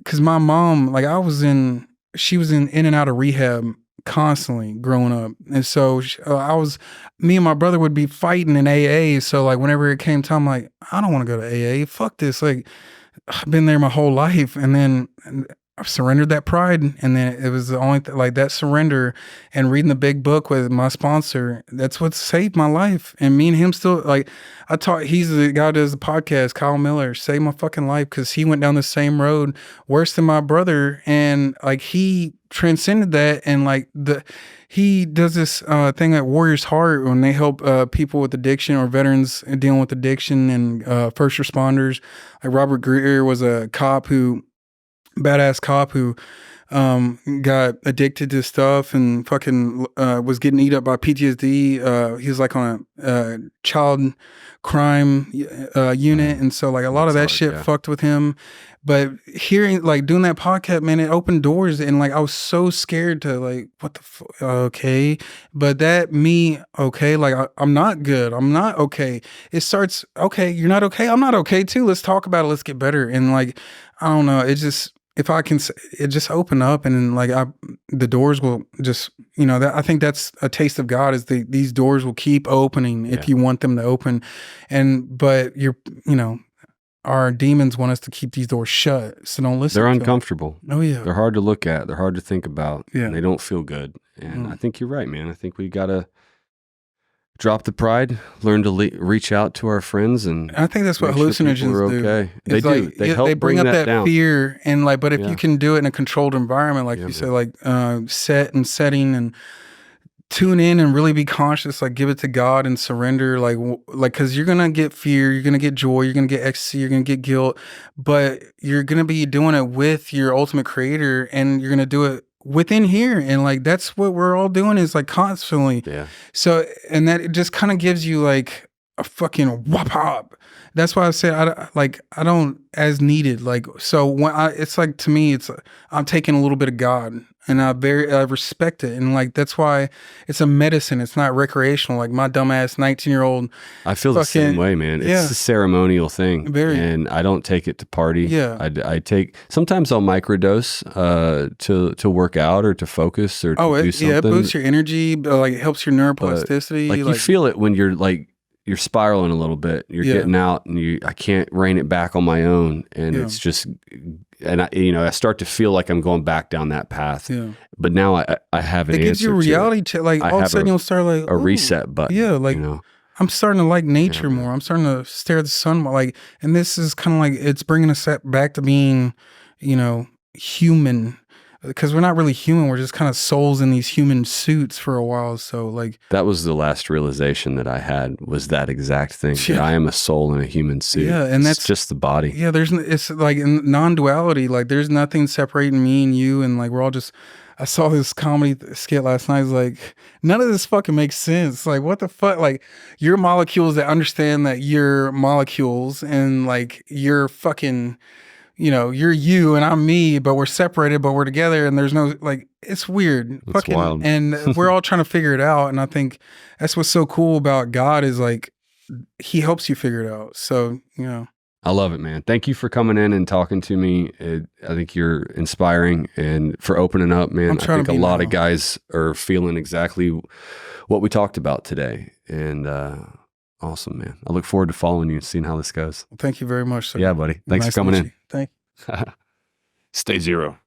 cause my mom, like she was in and out of rehab constantly growing up. And so me and my brother would be fighting in AA. So like whenever it came time, like, I don't want to go to AA, fuck this. Like I've been there my whole life. And then I surrendered that pride, and then it was the only like that surrender and reading the big book with my sponsor. That's what saved my life. And me and him still like he's the guy who does the podcast, Kyle Miller, saved my fucking life because he went down the same road worse than my brother, and like he transcended that. And like he does this thing at Warrior's Heart when they help people with addiction or veterans dealing with addiction and first responders. Like Robert Greer was a badass cop who got addicted to stuff and fucking was getting eat up by PTSD. He was like on a child crime unit, and so like a lot of that shit fucked with him. But hearing like doing that podcast, man, it opened doors, and like I was so scared to like, what the okay, but like I'm not good, I'm not okay. It starts, okay, you're not okay, I'm not okay too. Let's talk about it. Let's get better. And like, I don't know, it just. If I can, it just open up, and like the doors will just, I think that's a taste of God is these doors will keep opening if you want them to open. But our demons want us to keep these doors shut. So don't listen. They're uncomfortable. Oh yeah. They're hard to look at. They're hard to think about. Yeah. And they don't feel good. And I think you're right, man. I think we got to drop the pride, learn to reach out to our friends, and I think that's what hallucinogens do. Okay. They do. Like, they help bring up that down. fear, and like, but if you can do it in a controlled environment, like you said, like setting and tune in and really be conscious, like give it to God and surrender, like because you're gonna get fear, you're gonna get joy, you're gonna get ecstasy, you're gonna get guilt, but you're gonna be doing it with your ultimate creator, and you're gonna do it within here. And like that's what we're all doing is like constantly. So, and that it just kind of gives you like a fucking whop hop. That's why I said I don't as needed. Like, so when it's like, to me, it's I'm taking a little bit of God, and I respect it. And like, that's why it's a medicine. It's not recreational. Like my dumbass 19-year-old. I feel the same way, man. It's a ceremonial thing. And I don't take it to party. Yeah. Sometimes I'll microdose to work out or to focus or to do something. Yeah, it boosts your energy, like it helps your neuroplasticity. Like you feel it when you're spiraling a little bit. You're getting out, and I can't rein it back on my own, and it's just, and I start to feel like I'm going back down that path. Yeah. But now I have an answer. It gives you reality to like all of a sudden you'll start like a reset button. Yeah, like I'm starting to like nature more. I'm starting to stare at the sun more. Like, and this is kind of like, it's bringing us back to being, you know, human, because we're not really human. We're just kind of souls in these human suits for a while. So like, that was the last realization that I had, was that exact thing. Yeah. That I am a soul in a human suit. Yeah. And that's just the body. Yeah. It's like in non-duality, like there's nothing separating me and you. And like, we're all just, I saw this comedy skit last night. It's like, none of this fucking makes sense. Like, what the fuck? Like, you're molecules that understand that you're molecules, and like, you're fucking, you know, you're you and I'm me, but we're separated, but we're together, and there's no, like, it's weird. It's fucking wild. And we're all trying to figure it out. And I think that's what's so cool about God, is like, he helps you figure it out. So, you know. I love it, man. Thank you for coming in and talking to me. I think you're inspiring, and for opening up, man. I think a lot of guys are feeling exactly what we talked about today. And awesome, man. I look forward to following you and seeing how this goes. Well, thank you very much, sir. Yeah, buddy. Thanks for coming in. Thank you. Stay zero.